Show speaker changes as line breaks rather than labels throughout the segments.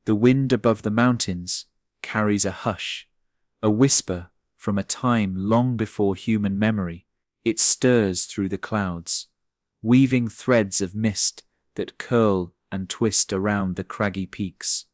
The wind above the mountains carries a hush, a whisper from a time long before human memory. It stirs through the clouds, weaving threads of mist that curl and twist around the craggy peaks,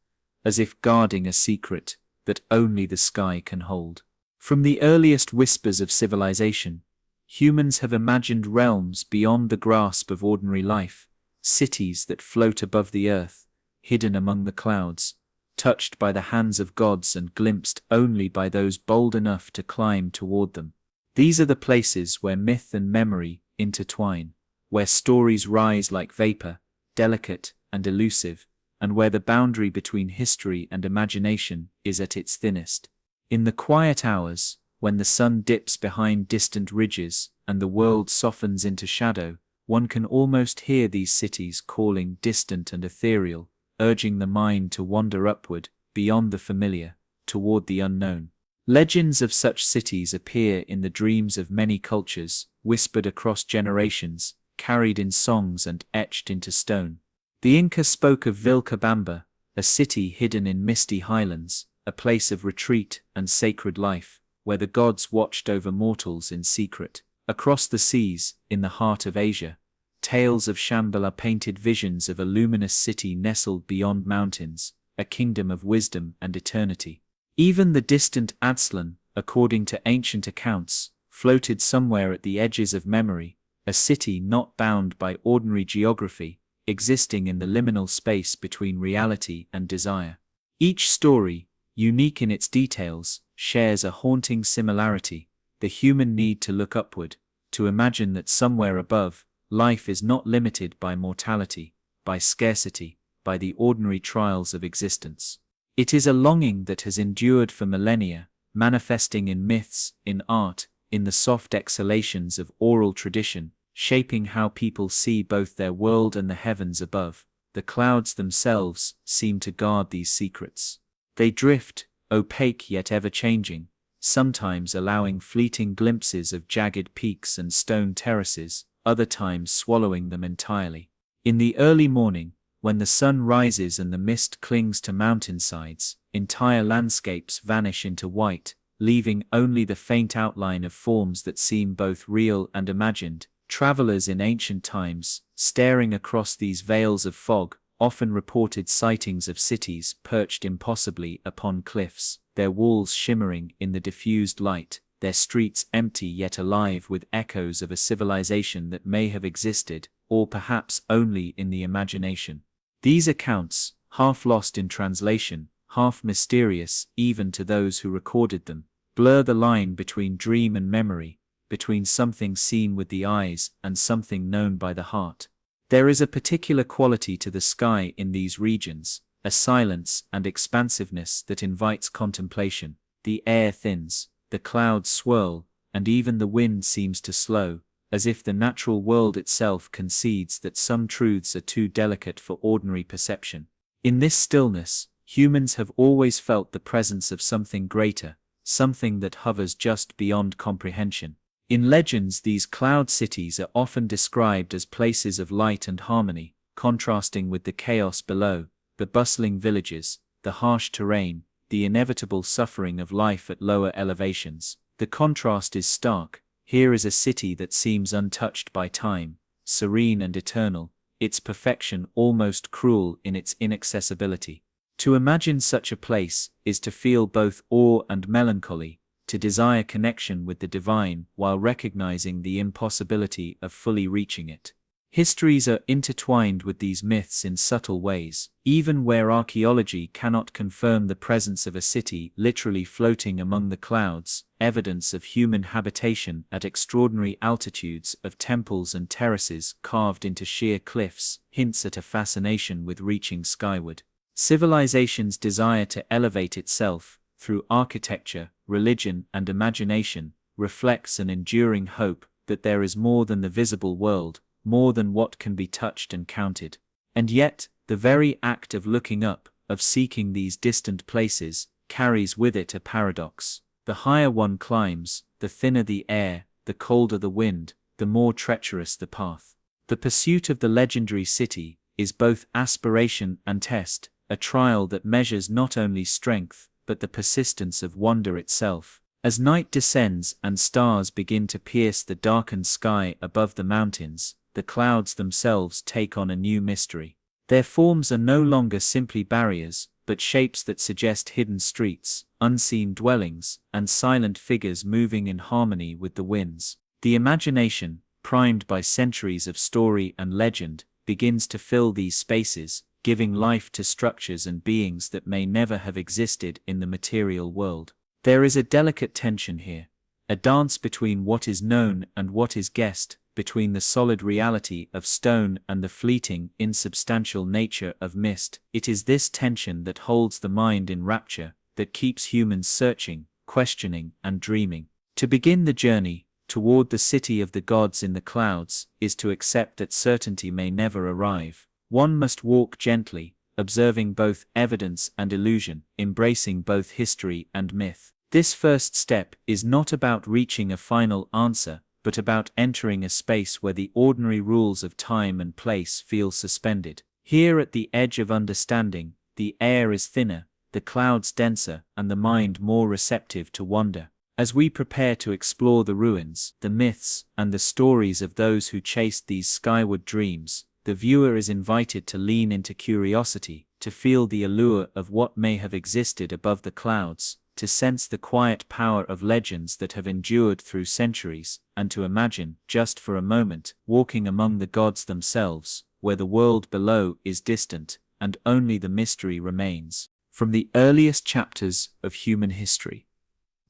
as if guarding a secret that only the sky can hold. From the earliest whispers of civilization, humans have imagined realms beyond the grasp of ordinary life, cities that float above the earth, hidden among the clouds, touched by the hands of gods and glimpsed only by those bold enough to climb toward them. These are the places where myth and memory intertwine, where stories rise like vapor, delicate and elusive, and where the boundary between history and imagination is at its thinnest. In the quiet hours, when the sun dips behind distant ridges and the world softens into shadow, one can almost hear these cities calling, distant and ethereal, urging the mind to wander upward, beyond the familiar, toward the unknown. Legends of such cities appear in the dreams of many cultures, whispered across generations, carried in songs and etched into stone. The Inca spoke of Vilcabamba, a city hidden in misty highlands, a place of retreat and sacred life, where the gods watched over mortals in secret. Across the seas, in the heart of Asia, tales of Shambhala painted visions of a luminous city nestled beyond mountains, a kingdom of wisdom and eternity. Even the distant Aztlan, according to ancient accounts, floated somewhere at the edges of memory, a city not bound by ordinary geography, existing in the liminal space between reality and desire. Each story, unique in its details, shares a haunting similarity: the human need to look upward, to imagine that somewhere above, life is not limited by mortality, by scarcity, by the ordinary trials of existence. It is a longing that has endured for millennia, manifesting in myths, in art, in the soft exhalations of oral tradition, shaping how people see both their world and the heavens above. The clouds themselves seem to guard these secrets. They drift, opaque yet ever-changing, sometimes allowing fleeting glimpses of jagged peaks and stone terraces, other times swallowing them entirely. In the early morning, when the sun rises and the mist clings to mountainsides, entire landscapes vanish into white, leaving only the faint outline of forms that seem both real and imagined. Travelers in ancient times, staring across these veils of fog, often reported sightings of cities perched impossibly upon cliffs, their walls shimmering in the diffused light, their streets empty yet alive with echoes of a civilization that may have existed, or perhaps only in the imagination. These accounts, half lost in translation, half mysterious even to those who recorded them, blur the line between dream and memory, between something seen with the eyes and something known by the heart. There is a particular quality to the sky in these regions, a silence and expansiveness that invites contemplation. The air thins, the clouds swirl, and even the wind seems to slow, as if the natural world itself concedes that some truths are too delicate for ordinary perception. In this stillness, humans have always felt the presence of something greater, something that hovers just beyond comprehension. In legends, these cloud cities are often described as places of light and harmony, contrasting with the chaos below, the bustling villages, the harsh terrain, the inevitable suffering of life at lower elevations. The contrast is stark. Here is a city that seems untouched by time, serene and eternal, its perfection almost cruel in its inaccessibility. To imagine such a place is to feel both awe and melancholy, to desire connection with the divine while recognizing the impossibility of fully reaching it. Histories are intertwined with these myths in subtle ways, even where archaeology cannot confirm the presence of a city literally floating among the clouds. Evidence of human habitation at extraordinary altitudes, of temples and terraces carved into sheer cliffs, hints at a fascination with reaching skyward. Civilization's desire to elevate itself, through architecture, religion, and imagination, reflects an enduring hope that there is more than the visible world, more than what can be touched and counted. And yet, the very act of looking up, of seeking these distant places, carries with it a paradox. The higher one climbs, the thinner the air, the colder the wind, the more treacherous the path. The pursuit of the legendary city is both aspiration and test, a trial that measures not only strength, but the persistence of wonder itself. As night descends and stars begin to pierce the darkened sky above the mountains, the clouds themselves take on a new mystery. Their forms are no longer simply barriers, but shapes that suggest hidden streets, unseen dwellings, and silent figures moving in harmony with the winds. The imagination, primed by centuries of story and legend, begins to fill these spaces, giving life to structures and beings that may never have existed in the material world. There is a delicate tension here, a dance between what is known and what is guessed, between the solid reality of stone and the fleeting, insubstantial nature of mist. It is this tension that holds the mind in rapture, that keeps humans searching, questioning, and dreaming. To begin the journey toward the city of the gods in the clouds is to accept that certainty may never arrive. One must walk gently, observing both evidence and illusion, embracing both history and myth. This first step is not about reaching a final answer, but about entering a space where the ordinary rules of time and place feel suspended. Here at the edge of understanding, the air is thinner, the clouds denser, and the mind more receptive to wonder. As we prepare to explore the ruins, the myths, and the stories of those who chased these skyward dreams, the viewer is invited to lean into curiosity, to feel the allure of what may have existed above the clouds, to sense the quiet power of legends that have endured through centuries, and to imagine, just for a moment, walking among the gods themselves, where the world below is distant, and only the mystery remains. From the earliest chapters of human history,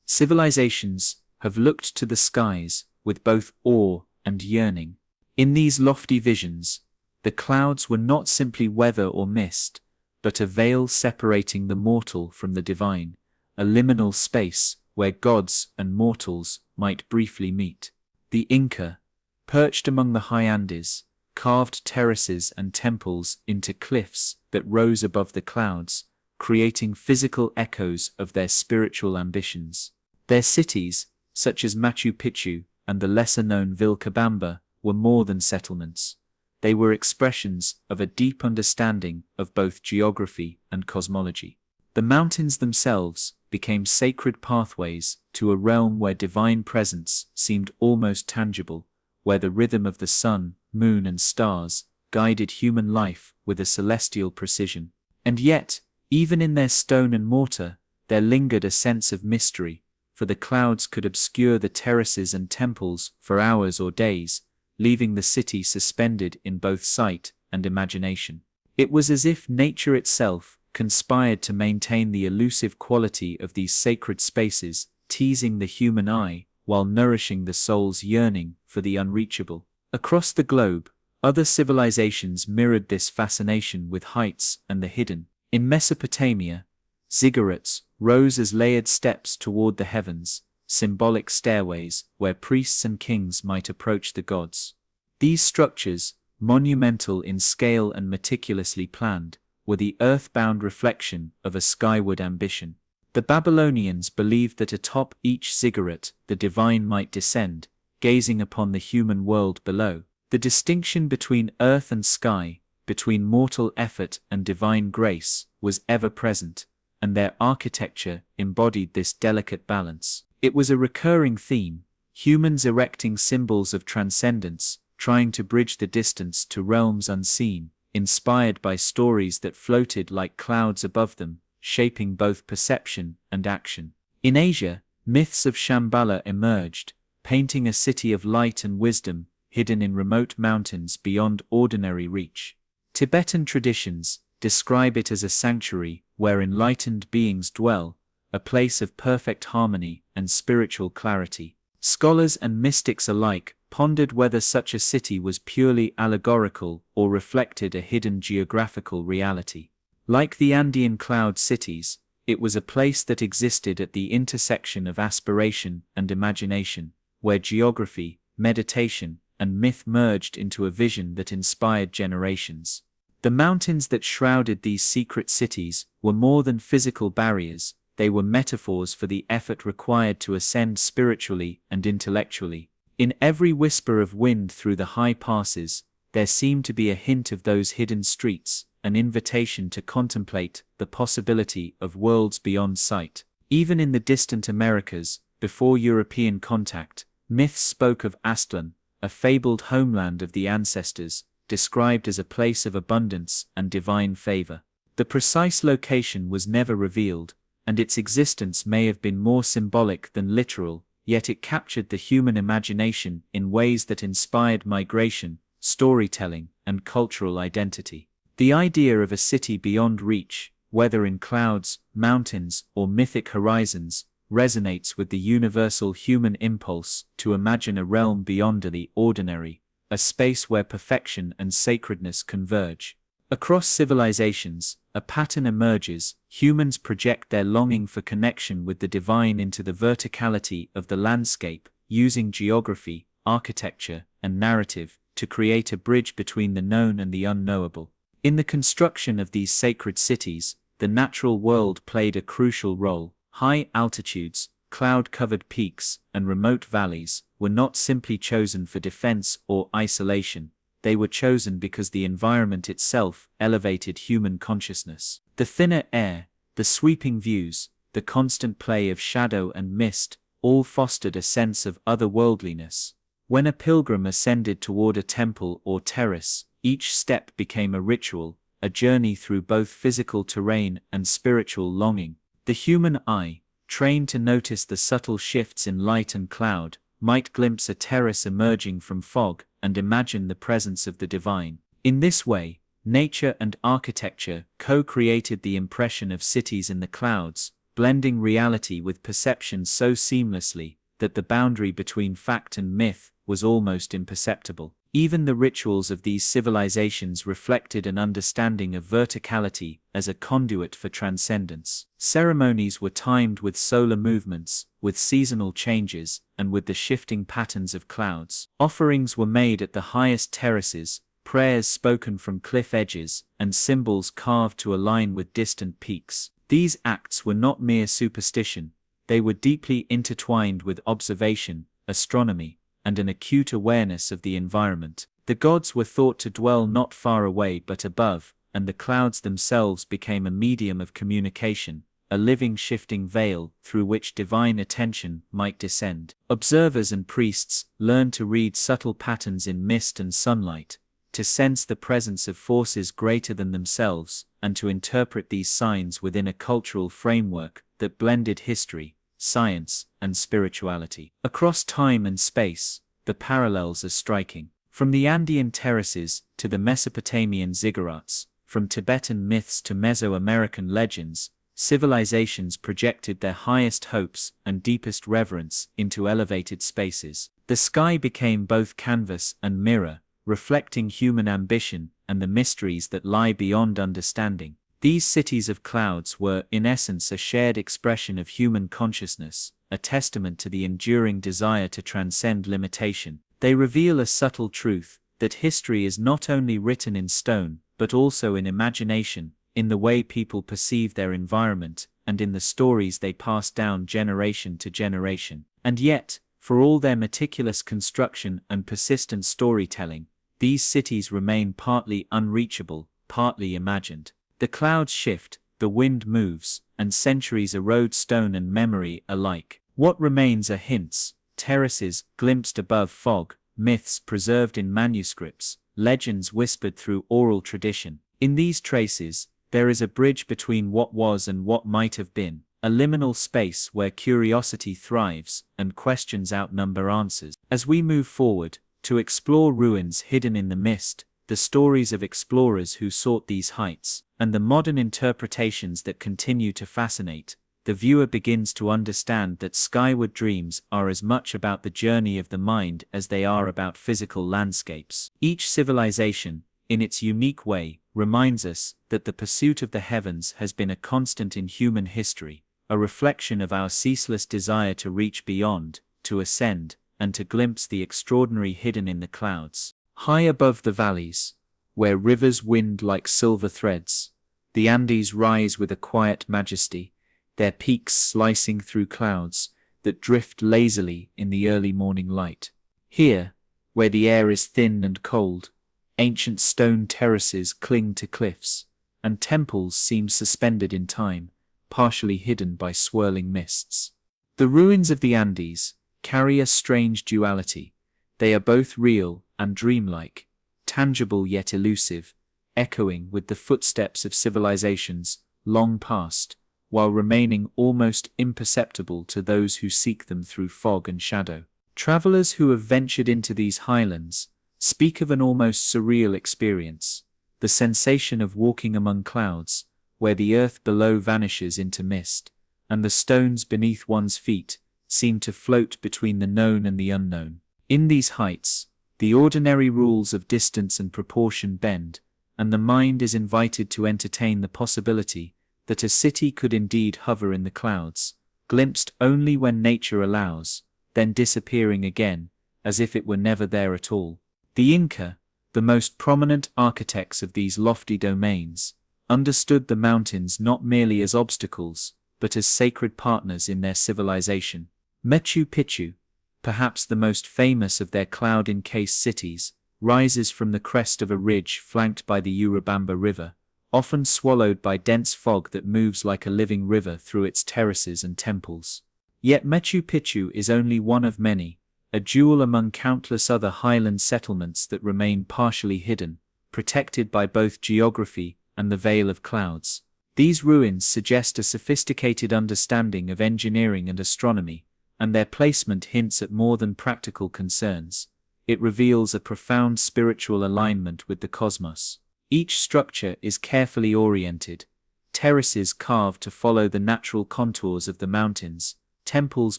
civilizations have looked to the skies with both awe and yearning. In these lofty visions, the clouds were not simply weather or mist, but a veil separating the mortal from the divine, a liminal space where gods and mortals might briefly meet. The Inca, perched among the high Andes, carved terraces and temples into cliffs that rose above the clouds, creating physical echoes of their spiritual ambitions. Their cities, such as Machu Picchu and the lesser-known Vilcabamba, were more than settlements. They were expressions of a deep understanding of both geography and cosmology. The mountains themselves became sacred pathways to a realm where divine presence seemed almost tangible, where the rhythm of the sun, moon, and stars guided human life with a celestial precision. And yet, even in their stone and mortar, there lingered a sense of mystery, for the clouds could obscure the terraces and temples for hours or days, leaving the city suspended in both sight and imagination. It was as if nature itself conspired to maintain the elusive quality of these sacred spaces, teasing the human eye while nourishing the soul's yearning for the unreachable. Across the globe, other civilizations mirrored this fascination with heights and the hidden. In Mesopotamia, ziggurats rose as layered steps toward the heavens, symbolic stairways where priests and kings might approach the gods. These structures, monumental in scale and meticulously planned, were the earthbound reflection of a skyward ambition. The Babylonians believed that atop each ziggurat the divine might descend, gazing upon the human world below. The distinction between earth and sky, between mortal effort and divine grace, was ever present, and their architecture embodied this delicate balance. It was a recurring theme, humans erecting symbols of transcendence, trying to bridge the distance to realms unseen, inspired by stories that floated like clouds above them, shaping both perception and action. In Asia, myths of Shambhala emerged, painting a city of light and wisdom, hidden in remote mountains beyond ordinary reach. Tibetan traditions describe it as a sanctuary where enlightened beings dwell, a place of perfect harmony and spiritual clarity. Scholars and mystics alike pondered whether such a city was purely allegorical or reflected a hidden geographical reality. Like the Andean cloud cities, it was a place that existed at the intersection of aspiration and imagination, where geography, meditation, and myth merged into a vision that inspired generations. The mountains that shrouded these secret cities were more than physical barriers, they were metaphors for the effort required to ascend spiritually and intellectually. In every whisper of wind through the high passes, there seemed to be a hint of those hidden streets, an invitation to contemplate the possibility of worlds beyond sight. Even in the distant Americas, before European contact, myths spoke of Aztlan, a fabled homeland of the ancestors, described as a place of abundance and divine favor. The precise location was never revealed, and its existence may have been more symbolic than literal, yet it captured the human imagination in ways that inspired migration, storytelling, and cultural identity. The idea of a city beyond reach, whether in clouds, mountains, or mythic horizons, resonates with the universal human impulse to imagine a realm beyond the ordinary, a space where perfection and sacredness converge. Across civilizations, a pattern emerges. Humans project their longing for connection with the divine into the verticality of the landscape, using geography, architecture, and narrative to create a bridge between the known and the unknowable. In the construction of these sacred cities, the natural world played a crucial role. High altitudes, cloud-covered peaks, and remote valleys were not simply chosen for defense or isolation. They were chosen because the environment itself elevated human consciousness. The thinner air, the sweeping views, the constant play of shadow and mist, all fostered a sense of otherworldliness. When a pilgrim ascended toward a temple or terrace, each step became a ritual, a journey through both physical terrain and spiritual longing. The human eye, trained to notice the subtle shifts in light and cloud, might glimpse a terrace emerging from fog and imagine the presence of the divine. In this way, nature and architecture co-created the impression of cities in the clouds, blending reality with perception so seamlessly that the boundary between fact and myth was almost imperceptible. Even the rituals of these civilizations reflected an understanding of verticality as a conduit for transcendence. Ceremonies were timed with solar movements, with seasonal changes, and with the shifting patterns of clouds. Offerings were made at the highest terraces, prayers spoken from cliff edges, and symbols carved to align with distant peaks. These acts were not mere superstition, they were deeply intertwined with observation, astronomy, and an acute awareness of the environment. The gods were thought to dwell not far away but above, and the clouds themselves became a medium of communication, a living shifting veil through which divine attention might descend. Observers and priests learned to read subtle patterns in mist and sunlight, to sense the presence of forces greater than themselves, and to interpret these signs within a cultural framework that blended history, science, and spirituality. Across time and space, the parallels are striking. From the Andean terraces to the Mesopotamian ziggurats, from Tibetan myths to Mesoamerican legends, civilizations projected their highest hopes and deepest reverence into elevated spaces. The sky became both canvas and mirror, reflecting human ambition and the mysteries that lie beyond understanding. These cities of clouds were, in essence, a shared expression of human consciousness, a testament to the enduring desire to transcend limitation. They reveal a subtle truth, that history is not only written in stone, but also in imagination, in the way people perceive their environment, and in the stories they pass down generation to generation. And yet, for all their meticulous construction and persistent storytelling, these cities remain partly unreachable, partly imagined. The clouds shift, the wind moves, and centuries erode stone and memory alike. What remains are hints, terraces glimpsed above fog, myths preserved in manuscripts, legends whispered through oral tradition. In these traces, there is a bridge between what was and what might have been, a liminal space where curiosity thrives and questions outnumber answers. As we move forward, to explore ruins hidden in the mist, the stories of explorers who sought these heights, and the modern interpretations that continue to fascinate, the viewer begins to understand that skyward dreams are as much about the journey of the mind as they are about physical landscapes. Each civilization, in its unique way, reminds us that the pursuit of the heavens has been a constant in human history, a reflection of our ceaseless desire to reach beyond, to ascend, and to glimpse the extraordinary hidden in the clouds. High above the valleys, where rivers wind like silver threads, the Andes rise with a quiet majesty, their peaks slicing through clouds that drift lazily in the early morning light. Here, where the air is thin and cold, ancient stone terraces cling to cliffs, and temples seem suspended in time, partially hidden by swirling mists. The ruins of the Andes carry a strange duality. They are both real and dreamlike, tangible yet elusive, echoing with the footsteps of civilizations long past, while remaining almost imperceptible to those who seek them through fog and shadow. Travelers who have ventured into these highlands speak of an almost surreal experience, the sensation of walking among clouds, where the earth below vanishes into mist, and the stones beneath one's feet seem to float between the known and the unknown. In these heights, the ordinary rules of distance and proportion bend, and the mind is invited to entertain the possibility that a city could indeed hover in the clouds, glimpsed only when nature allows, then disappearing again, as if it were never there at all. The Inca, the most prominent architects of these lofty domains, understood the mountains not merely as obstacles, but as sacred partners in their civilization. Machu Picchu, perhaps the most famous of their cloud-encased cities, rises from the crest of a ridge flanked by the Urubamba River, often swallowed by dense fog that moves like a living river through its terraces and temples. Yet Machu Picchu is only one of many, a jewel among countless other highland settlements that remain partially hidden, protected by both geography and the veil of clouds. These ruins suggest a sophisticated understanding of engineering and astronomy, and their placement hints at more than practical concerns. It reveals a profound spiritual alignment with the cosmos. Each structure is carefully oriented, terraces carved to follow the natural contours of the mountains, temples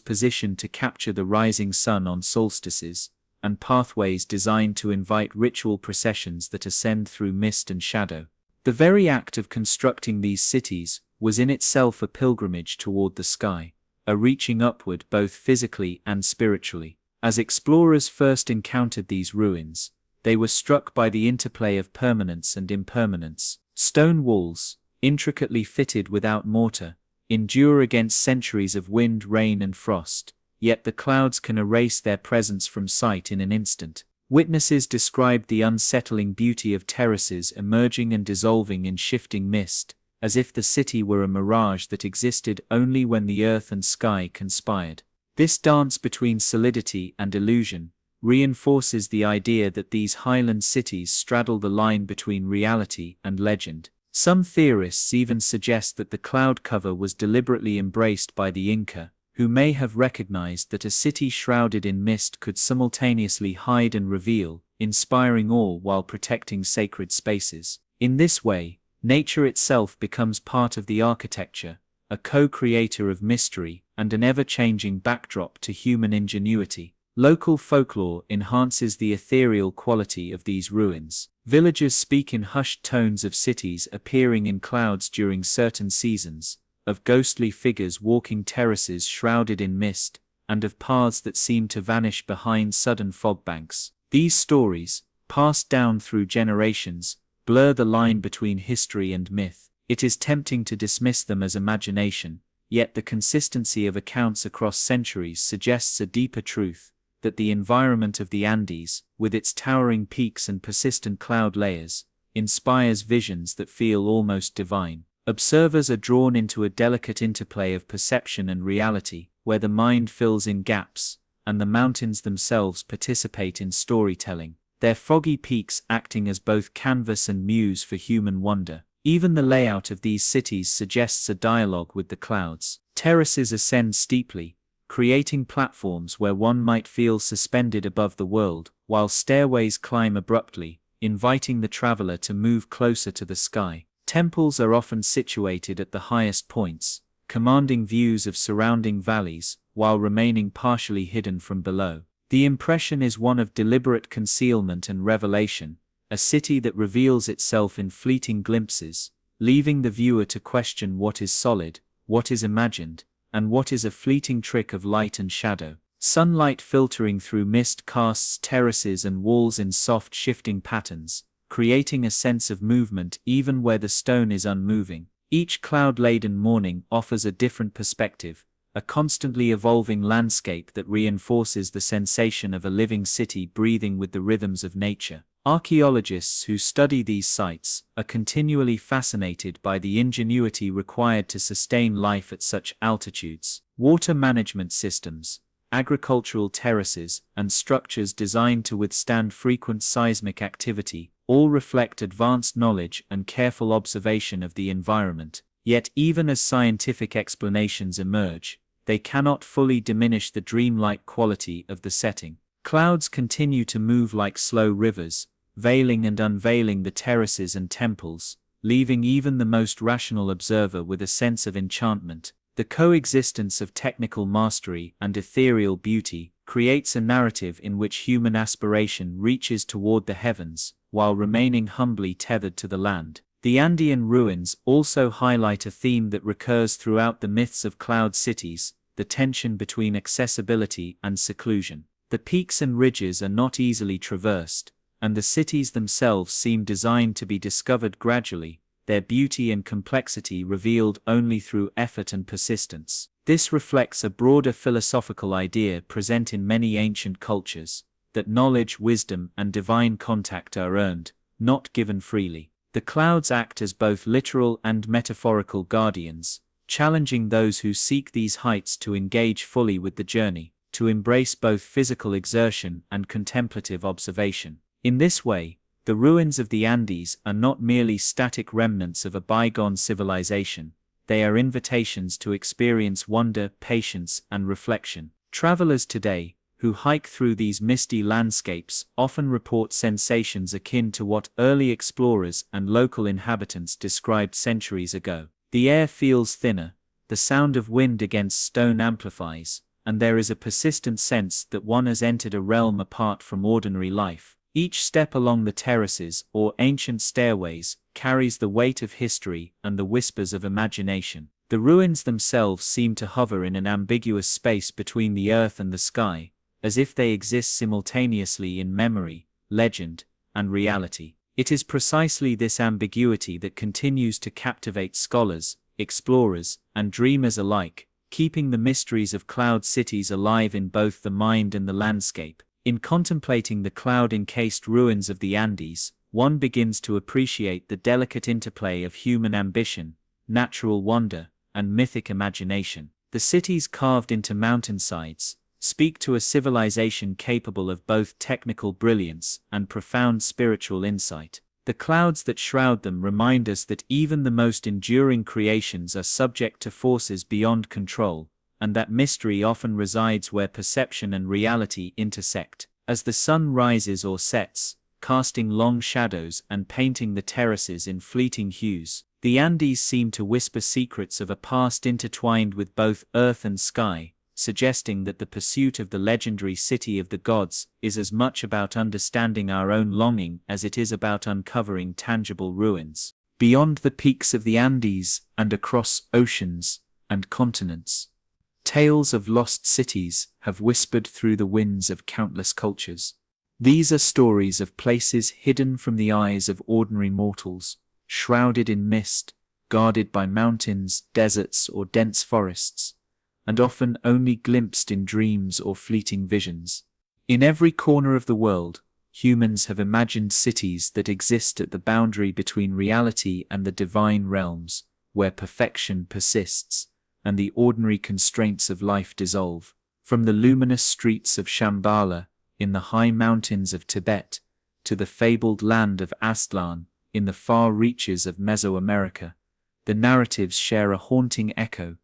positioned to capture the rising sun on solstices, and pathways designed to invite ritual processions that ascend through mist and shadow. The very act of constructing these cities was in itself a pilgrimage toward the sky, a reaching upward both physically and spiritually. As explorers first encountered these ruins, they were struck by the interplay of permanence and impermanence. Stone walls, intricately fitted without mortar, endure against centuries of wind, rain, and frost, yet the clouds can erase their presence from sight in an instant. Witnesses described the unsettling beauty of terraces emerging and dissolving in shifting mist, as if the city were a mirage that existed only when the earth and sky conspired. This dance between solidity and illusion reinforces the idea that these highland cities straddle the line between reality and legend. Some theorists even suggest that the cloud cover was deliberately embraced by the Inca, who may have recognized that a city shrouded in mist could simultaneously hide and reveal, inspiring awe while protecting sacred spaces. In this way, nature itself becomes part of the architecture, a co-creator of mystery and an ever-changing backdrop to human ingenuity. Local folklore enhances the ethereal quality of these ruins. Villagers speak in hushed tones of cities appearing in clouds during certain seasons, of ghostly figures walking terraces shrouded in mist, and of paths that seem to vanish behind sudden fog banks. These stories, passed down through generations, blur the line between history and myth. It is tempting to dismiss them as imagination, yet the consistency of accounts across centuries suggests a deeper truth, that the environment of the Andes, with its towering peaks and persistent cloud layers, inspires visions that feel almost divine. Observers are drawn into a delicate interplay of perception and reality, where the mind fills in gaps, and the mountains themselves participate in storytelling, their foggy peaks acting as both canvas and muse for human wonder. Even the layout of these cities suggests a dialogue with the clouds. Terraces ascend steeply, creating platforms where one might feel suspended above the world, while stairways climb abruptly, inviting the traveler to move closer to the sky. Temples are often situated at the highest points, commanding views of surrounding valleys, while remaining partially hidden from below. The impression is one of deliberate concealment and revelation, a city that reveals itself in fleeting glimpses, leaving the viewer to question what is solid, what is imagined, and what is a fleeting trick of light and shadow. Sunlight filtering through mist casts terraces and walls in soft shifting patterns, creating a sense of movement even where the stone is unmoving. Each cloud-laden morning offers a different perspective, a constantly evolving landscape that reinforces the sensation of a living city breathing with the rhythms of nature. Archaeologists who study these sites are continually fascinated by the ingenuity required to sustain life at such altitudes. Water management systems, agricultural terraces, and structures designed to withstand frequent seismic activity all reflect advanced knowledge and careful observation of the environment. Yet even as scientific explanations emerge, they cannot fully diminish the dreamlike quality of the setting. Clouds continue to move like slow rivers, veiling and unveiling the terraces and temples, leaving even the most rational observer with a sense of enchantment. The coexistence of technical mastery and ethereal beauty creates a narrative in which human aspiration reaches toward the heavens, while remaining humbly tethered to the land. The Andean ruins also highlight a theme that recurs throughout the myths of cloud cities: the tension between accessibility and seclusion. The peaks and ridges are not easily traversed, and the cities themselves seem designed to be discovered gradually, their beauty and complexity revealed only through effort and persistence. This reflects a broader philosophical idea present in many ancient cultures, that knowledge, wisdom, and divine contact are earned, not given freely. The clouds act as both literal and metaphorical guardians, challenging those who seek these heights to engage fully with the journey, to embrace both physical exertion and contemplative observation. In this way, the ruins of the Andes are not merely static remnants of a bygone civilization, they are invitations to experience wonder, patience, and reflection. Travelers today, who hike through these misty landscapes, often report sensations akin to what early explorers and local inhabitants described centuries ago. The air feels thinner, the sound of wind against stone amplifies, and there is a persistent sense that one has entered a realm apart from ordinary life. Each step along the terraces or ancient stairways carries the weight of history and the whispers of imagination. The ruins themselves seem to hover in an ambiguous space between the earth and the sky, as if they exist simultaneously in memory, legend, and reality. It is precisely this ambiguity that continues to captivate scholars, explorers, and dreamers alike, keeping the mysteries of cloud cities alive in both the mind and the landscape. In contemplating the cloud-encased ruins of the Andes, one begins to appreciate the delicate interplay of human ambition, natural wonder, and mythic imagination. The cities carved into mountainsides speak to a civilization capable of both technical brilliance and profound spiritual insight. The clouds that shroud them remind us that even the most enduring creations are subject to forces beyond control, and that mystery often resides where perception and reality intersect. As the sun rises or sets, casting long shadows and painting the terraces in fleeting hues, the Andes seem to whisper secrets of a past intertwined with both earth and sky, suggesting that the pursuit of the legendary city of the gods is as much about understanding our own longing as it is about uncovering tangible ruins. Beyond the peaks of the Andes and across oceans and continents, tales of lost cities have whispered through the winds of countless cultures. These are stories of places hidden from the eyes of ordinary mortals, shrouded in mist, guarded by mountains, deserts, or dense forests, and often only glimpsed in dreams or fleeting visions. In every corner of the world, humans have imagined cities that exist at the boundary between reality and the divine realms, where perfection persists, and the ordinary constraints of life dissolve. From the luminous streets of Shambhala in the high mountains of Tibet, to the fabled land of Aztlan in the far reaches of Mesoamerica, the narratives share a haunting echo,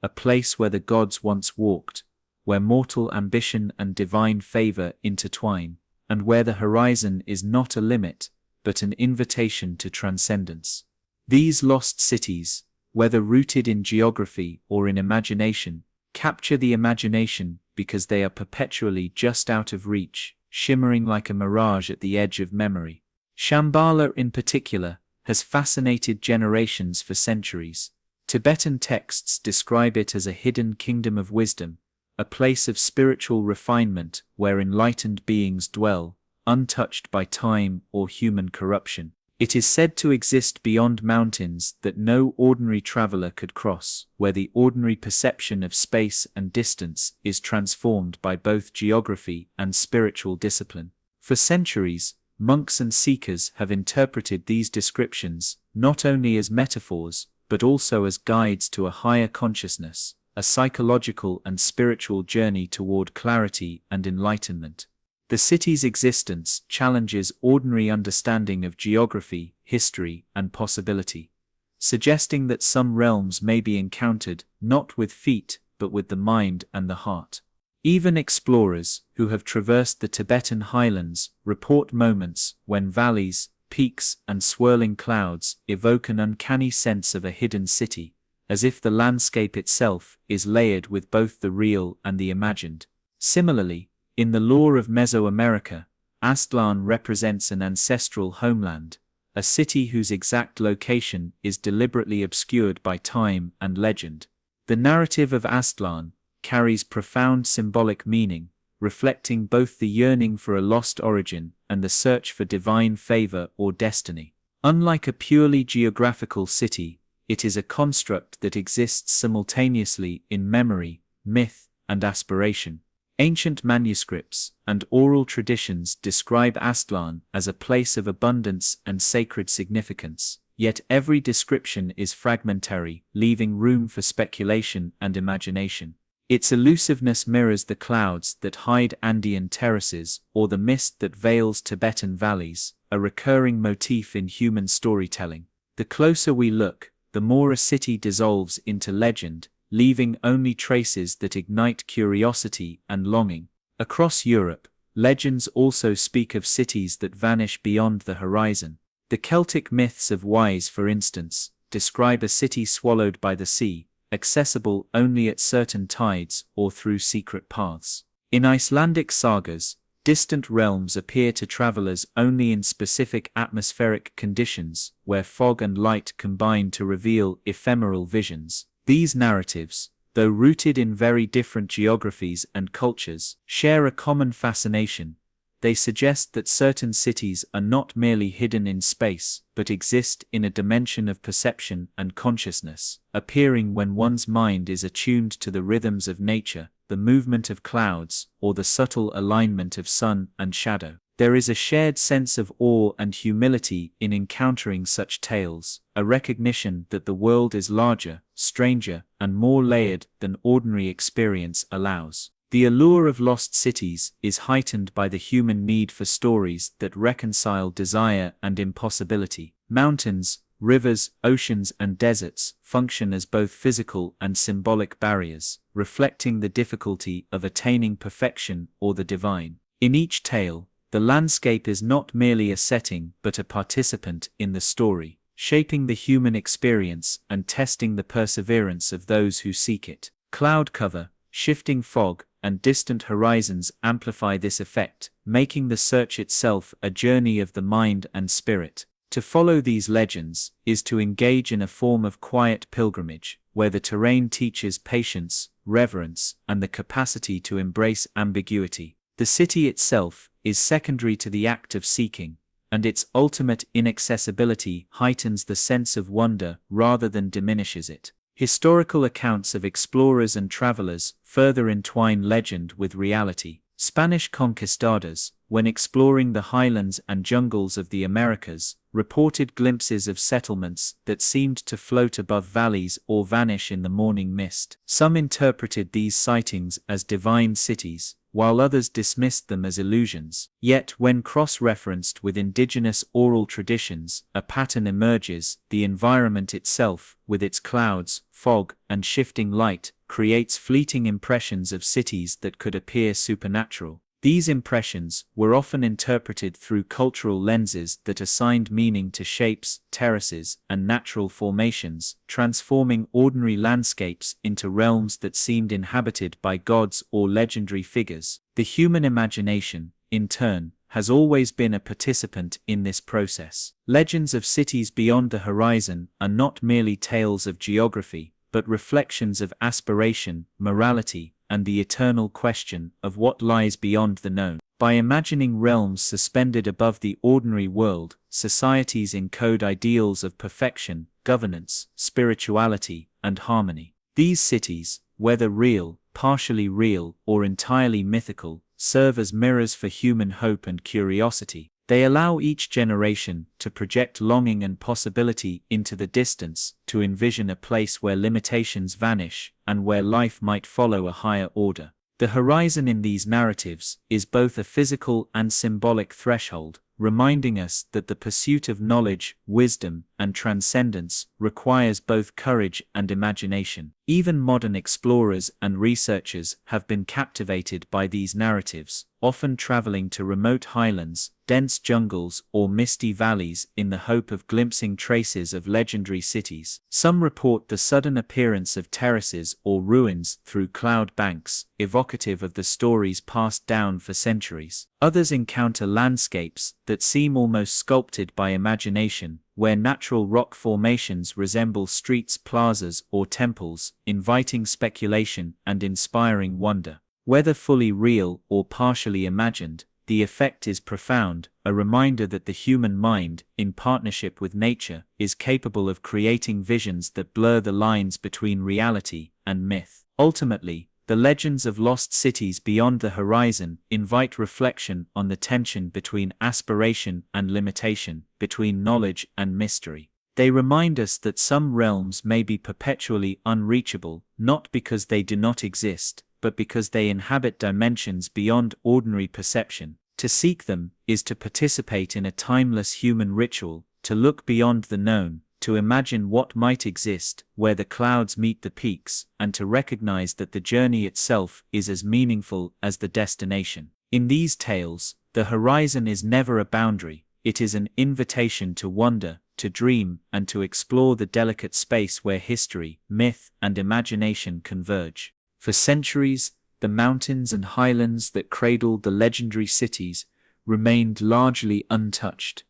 a place where the gods once walked, where mortal ambition and divine favor intertwine, and where the horizon is not a limit, but an invitation to transcendence. These lost cities, whether rooted in geography or in imagination, capture the imagination because they are perpetually just out of reach, shimmering like a mirage at the edge of memory. Shambhala, in particular, has fascinated generations for centuries. Tibetan texts describe it as a hidden kingdom of wisdom, a place of spiritual refinement where enlightened beings dwell, untouched by time or human corruption. It is said to exist beyond mountains that no ordinary traveler could cross, where the ordinary perception of space and distance is transformed by both geography and spiritual discipline. For centuries, monks and seekers have interpreted these descriptions not only as metaphors, but also as guides to a higher consciousness, a psychological and spiritual journey toward clarity and enlightenment. The city's existence challenges ordinary understanding of geography, history, and possibility, suggesting that some realms may be encountered not with feet but with the mind and the heart. Even explorers who have traversed the Tibetan highlands report moments when valleys, peaks, and swirling clouds evoke an uncanny sense of a hidden city, as if the landscape itself is layered with both the real and the imagined. Similarly, in the lore of Mesoamerica, Aztlan represents an ancestral homeland, a city whose exact location is deliberately obscured by time and legend. The narrative of Aztlan carries profound symbolic meaning, reflecting both the yearning for a lost origin and the search for divine favor or destiny. Unlike a purely geographical city, it is a construct that exists simultaneously in memory, myth, and aspiration. Ancient manuscripts and oral traditions describe Aztlan as a place of abundance and sacred significance, yet every description is fragmentary, leaving room for speculation and imagination. Its elusiveness mirrors the clouds that hide Andean terraces or the mist that veils Tibetan valleys, a recurring motif in human storytelling. The closer we look, the more a city dissolves into legend, leaving only traces that ignite curiosity and longing. Across Europe, legends also speak of cities that vanish beyond the horizon. The Celtic myths of Wise, for instance, describe a city swallowed by the sea, accessible only at certain tides or through secret paths. In Icelandic sagas, distant realms appear to travelers only in specific atmospheric conditions, where fog and light combine to reveal ephemeral visions. These narratives, though rooted in very different geographies and cultures, share a common fascination. They suggest that certain cities are not merely hidden in space, but exist in a dimension of perception and consciousness, appearing when one's mind is attuned to the rhythms of nature, the movement of clouds, or the subtle alignment of sun and shadow. There is a shared sense of awe and humility in encountering such tales, a recognition that the world is larger, stranger, and more layered than ordinary experience allows. The allure of lost cities is heightened by the human need for stories that reconcile desire and impossibility. Mountains, rivers, oceans, and deserts function as both physical and symbolic barriers, reflecting the difficulty of attaining perfection or the divine. In each tale, the landscape is not merely a setting but a participant in the story, shaping the human experience and testing the perseverance of those who seek it. Cloud cover, shifting fog, and distant horizons amplify this effect, making the search itself a journey of the mind and spirit. To follow these legends is to engage in a form of quiet pilgrimage, where the terrain teaches patience, reverence, and the capacity to embrace ambiguity. The city itself is secondary to the act of seeking, and its ultimate inaccessibility heightens the sense of wonder rather than diminishes it. Historical accounts of explorers and travelers further entwine legend with reality. Spanish conquistadors, when exploring the highlands and jungles of the Americas, reported glimpses of settlements that seemed to float above valleys or vanish in the morning mist. Some interpreted these sightings as divine cities, while others dismissed them as illusions. Yet when cross-referenced with indigenous oral traditions, a pattern emerges. The environment itself, with its clouds, fog, and shifting light, creates fleeting impressions of cities that could appear supernatural. These impressions were often interpreted through cultural lenses that assigned meaning to shapes, terraces, and natural formations, transforming ordinary landscapes into realms that seemed inhabited by gods or legendary figures. The human imagination, in turn, has always been a participant in this process. Legends of cities beyond the horizon are not merely tales of geography, but reflections of aspiration, morality, and the eternal question of what lies beyond the known. By imagining realms suspended above the ordinary world, societies encode ideals of perfection, governance, spirituality, and harmony. These cities, whether real, partially real, or entirely mythical, serve as mirrors for human hope and curiosity. They allow each generation to project longing and possibility into the distance, to envision a place where limitations vanish and where life might follow a higher order. The horizon in these narratives is both a physical and symbolic threshold, reminding us that the pursuit of knowledge, wisdom, and transcendence requires both courage and imagination. Even modern explorers and researchers have been captivated by these narratives, often traveling to remote highlands, dense jungles, or misty valleys in the hope of glimpsing traces of legendary cities. Some report the sudden appearance of terraces or ruins through cloud banks, evocative of the stories passed down for centuries. Others encounter landscapes that seem almost sculpted by imagination, where natural rock formations resemble streets, plazas, or temples, inviting speculation and inspiring wonder. Whether fully real or partially imagined, the effect is profound, a reminder that the human mind, in partnership with nature, is capable of creating visions that blur the lines between reality and myth. Ultimately, the legends of lost cities beyond the horizon invite reflection on the tension between aspiration and limitation, between knowledge and mystery. They remind us that some realms may be perpetually unreachable, not because they do not exist, but because they inhabit dimensions beyond ordinary perception. To seek them is to participate in a timeless human ritual, to look beyond the known, to imagine what might exist where the clouds meet the peaks, and to recognize that the journey itself is as meaningful as the destination. In these tales, the horizon is never a boundary, it is an invitation to wonder, to dream, and to explore the delicate space where history, myth, and imagination converge. For centuries, the mountains and highlands that cradled the legendary cities remained largely untouched,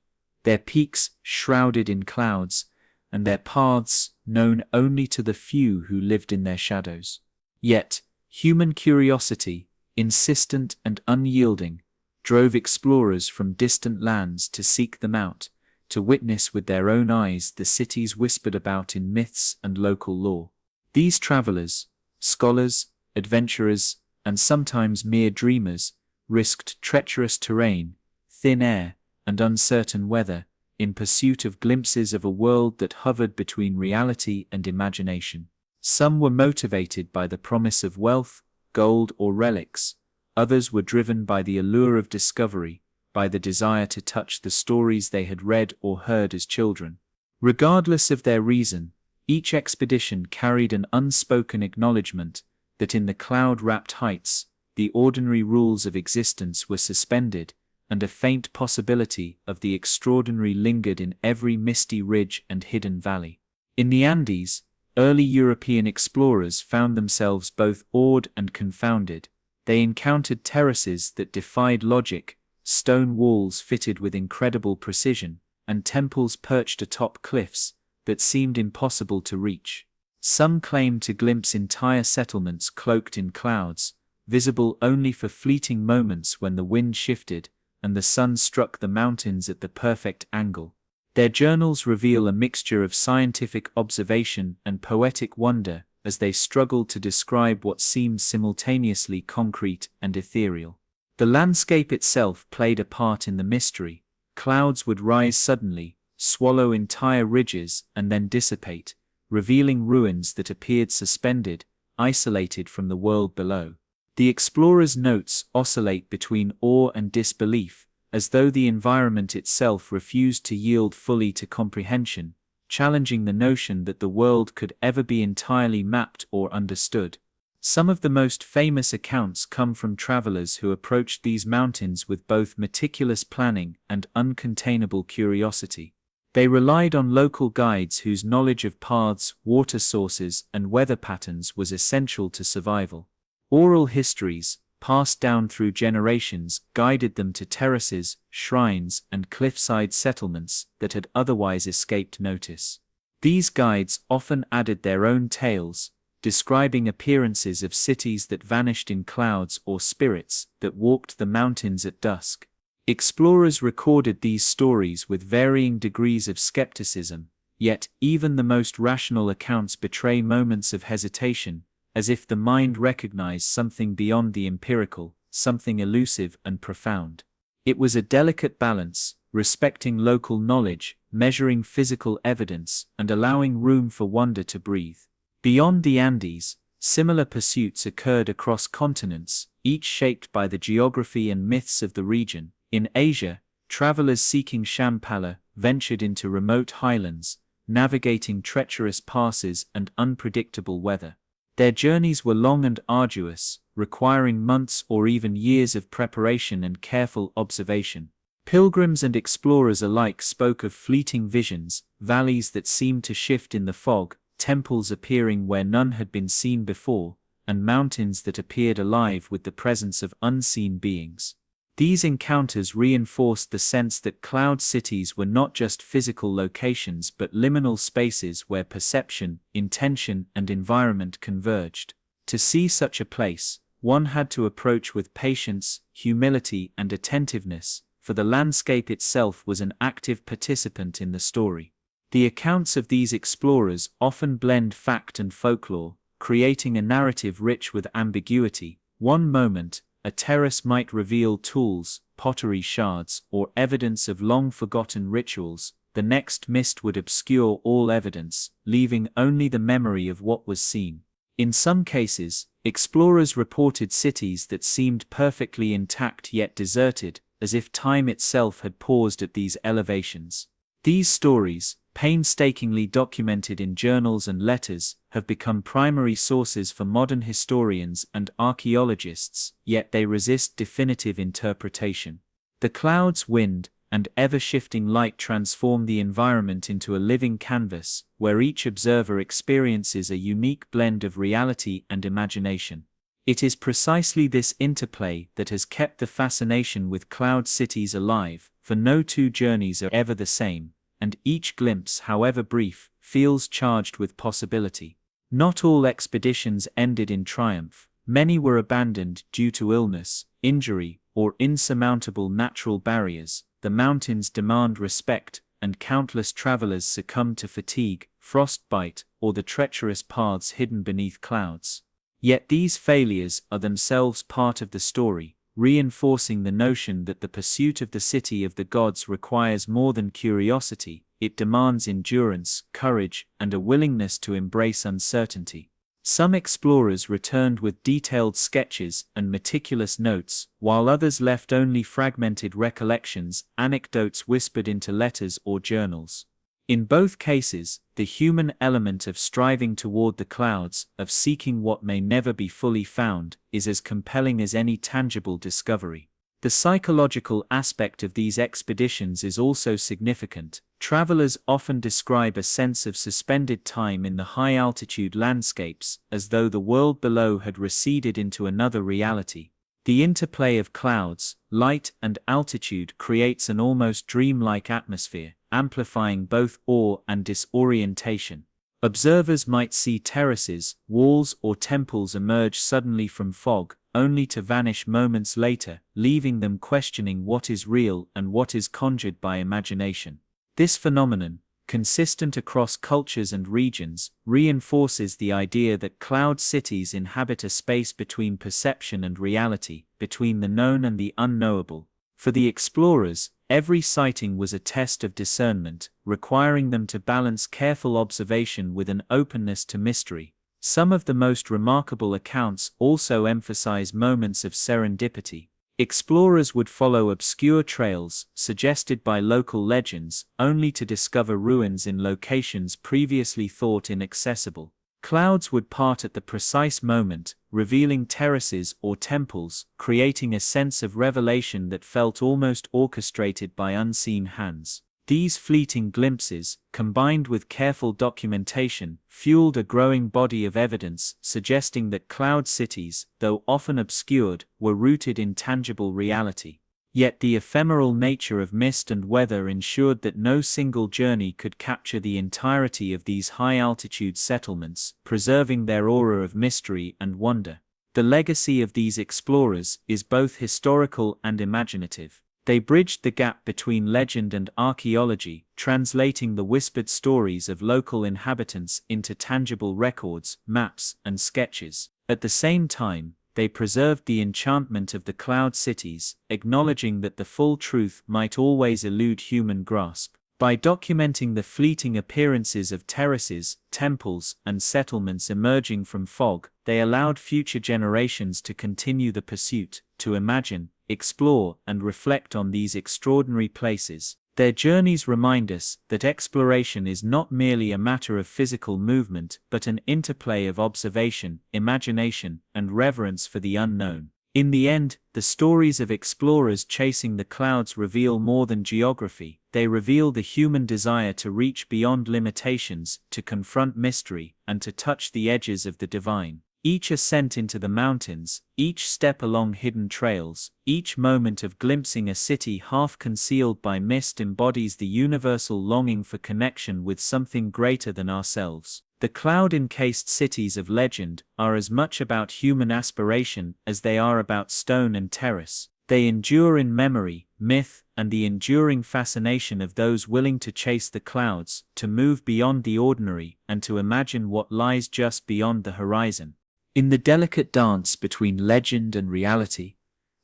their peaks shrouded in clouds, and their paths known only to the few who lived in their shadows. Yet, human curiosity, insistent and unyielding, drove explorers from distant lands to seek them out, to witness with their own eyes the cities whispered about in myths and local lore. These travelers, scholars, adventurers, and sometimes mere dreamers, risked treacherous terrain, thin air, and uncertain weather, in pursuit of glimpses of a world that hovered between reality and imagination. Some were motivated by the promise of wealth, gold, or relics. Others were driven by the allure of discovery, by the desire to touch the stories they had read or heard as children. Regardless of their reason, each expedition carried an unspoken acknowledgement that in the cloud-wrapped heights, the ordinary rules of existence were suspended, and a faint possibility of the extraordinary lingered in every misty ridge and hidden valley. In the Andes, early European explorers found themselves both awed and confounded. They encountered terraces that defied logic, stone walls fitted with incredible precision, and temples perched atop cliffs that seemed impossible to reach. Some claimed to glimpse entire settlements cloaked in clouds, visible only for fleeting moments when the wind shifted and the sun struck the mountains at the perfect angle. Their journals reveal a mixture of scientific observation and poetic wonder as they struggled to describe what seemed simultaneously concrete and ethereal. The landscape itself played a part in the mystery. Clouds would rise suddenly, swallow entire ridges, and then dissipate, revealing ruins that appeared suspended, isolated from the world below. The explorer's notes oscillate between awe and disbelief, as though the environment itself refused to yield fully to comprehension, challenging the notion that the world could ever be entirely mapped or understood. Some of the most famous accounts come from travelers who approached these mountains with both meticulous planning and uncontainable curiosity. They relied on local guides whose knowledge of paths, water sources, and weather patterns was essential to survival. Oral histories, passed down through generations, guided them to terraces, shrines, and cliffside settlements that had otherwise escaped notice. These guides often added their own tales, describing appearances of cities that vanished in clouds or spirits that walked the mountains at dusk. Explorers recorded these stories with varying degrees of skepticism, yet even the most rational accounts betray moments of hesitation, as if the mind recognized something beyond the empirical, something elusive and profound. It was a delicate balance, respecting local knowledge, measuring physical evidence, and allowing room for wonder to breathe. Beyond the Andes, similar pursuits occurred across continents, each shaped by the geography and myths of the region. In Asia, travelers seeking Shambhala ventured into remote highlands, navigating treacherous passes and unpredictable weather. Their journeys were long and arduous, requiring months or even years of preparation and careful observation. Pilgrims and explorers alike spoke of fleeting visions, valleys that seemed to shift in the fog, temples appearing where none had been seen before, and mountains that appeared alive with the presence of unseen beings. These encounters reinforced the sense that cloud cities were not just physical locations but liminal spaces where perception, intention, and environment converged. To see such a place, one had to approach with patience, humility, and attentiveness, for the landscape itself was an active participant in the story. The accounts of these explorers often blend fact and folklore, creating a narrative rich with ambiguity. One moment, a terrace might reveal tools, pottery shards, or evidence of long-forgotten rituals. The next mist would obscure all evidence, leaving only the memory of what was seen. In some cases, explorers reported cities that seemed perfectly intact yet deserted, as if time itself had paused at these elevations. These stories, painstakingly documented in journals and letters, have become primary sources for modern historians and archaeologists, yet they resist definitive interpretation. The clouds, wind, and ever-shifting light transform the environment into a living canvas, where each observer experiences a unique blend of reality and imagination. It is precisely this interplay that has kept the fascination with cloud cities alive, for no two journeys are ever the same, and each glimpse, however brief, feels charged with possibility. Not all expeditions ended in triumph. Many were abandoned due to illness, injury, or insurmountable natural barriers. The mountains demand respect, and countless travelers succumb to fatigue, frostbite, or the treacherous paths hidden beneath clouds. Yet these failures are themselves part of the story, reinforcing the notion that the pursuit of the city of the gods requires more than curiosity. It demands endurance, courage, and a willingness to embrace uncertainty. Some explorers returned with detailed sketches and meticulous notes, while others left only fragmented recollections, anecdotes whispered into letters or journals. In both cases, the human element of striving toward the clouds, of seeking what may never be fully found, is as compelling as any tangible discovery. The psychological aspect of these expeditions is also significant. Travelers often describe a sense of suspended time in the high-altitude landscapes, as though the world below had receded into another reality. The interplay of clouds, light, and altitude creates an almost dreamlike atmosphere, amplifying both awe and disorientation. Observers might see terraces, walls, or temples emerge suddenly from fog, only to vanish moments later, leaving them questioning what is real and what is conjured by imagination. This phenomenon, consistent across cultures and regions, reinforces the idea that cloud cities inhabit a space between perception and reality, between the known and the unknowable. For the explorers, every sighting was a test of discernment, requiring them to balance careful observation with an openness to mystery. Some of the most remarkable accounts also emphasize moments of serendipity. Explorers would follow obscure trails, suggested by local legends, only to discover ruins in locations previously thought inaccessible. Clouds would part at the precise moment, revealing terraces or temples, creating a sense of revelation that felt almost orchestrated by unseen hands. These fleeting glimpses, combined with careful documentation, fueled a growing body of evidence suggesting that cloud cities, though often obscured, were rooted in tangible reality. Yet the ephemeral nature of mist and weather ensured that no single journey could capture the entirety of these high-altitude settlements, preserving their aura of mystery and wonder. The legacy of these explorers is both historical and imaginative. They bridged the gap between legend and archaeology, translating the whispered stories of local inhabitants into tangible records, maps, and sketches. At the same time, they preserved the enchantment of the cloud cities, acknowledging that the full truth might always elude human grasp. By documenting the fleeting appearances of terraces, temples, and settlements emerging from fog, they allowed future generations to continue the pursuit, to imagine, explore, and reflect on these extraordinary places. Their journeys remind us that exploration is not merely a matter of physical movement but an interplay of observation, imagination, and reverence for the unknown. In the end, the stories of explorers chasing the clouds reveal more than geography. They reveal the human desire to reach beyond limitations, to confront mystery, and to touch the edges of the divine. Each ascent into the mountains, each step along hidden trails, each moment of glimpsing a city half concealed by mist embodies the universal longing for connection with something greater than ourselves. The cloud-encased cities of legend are as much about human aspiration as they are about stone and terrace. They endure in memory, myth, and the enduring fascination of those willing to chase the clouds, to move beyond the ordinary, and to imagine what lies just beyond the horizon. In the delicate dance between legend and reality,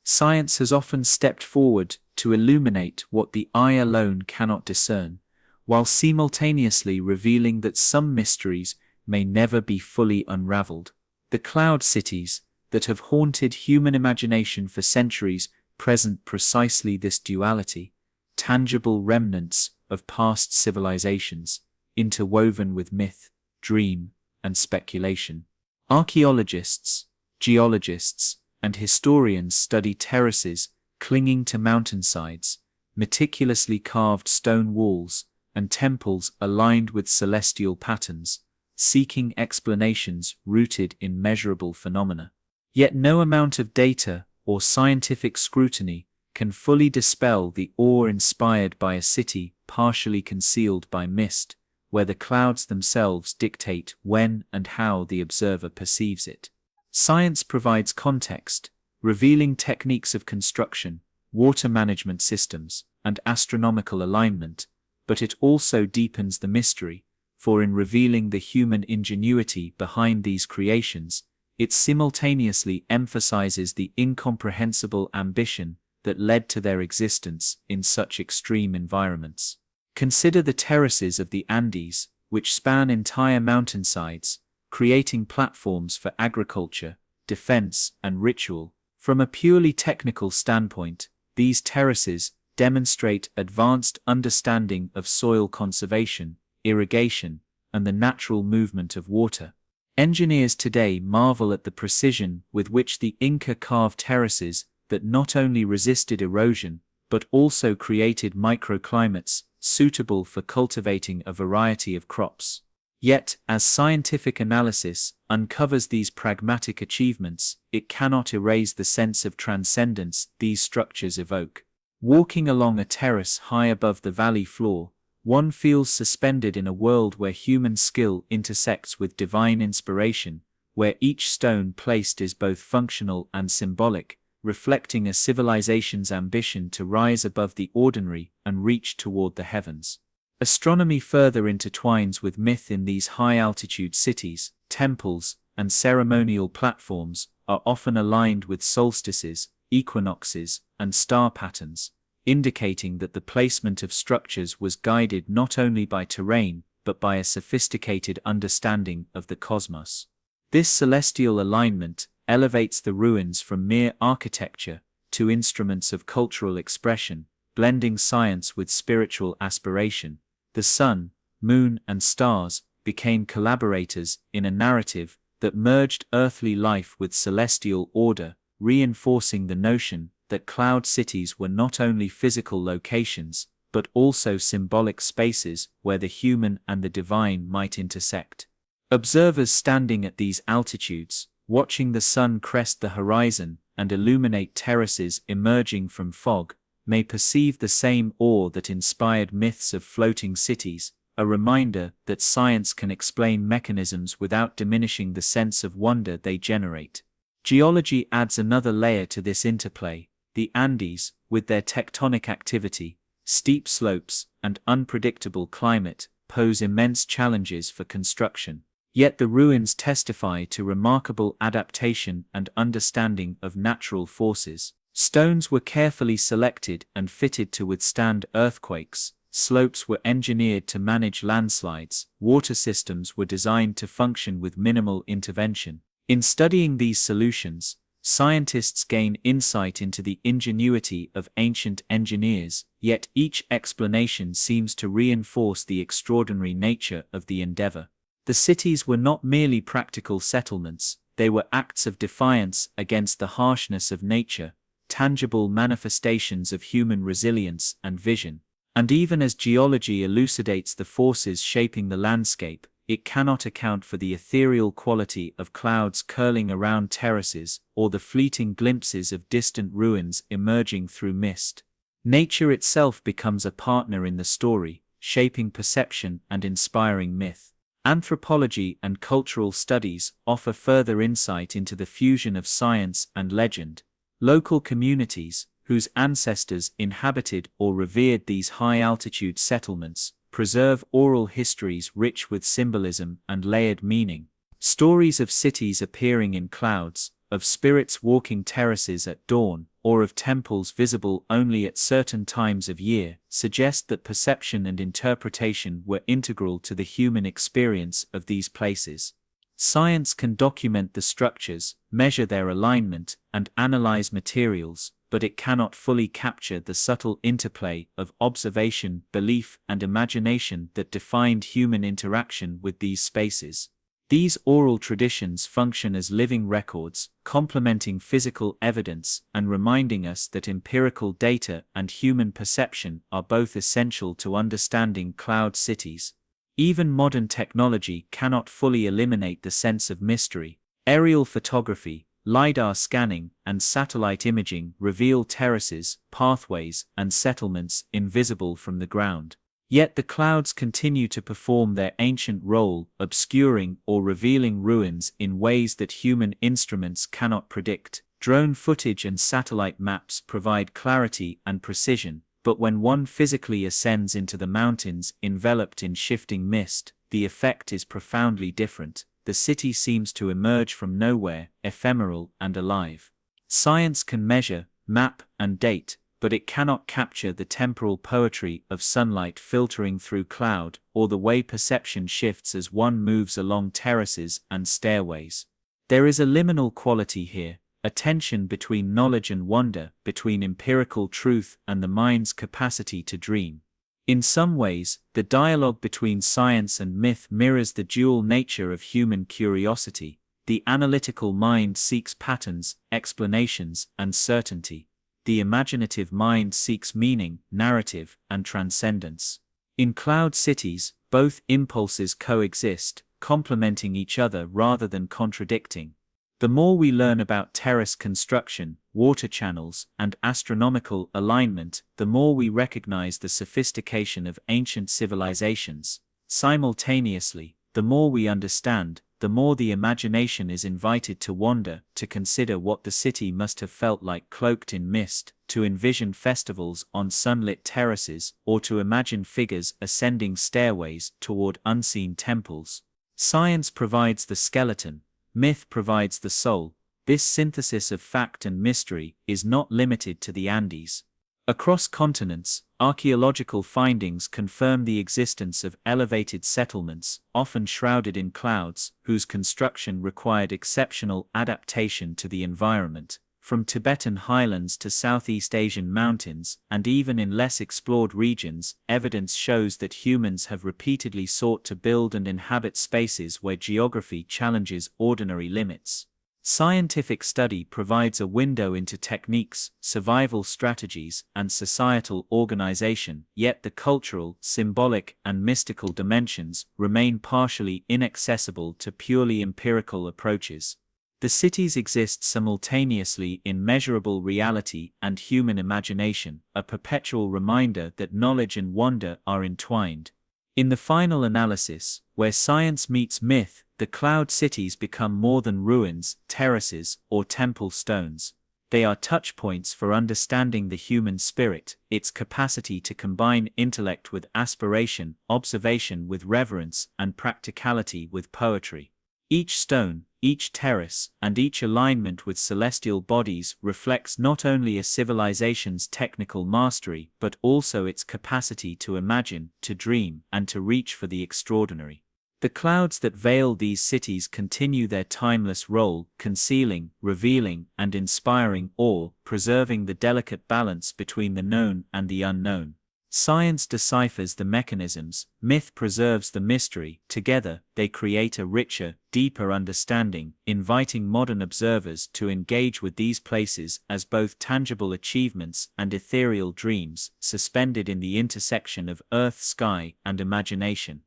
science has often stepped forward to illuminate what the eye alone cannot discern, while simultaneously revealing that some mysteries may never be fully unraveled. The cloud cities that have haunted human imagination for centuries present precisely this duality, tangible remnants of past civilizations, interwoven with myth, dream, and speculation. Archaeologists, geologists, and historians study terraces clinging to mountainsides, meticulously carved stone walls, and temples aligned with celestial patterns, seeking explanations rooted in measurable phenomena. Yet no amount of data or scientific scrutiny can fully dispel the awe inspired by a city partially concealed by mist, where the clouds themselves dictate when and how the observer perceives it. Science provides context, revealing techniques of construction, water management systems, and astronomical alignment, but it also deepens the mystery, for in revealing the human ingenuity behind these creations, it simultaneously emphasizes the incomprehensible ambition that led to their existence in such extreme environments. Consider the terraces of the Andes, which span entire mountainsides, creating platforms for agriculture, defense, and ritual. From a purely technical standpoint, these terraces demonstrate advanced understanding of soil conservation, irrigation, and the natural movement of water. Engineers today marvel at the precision with which the Inca carved terraces that not only resisted erosion, but also created microclimates suitable for cultivating a variety of crops. Yet, as scientific analysis uncovers these pragmatic achievements, it cannot erase the sense of transcendence these structures evoke. Walking along a terrace high above the valley floor, one feels suspended in a world where human skill intersects with divine inspiration, where each stone placed is both functional and symbolic, reflecting a civilization's ambition to rise above the ordinary and reach toward the heavens. Astronomy further intertwines with myth in these high-altitude cities. Temples and ceremonial platforms are often aligned with solstices, equinoxes, and star patterns, indicating that the placement of structures was guided not only by terrain but by a sophisticated understanding of the cosmos. This celestial alignment elevates the ruins from mere architecture to instruments of cultural expression, blending science with spiritual aspiration. The sun, moon, and stars became collaborators in a narrative that merged earthly life with celestial order, reinforcing the notion that cloud cities were not only physical locations, but also symbolic spaces where the human and the divine might intersect. Observers standing at these altitudes, watching the sun crest the horizon and illuminate terraces emerging from fog, may perceive the same awe that inspired myths of floating cities, a reminder that science can explain mechanisms without diminishing the sense of wonder they generate. Geology adds another layer to this interplay. The Andes, with their tectonic activity, steep slopes, and unpredictable climate, pose immense challenges for construction. Yet the ruins testify to remarkable adaptation and understanding of natural forces. Stones were carefully selected and fitted to withstand earthquakes, slopes were engineered to manage landslides, water systems were designed to function with minimal intervention. In studying these solutions, scientists gain insight into the ingenuity of ancient engineers, yet each explanation seems to reinforce the extraordinary nature of the endeavor. The cities were not merely practical settlements, they were acts of defiance against the harshness of nature, tangible manifestations of human resilience and vision. And even as geology elucidates the forces shaping the landscape, it cannot account for the ethereal quality of clouds curling around terraces or the fleeting glimpses of distant ruins emerging through mist. Nature itself becomes a partner in the story, shaping perception and inspiring myth. Anthropology and cultural studies offer further insight into the fusion of science and legend. Local communities, whose ancestors inhabited or revered these high-altitude settlements, preserve oral histories rich with symbolism and layered meaning. Stories of cities appearing in clouds, of spirits walking terraces at dawn, or of temples visible only at certain times of year, suggest that perception and interpretation were integral to the human experience of these places. Science can document the structures, measure their alignment, and analyze materials, but it cannot fully capture the subtle interplay of observation, belief, and imagination that defined human interaction with these spaces. These oral traditions function as living records, complementing physical evidence and reminding us that empirical data and human perception are both essential to understanding cloud cities. Even modern technology cannot fully eliminate the sense of mystery. Aerial photography, LiDAR scanning, and satellite imaging reveal terraces, pathways, and settlements invisible from the ground. Yet the clouds continue to perform their ancient role, obscuring or revealing ruins in ways that human instruments cannot predict. Drone footage and satellite maps provide clarity and precision, but when one physically ascends into the mountains enveloped in shifting mist, the effect is profoundly different. The city seems to emerge from nowhere, ephemeral and alive. Science can measure, map, and date, but it cannot capture the temporal poetry of sunlight filtering through cloud, or the way perception shifts as one moves along terraces and stairways. There is a liminal quality here, a tension between knowledge and wonder, between empirical truth and the mind's capacity to dream. In some ways, the dialogue between science and myth mirrors the dual nature of human curiosity. The analytical mind seeks patterns, explanations, and certainty. The imaginative mind seeks meaning, narrative, and transcendence. In cloud cities, both impulses coexist, complementing each other rather than contradicting. The more we learn about terrace construction, water channels, and astronomical alignment, the more we recognize the sophistication of ancient civilizations. Simultaneously, the more we understand, the more the imagination is invited to wander, to consider what the city must have felt like cloaked in mist, to envision festivals on sunlit terraces, or to imagine figures ascending stairways toward unseen temples. Science provides the skeleton, myth provides the soul. This synthesis of fact and mystery is not limited to the Andes. Across continents, archaeological findings confirm the existence of elevated settlements, often shrouded in clouds, whose construction required exceptional adaptation to the environment. From Tibetan highlands to Southeast Asian mountains, and even in less explored regions, evidence shows that humans have repeatedly sought to build and inhabit spaces where geography challenges ordinary limits. Scientific study provides a window into techniques, survival strategies, and societal organization, yet the cultural, symbolic, and mystical dimensions remain partially inaccessible to purely empirical approaches. The cities exist simultaneously in measurable reality and human imagination, a perpetual reminder that knowledge and wonder are entwined. In the final analysis, where science meets myth, the cloud cities become more than ruins, terraces, or temple stones. They are touchpoints for understanding the human spirit, its capacity to combine intellect with aspiration, observation with reverence, and practicality with poetry. Each stone, each terrace, and each alignment with celestial bodies reflects not only a civilization's technical mastery but also its capacity to imagine, to dream, and to reach for the extraordinary. The clouds that veil these cities continue their timeless role, concealing, revealing, and inspiring awe, preserving the delicate balance between the known and the unknown. Science deciphers the mechanisms, myth preserves the mystery. Together, they create a richer, deeper understanding, inviting modern observers to engage with these places as both tangible achievements and ethereal dreams, suspended in the intersection of earth, sky, and imagination.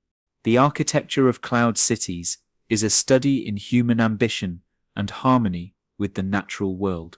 The architecture of cloud cities is a study in human ambition and harmony with the natural world,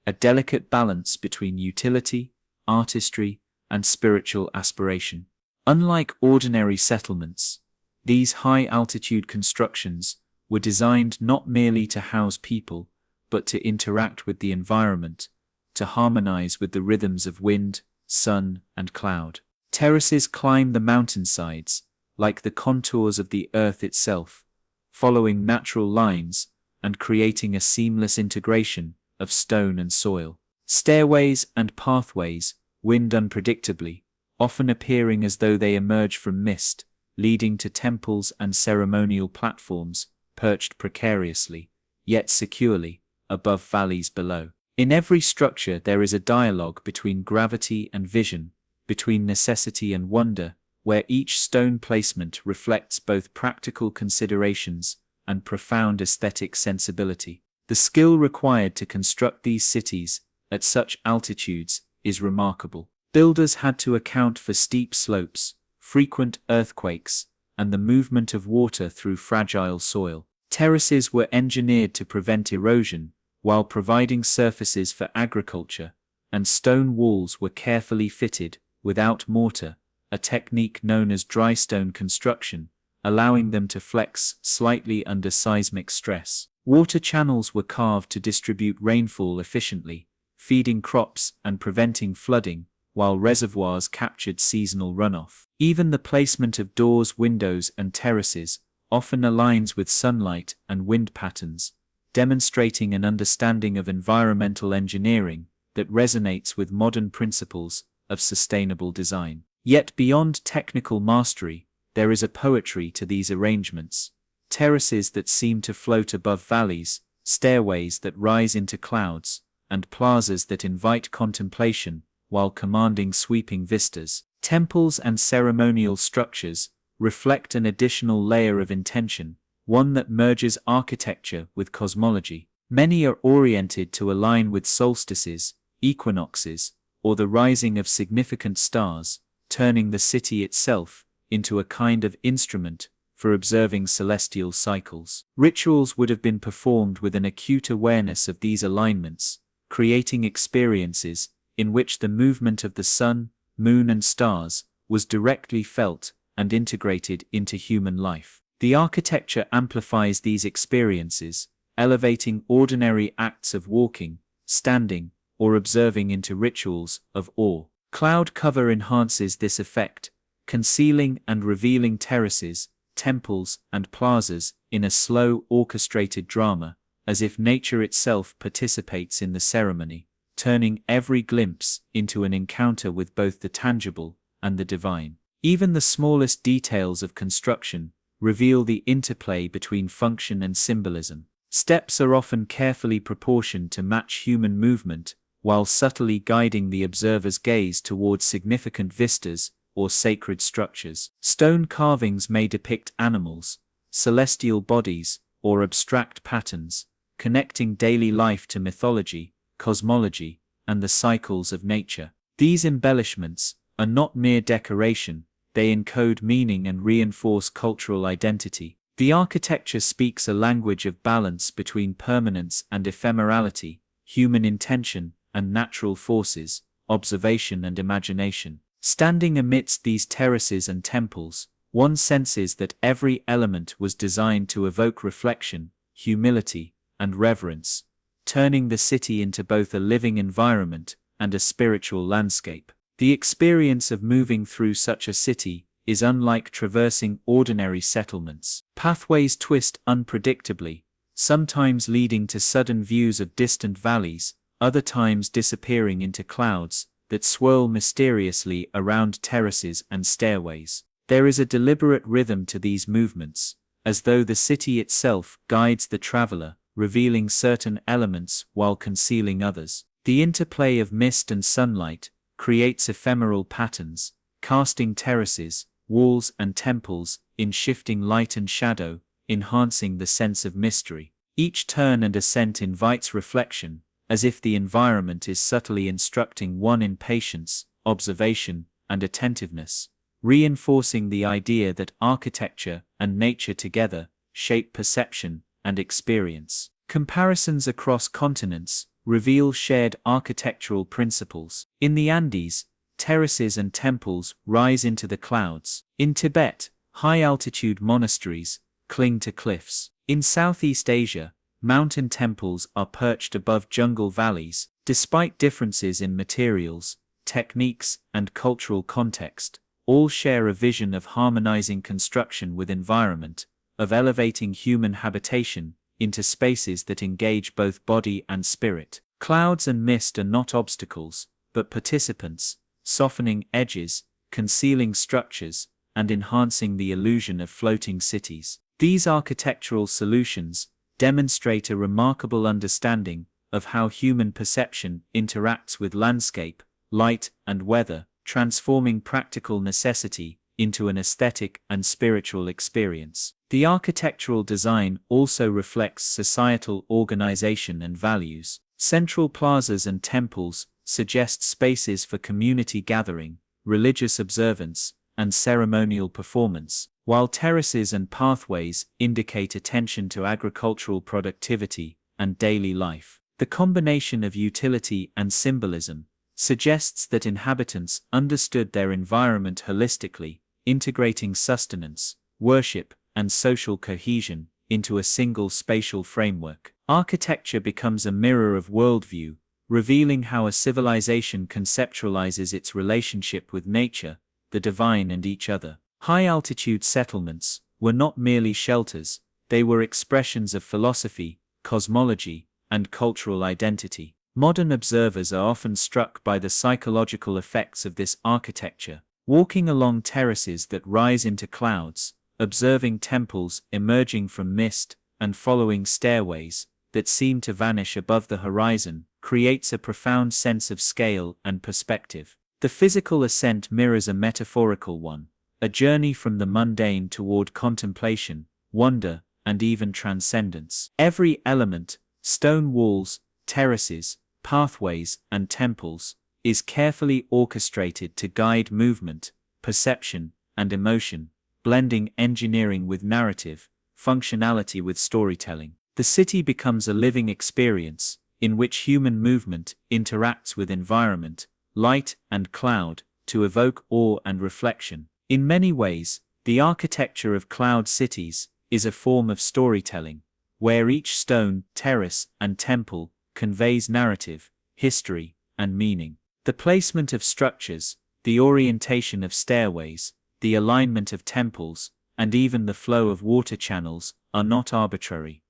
a delicate balance between utility, artistry, and spiritual aspiration. Unlike ordinary settlements, these high-altitude constructions were designed not merely to house people, but to interact with the environment, to harmonize with the rhythms of wind, sun, and cloud. Terraces climb the mountainsides, like the contours of the earth itself, following natural lines and creating a seamless integration of stone and soil. Stairways and pathways wind unpredictably, often appearing as though they emerge from mist, leading to temples and ceremonial platforms perched precariously, yet securely, above valleys below. In every structure there is a dialogue between gravity and vision, between necessity and wonder, where each stone placement reflects both practical considerations and profound aesthetic sensibility. The skill required to construct these cities at such altitudes is remarkable. Builders had to account for steep slopes, frequent earthquakes, and the movement of water through fragile soil. Terraces were engineered to prevent erosion, while providing surfaces for agriculture, and stone walls were carefully fitted, without mortar, a technique known as dry stone construction, allowing them to flex slightly under seismic stress. Water channels were carved to distribute rainfall efficiently, feeding crops and preventing flooding, while reservoirs captured seasonal runoff. Even the placement of doors, windows, and terraces often aligns with sunlight and wind patterns, demonstrating an understanding of environmental engineering that resonates with modern principles of sustainable design. Yet beyond technical mastery, there is a poetry to these arrangements. Terraces that seem to float above valleys, stairways that rise into clouds, and plazas that invite contemplation while commanding sweeping vistas. Temples and ceremonial structures reflect an additional layer of intention, one that merges architecture with cosmology. Many are oriented to align with solstices, equinoxes, or the rising of significant stars, turning the city itself into a kind of instrument for observing celestial cycles. Rituals would have been performed with an acute awareness of these alignments, creating experiences in which the movement of the sun, moon, and stars was directly felt and integrated into human life. The architecture amplifies these experiences, elevating ordinary acts of walking, standing, or observing into rituals of awe. Cloud cover enhances this effect, concealing and revealing terraces, temples, and plazas in a slow, orchestrated drama, as if nature itself participates in the ceremony, turning every glimpse into an encounter with both the tangible and the divine. Even the smallest details of construction reveal the interplay between function and symbolism. Steps are often carefully proportioned to match human movement, while subtly guiding the observer's gaze towards significant vistas or sacred structures. Stone carvings may depict animals, celestial bodies, or abstract patterns, connecting daily life to mythology, cosmology, and the cycles of nature. These embellishments are not mere decoration, they encode meaning and reinforce cultural identity. The architecture speaks a language of balance between permanence and ephemerality, human intention and natural forces, observation and imagination. Standing amidst these terraces and temples, one senses that every element was designed to evoke reflection, humility, and reverence, turning the city into both a living environment and a spiritual landscape. The experience of moving through such a city is unlike traversing ordinary settlements. Pathways twist unpredictably, sometimes leading to sudden views of distant valleys, other times disappearing into clouds that swirl mysteriously around terraces and stairways. There is a deliberate rhythm to these movements, as though the city itself guides the traveler, revealing certain elements while concealing others. The interplay of mist and sunlight creates ephemeral patterns, casting terraces, walls and temples in shifting light and shadow, enhancing the sense of mystery. Each turn and ascent invites reflection, as if the environment is subtly instructing one in patience, observation, and attentiveness, reinforcing the idea that architecture and nature together shape perception and experience. Comparisons across continents reveal shared architectural principles. In the Andes, terraces and temples rise into the clouds. In Tibet, high-altitude monasteries cling to cliffs. In Southeast Asia, mountain temples are perched above jungle valleys. Despite differences in materials, techniques, and cultural context, all share a vision of harmonizing construction with environment, of elevating human habitation into spaces that engage both body and spirit. Clouds and mist are not obstacles, but participants, softening edges, concealing structures, and enhancing the illusion of floating cities. These architectural solutions demonstrate a remarkable understanding of how human perception interacts with landscape, light, and weather, transforming practical necessity into an aesthetic and spiritual experience. The architectural design also reflects societal organization and values. Central plazas and temples suggest spaces for community gathering, religious observance, and ceremonial performance, while terraces and pathways indicate attention to agricultural productivity and daily life. The combination of utility and symbolism suggests that inhabitants understood their environment holistically, integrating sustenance, worship, and social cohesion into a single spatial framework. Architecture becomes a mirror of worldview, revealing how a civilization conceptualizes its relationship with nature, the divine, and each other. High-altitude settlements were not merely shelters, they were expressions of philosophy, cosmology, and cultural identity. Modern observers are often struck by the psychological effects of this architecture, walking along terraces that rise into clouds, observing temples emerging from mist, and following stairways that seem to vanish above the horizon, creates a profound sense of scale and perspective. The physical ascent mirrors a metaphorical one, a journey from the mundane toward contemplation, wonder, and even transcendence. Every element, stone walls, terraces, pathways, and temples, is carefully orchestrated to guide movement, perception, and emotion, blending engineering with narrative, functionality with storytelling. The city becomes a living experience, in which human movement interacts with environment, light and cloud, to evoke awe and reflection. In many ways, the architecture of cloud cities is a form of storytelling, where each stone, terrace, and temple conveys narrative, history, and meaning. The placement of structures, the orientation of stairways, the alignment of temples, and even the flow of water channels are not arbitrary.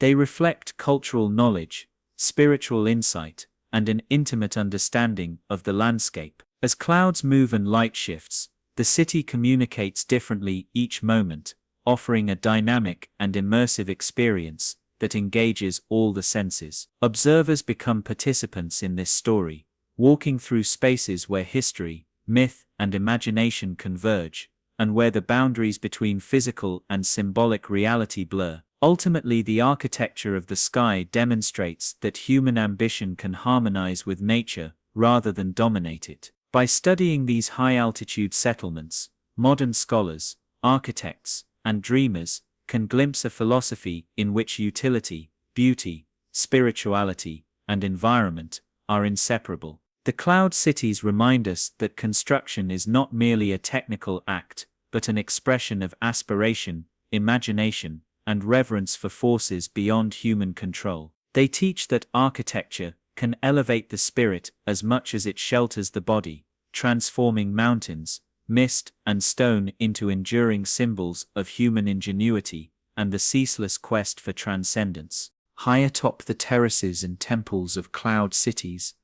They reflect cultural knowledge, spiritual insight, and an intimate understanding of the landscape. As clouds move and light shifts, the city communicates differently each moment, offering a dynamic and immersive experience that engages all the senses. Observers become participants in this story, walking through spaces where history, myth, and imagination converge, and where the boundaries between physical and symbolic reality blur. Ultimately, the architecture of the sky demonstrates that human ambition can harmonize with nature rather than dominate it. By studying these high-altitude settlements, modern scholars, architects, and dreamers can glimpse a philosophy in which utility, beauty, spirituality, and environment are inseparable. The cloud cities remind us that construction is not merely a technical act, but an expression of aspiration, imagination, and reverence for forces beyond human control. They teach that architecture can elevate the spirit as much as it shelters the body, transforming mountains, mist, and stone into enduring symbols of human ingenuity and the ceaseless quest for transcendence. High atop the terraces and temples of cloud cities,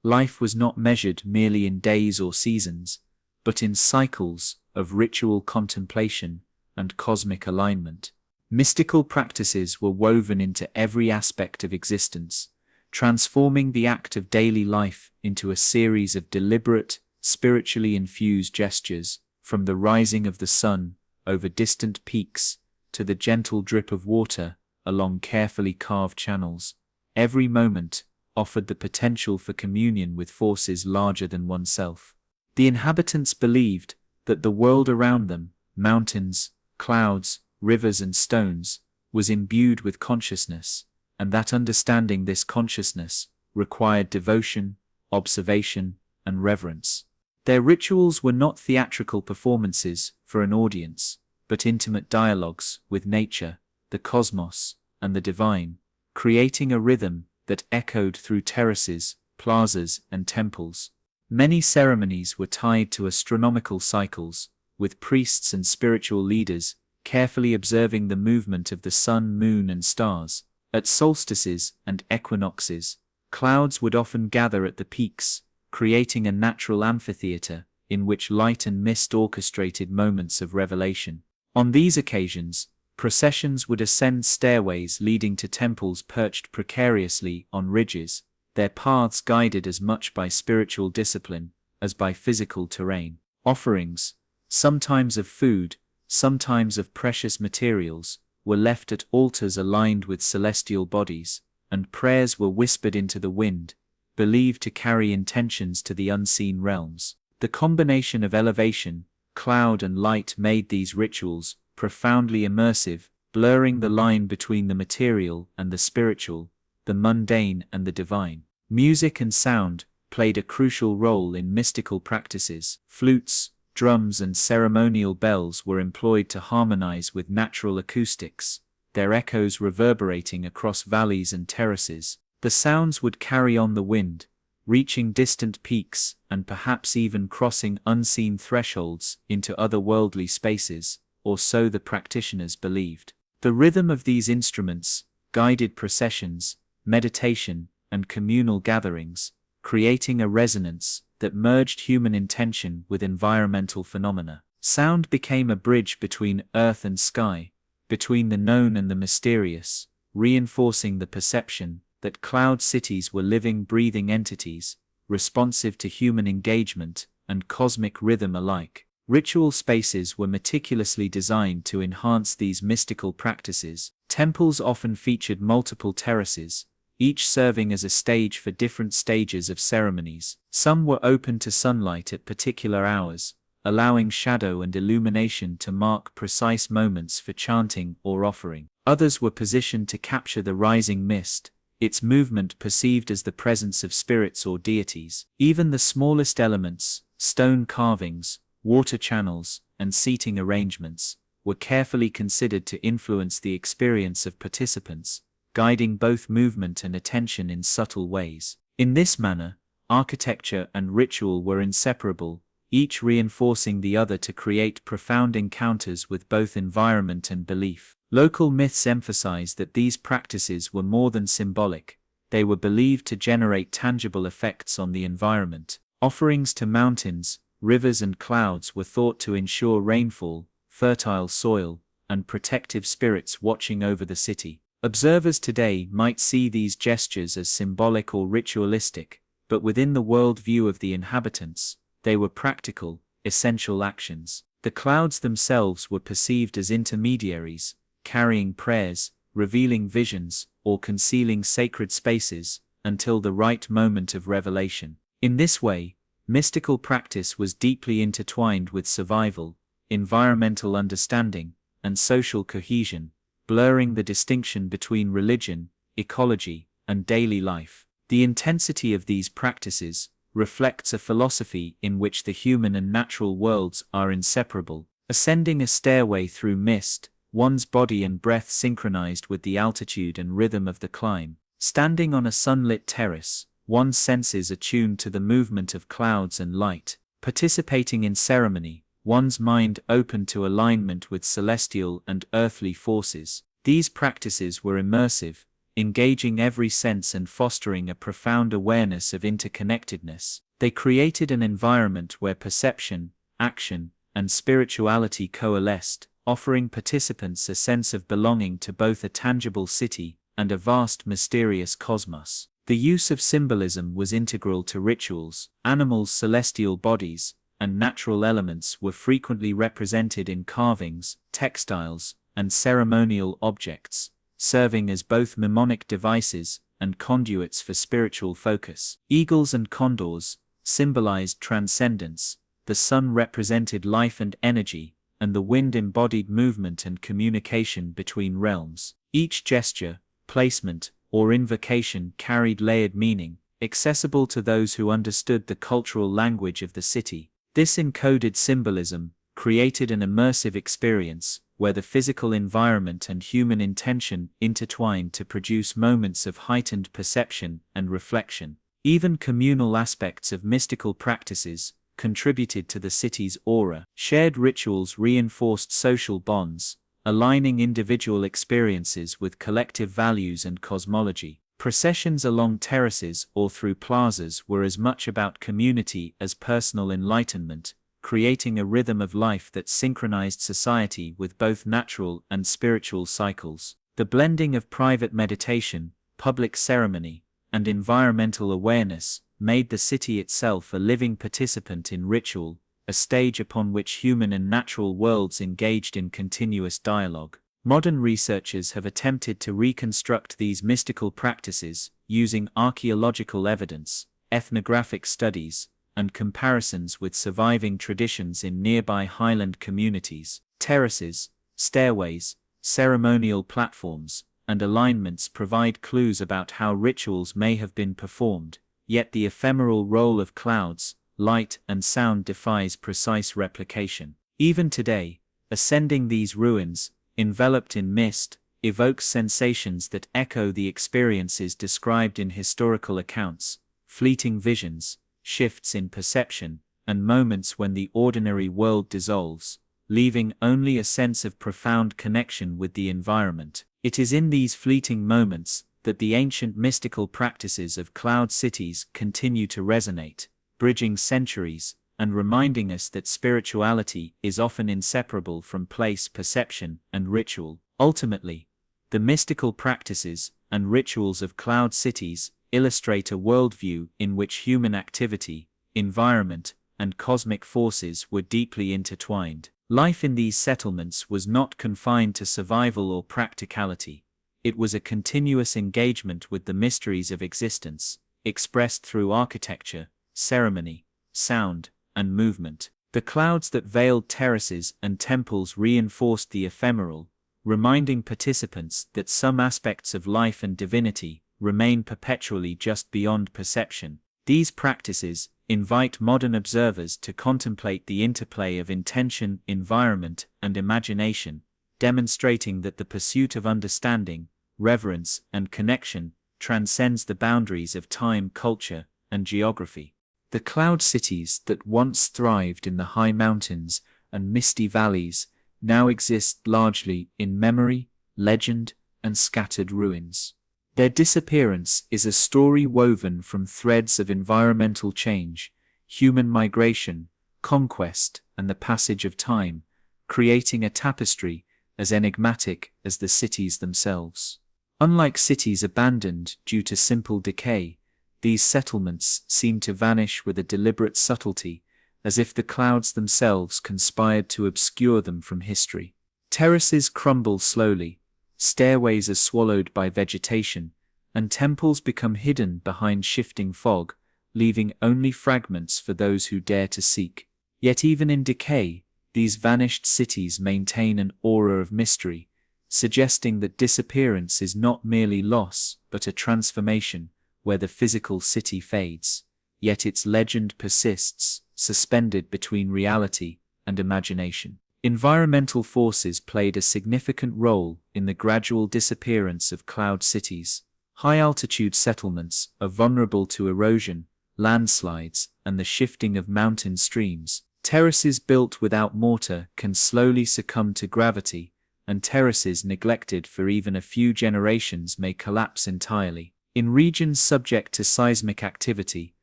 life was not measured merely in days or seasons, but in cycles of ritual contemplation and cosmic alignment. Mystical practices were woven into every aspect of existence, transforming the act of daily life into a series of deliberate, spiritually infused gestures, from the rising of the sun over distant peaks to the gentle drip of water along carefully carved channels. Every moment offered the potential for communion with forces larger than oneself. The inhabitants believed that the world around them, mountains, clouds, rivers and stones, was imbued with consciousness, and that understanding this consciousness required devotion, observation, and reverence. Their rituals were not theatrical performances for an audience, but intimate dialogues with nature, the cosmos, and the divine, creating a rhythm that echoed through terraces, plazas, and temples. Many ceremonies were tied to astronomical cycles, with priests and spiritual leaders carefully observing the movement of the sun, moon, and stars. At solstices and equinoxes, clouds would often gather at the peaks, creating a natural amphitheater in which light and mist orchestrated moments of revelation. On these occasions, processions would ascend stairways leading to temples perched precariously on ridges, their paths guided as much by spiritual discipline as by physical terrain. Offerings, sometimes of food, sometimes of precious materials, were left at altars aligned with celestial bodies, and prayers were whispered into the wind, believed to carry intentions to the unseen realms. The combination of elevation, cloud, and light made these rituals profoundly immersive, blurring the line between the material and the spiritual, the mundane and the divine. Music and sound played a crucial role in mystical practices. Flutes, drums, and ceremonial bells were employed to harmonize with natural acoustics, their echoes reverberating across valleys and terraces. The sounds would carry on the wind, reaching distant peaks and perhaps even crossing unseen thresholds into otherworldly spaces, or so the practitioners believed. The rhythm of these instruments guided processions, meditation, and communal gatherings, creating a resonance that merged human intention with environmental phenomena. Sound became a bridge between earth and sky, between the known and the mysterious, reinforcing the perception that cloud cities were living, breathing entities, responsive to human engagement and cosmic rhythm alike. Ritual spaces were meticulously designed to enhance these mystical practices. Temples often featured multiple terraces, each serving as a stage for different stages of ceremonies. Some were open to sunlight at particular hours, allowing shadow and illumination to mark precise moments for chanting or offering. Others were positioned to capture the rising mist, its movement perceived as the presence of spirits or deities. Even the smallest elements, stone carvings, water channels, and seating arrangements, were carefully considered to influence the experience of participants, guiding both movement and attention in subtle ways. In this manner, architecture and ritual were inseparable, each reinforcing the other to create profound encounters with both environment and belief. Local myths emphasize that these practices were more than symbolic; they were believed to generate tangible effects on the environment. Offerings to mountains, rivers, and clouds were thought to ensure rainfall, fertile soil, and protective spirits watching over the city. Observers today might see these gestures as symbolic or ritualistic, but within the worldview of the inhabitants, they were practical, essential actions. The clouds themselves were perceived as intermediaries, carrying prayers, revealing visions, or concealing sacred spaces, until the right moment of revelation. In this way, mystical practice was deeply intertwined with survival, environmental understanding, and social cohesion, blurring the distinction between religion, ecology, and daily life. The intensity of these practices reflects a philosophy in which the human and natural worlds are inseparable. Ascending a stairway through mist, one's body and breath synchronized with the altitude and rhythm of the climb. Standing on a sunlit terrace, one's senses attuned to the movement of clouds and light. Participating in ceremony, one's mind open to alignment with celestial and earthly forces. These practices were immersive, engaging every sense and fostering a profound awareness of interconnectedness. They created an environment where perception, action, and spirituality coalesced, offering participants a sense of belonging to both a tangible city and a vast mysterious cosmos. The use of symbolism was integral to rituals. Animals' celestial bodies and natural elements were frequently represented in carvings, textiles, and ceremonial objects, serving as both mnemonic devices and conduits for spiritual focus. Eagles and condors symbolized transcendence, the sun represented life and energy, and the wind embodied movement and communication between realms. Each gesture, placement, or invocation carried layered meaning, accessible to those who understood the cultural language of the city. This encoded symbolism created an immersive experience where the physical environment and human intention intertwined to produce moments of heightened perception and reflection. Even communal aspects of mystical practices contributed to the city's aura. Shared rituals reinforced social bonds, aligning individual experiences with collective values and cosmology. Processions along terraces or through plazas were as much about community as personal enlightenment, creating a rhythm of life that synchronized society with both natural and spiritual cycles. The blending of private meditation, public ceremony, and environmental awareness made the city itself a living participant in ritual, a stage upon which human and natural worlds engaged in continuous dialogue. Modern researchers have attempted to reconstruct these mystical practices using archaeological evidence, ethnographic studies, and comparisons with surviving traditions in nearby highland communities. Terraces, stairways, ceremonial platforms, and alignments provide clues about how rituals may have been performed, yet the ephemeral role of clouds, light, and sound defies precise replication. Even today, ascending these ruins, enveloped in mist, evokes sensations that echo the experiences described in historical accounts, fleeting visions, shifts in perception, and moments when the ordinary world dissolves, leaving only a sense of profound connection with the environment. It is in these fleeting moments that the ancient mystical practices of cloud cities continue to resonate, bridging centuries, and reminding us that spirituality is often inseparable from place, perception, and ritual. Ultimately, the mystical practices and rituals of cloud cities illustrate a worldview in which human activity, environment, and cosmic forces were deeply intertwined. Life in these settlements was not confined to survival or practicality. It was a continuous engagement with the mysteries of existence, expressed through architecture, ceremony, sound, and movement. The clouds that veiled terraces and temples reinforced the ephemeral, reminding participants that some aspects of life and divinity remain perpetually just beyond perception. These practices invite modern observers to contemplate the interplay of intention, environment, and imagination, demonstrating that the pursuit of understanding, reverence, and connection transcends the boundaries of time, culture, and geography. The cloud cities that once thrived in the high mountains and misty valleys now exist largely in memory, legend, and scattered ruins. Their disappearance is a story woven from threads of environmental change, human migration, conquest, and the passage of time, creating a tapestry as enigmatic as the cities themselves. Unlike cities abandoned due to simple decay, these settlements seem to vanish with a deliberate subtlety, as if the clouds themselves conspired to obscure them from history. Terraces crumble slowly, stairways are swallowed by vegetation, and temples become hidden behind shifting fog, leaving only fragments for those who dare to seek. Yet even in decay, these vanished cities maintain an aura of mystery, suggesting that disappearance is not merely loss, but a transformation, where the physical city fades, yet its legend persists, suspended between reality and imagination. Environmental forces played a significant role in the gradual disappearance of cloud cities. High-altitude settlements are vulnerable to erosion, landslides, and the shifting of mountain streams. Terraces built without mortar can slowly succumb to gravity, and terraces neglected for even a few generations may collapse entirely. In regions subject to seismic activity,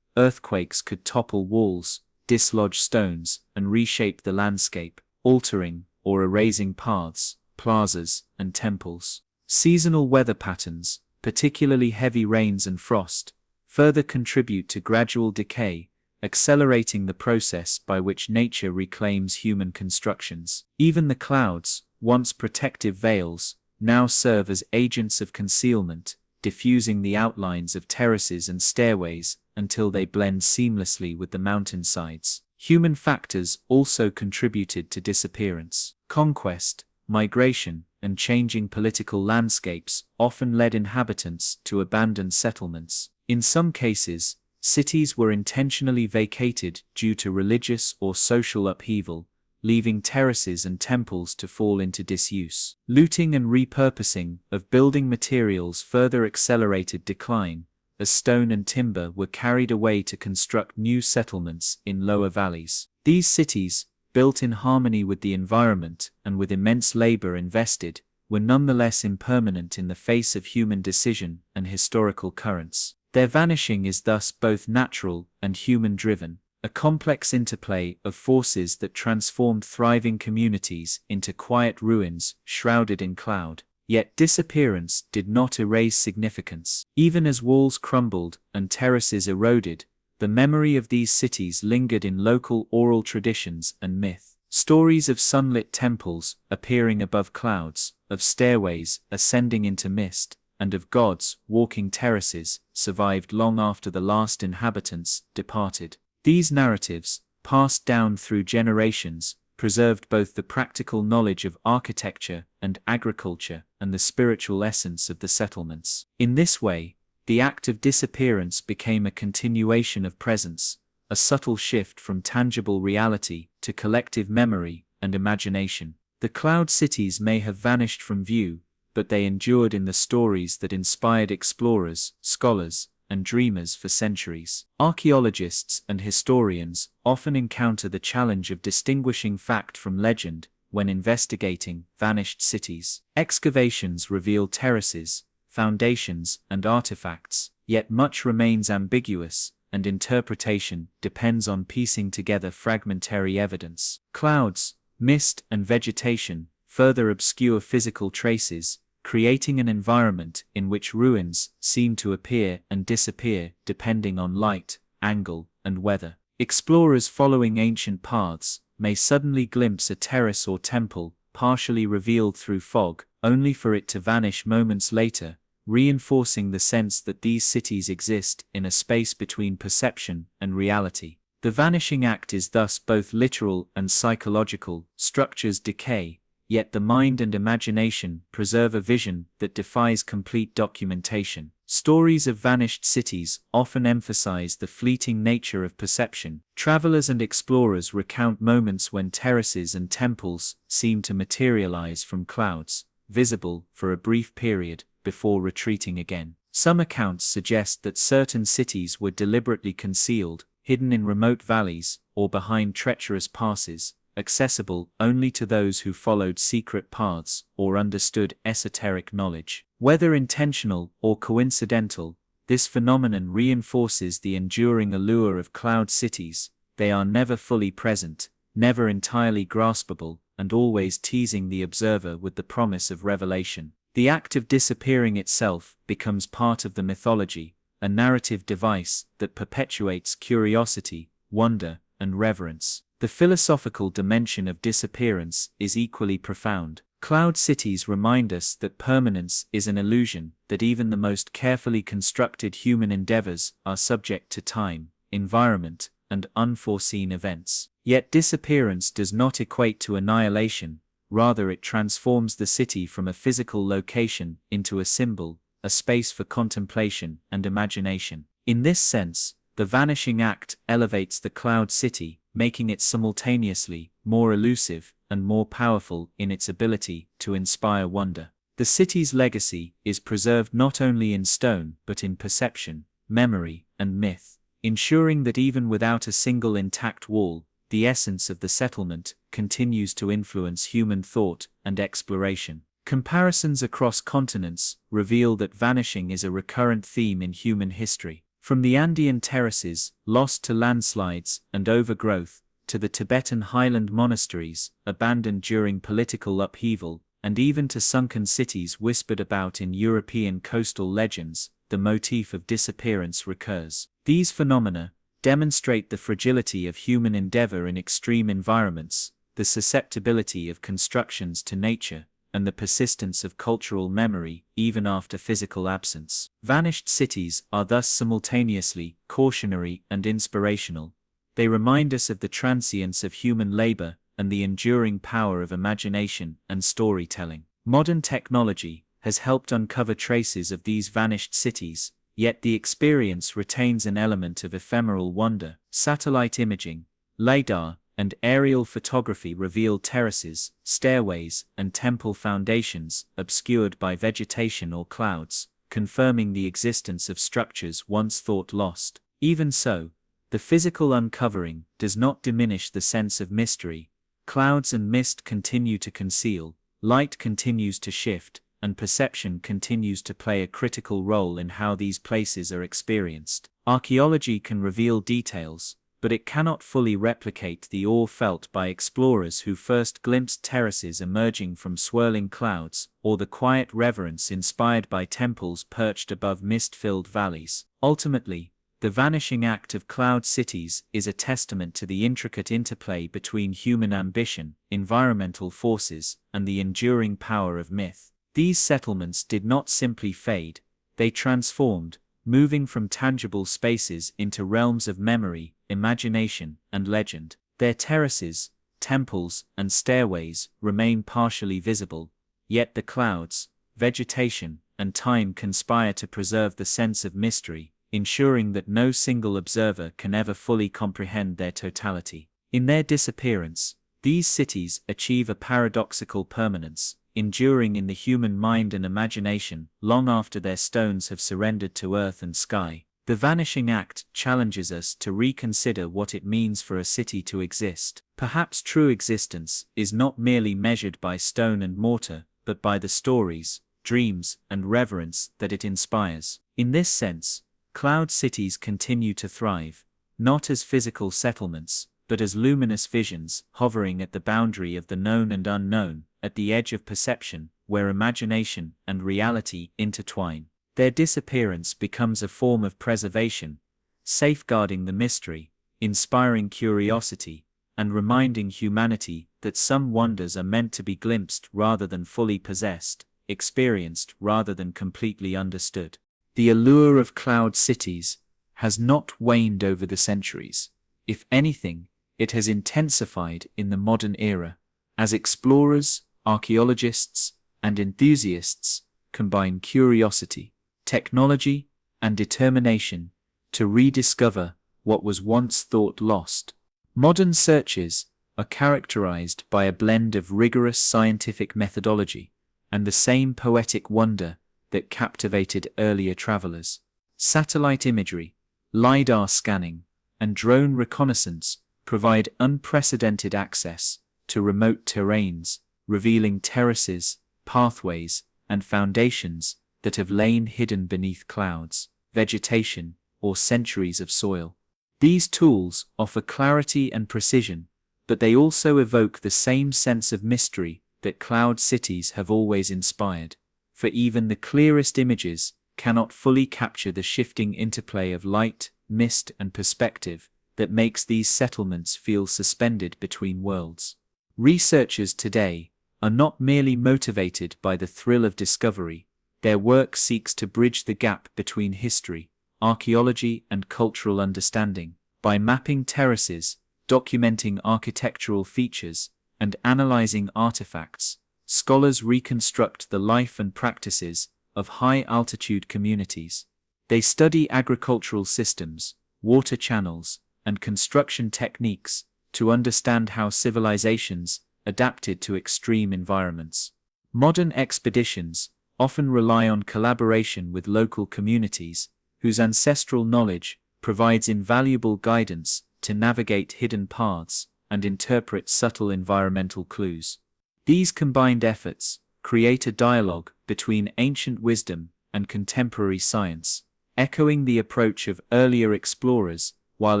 earthquakes could topple walls, dislodge stones, and reshape the landscape, altering or erasing paths, plazas, and temples. Seasonal weather patterns, particularly heavy rains and frost, further contribute to gradual decay, accelerating the process by which nature reclaims human constructions. Even the clouds, once protective veils, now serve as agents of concealment, diffusing the outlines of terraces and stairways until they blend seamlessly with the mountainsides. Human factors also contributed to disappearance. Conquest, migration, and changing political landscapes often led inhabitants to abandon settlements. In some cases, cities were intentionally vacated due to religious or social upheaval, leaving terraces and temples to fall into disuse. Looting and repurposing of building materials further accelerated decline, as stone and timber were carried away to construct new settlements in lower valleys. These cities, built in harmony with the environment and with immense labor invested, were nonetheless impermanent in the face of human decision and historical currents. Their vanishing is thus both natural and human-driven, a complex interplay of forces that transformed thriving communities into quiet ruins shrouded in cloud. Yet disappearance did not erase significance. Even as walls crumbled and terraces eroded, the memory of these cities lingered in local oral traditions and myth. Stories of sunlit temples appearing above clouds, of stairways ascending into mist, and of gods walking terraces survived long after the last inhabitants departed. These narratives, passed down through generations, preserved both the practical knowledge of architecture and agriculture and the spiritual essence of the settlements. In this way, the act of disappearance became a continuation of presence, a subtle shift from tangible reality to collective memory and imagination. The cloud cities may have vanished from view, but they endured in the stories that inspired explorers, scholars, and dreamers for centuries. Archaeologists and historians often encounter the challenge of distinguishing fact from legend when investigating vanished cities. Excavations reveal terraces, foundations, and artifacts, yet much remains ambiguous, and interpretation depends on piecing together fragmentary evidence. Clouds, mist, and vegetation further obscure physical traces, creating an environment in which ruins seem to appear and disappear depending on light, angle, and weather. Explorers following ancient paths may suddenly glimpse a terrace or temple partially revealed through fog, only for it to vanish moments later, reinforcing the sense that these cities exist in a space between perception and reality. The vanishing act is thus both literal and psychological. Structures decay, yet the mind and imagination preserve a vision that defies complete documentation. Stories of vanished cities often emphasize the fleeting nature of perception. Travelers and explorers recount moments when terraces and temples seem to materialize from clouds, visible for a brief period before retreating again. Some accounts suggest that certain cities were deliberately concealed, hidden in remote valleys or behind treacherous passes, accessible only to those who followed secret paths or understood esoteric knowledge. Whether intentional or coincidental, this phenomenon reinforces the enduring allure of cloud cities. They are never fully present, never entirely graspable, and always teasing the observer with the promise of revelation. The act of disappearing itself becomes part of the mythology, a narrative device that perpetuates curiosity, wonder, and reverence. The philosophical dimension of disappearance is equally profound. Cloud cities remind us that permanence is an illusion, that even the most carefully constructed human endeavors are subject to time, environment, and unforeseen events. Yet disappearance does not equate to annihilation, rather it transforms the city from a physical location into a symbol, a space for contemplation and imagination. In this sense, the vanishing act elevates the cloud city, making it simultaneously more elusive and more powerful in its ability to inspire wonder. The city's legacy is preserved not only in stone but in perception, memory, and myth, ensuring that even without a single intact wall, the essence of the settlement continues to influence human thought and exploration. Comparisons across continents reveal that vanishing is a recurrent theme in human history. From the Andean terraces, lost to landslides and overgrowth, to the Tibetan highland monasteries, abandoned during political upheaval, and even to sunken cities whispered about in European coastal legends, the motif of disappearance recurs. These phenomena demonstrate the fragility of human endeavor in extreme environments, the susceptibility of constructions to nature, and the persistence of cultural memory even after physical absence. Vanished cities are thus simultaneously cautionary and inspirational. They remind us of the transience of human labor and the enduring power of imagination and storytelling. Modern technology has helped uncover traces of these vanished cities, yet the experience retains an element of ephemeral wonder. Satellite imaging, LiDAR, and aerial photography reveal terraces, stairways, and temple foundations obscured by vegetation or clouds, confirming the existence of structures once thought lost. Even so, the physical uncovering does not diminish the sense of mystery. Clouds and mist continue to conceal, light continues to shift, and perception continues to play a critical role in how these places are experienced. Archaeology can reveal details, but it cannot fully replicate the awe felt by explorers who first glimpsed terraces emerging from swirling clouds, or the quiet reverence inspired by temples perched above mist-filled valleys. Ultimately, the vanishing act of cloud cities is a testament to the intricate interplay between human ambition, environmental forces, and the enduring power of myth. These settlements did not simply fade, they transformed, moving from tangible spaces into realms of memory, imagination, and legend. Their terraces, temples, and stairways remain partially visible, yet the clouds, vegetation, and time conspire to preserve the sense of mystery, ensuring that no single observer can ever fully comprehend their totality. In their disappearance, these cities achieve a paradoxical permanence, enduring in the human mind and imagination long after their stones have surrendered to earth and sky. The vanishing act challenges us to reconsider what it means for a city to exist. Perhaps true existence is not merely measured by stone and mortar, but by the stories, dreams, and reverence that it inspires. In this sense, cloud cities continue to thrive, not as physical settlements, but as luminous visions hovering at the boundary of the known and unknown, at the edge of perception, where imagination and reality intertwine. Their disappearance becomes a form of preservation, safeguarding the mystery, inspiring curiosity, and reminding humanity that some wonders are meant to be glimpsed rather than fully possessed, experienced rather than completely understood. The allure of cloud cities has not waned over the centuries. If anything, it has intensified in the modern era, as explorers, archaeologists, and enthusiasts combine curiosity, technology, and determination to rediscover what was once thought lost. Modern searches are characterized by a blend of rigorous scientific methodology and the same poetic wonder that captivated earlier travelers. Satellite imagery, LiDAR scanning, and drone reconnaissance provide unprecedented access to remote terrains, revealing terraces, pathways, and foundations that have lain hidden beneath clouds, vegetation, or centuries of soil. These tools offer clarity and precision, but they also evoke the same sense of mystery that cloud cities have always inspired, for even the clearest images cannot fully capture the shifting interplay of light, mist, and perspective that makes these settlements feel suspended between worlds. Researchers today are not merely motivated by the thrill of discovery. Their work seeks to bridge the gap between history, archaeology, and cultural understanding. By mapping terraces, documenting architectural features, and analyzing artifacts, scholars reconstruct the life and practices of high-altitude communities. They study agricultural systems, water channels, and construction techniques to understand how civilizations adapted to extreme environments. Modern expeditions often rely on collaboration with local communities, whose ancestral knowledge provides invaluable guidance to navigate hidden paths and interpret subtle environmental clues. These combined efforts create a dialogue between ancient wisdom and contemporary science, echoing the approach of earlier explorers while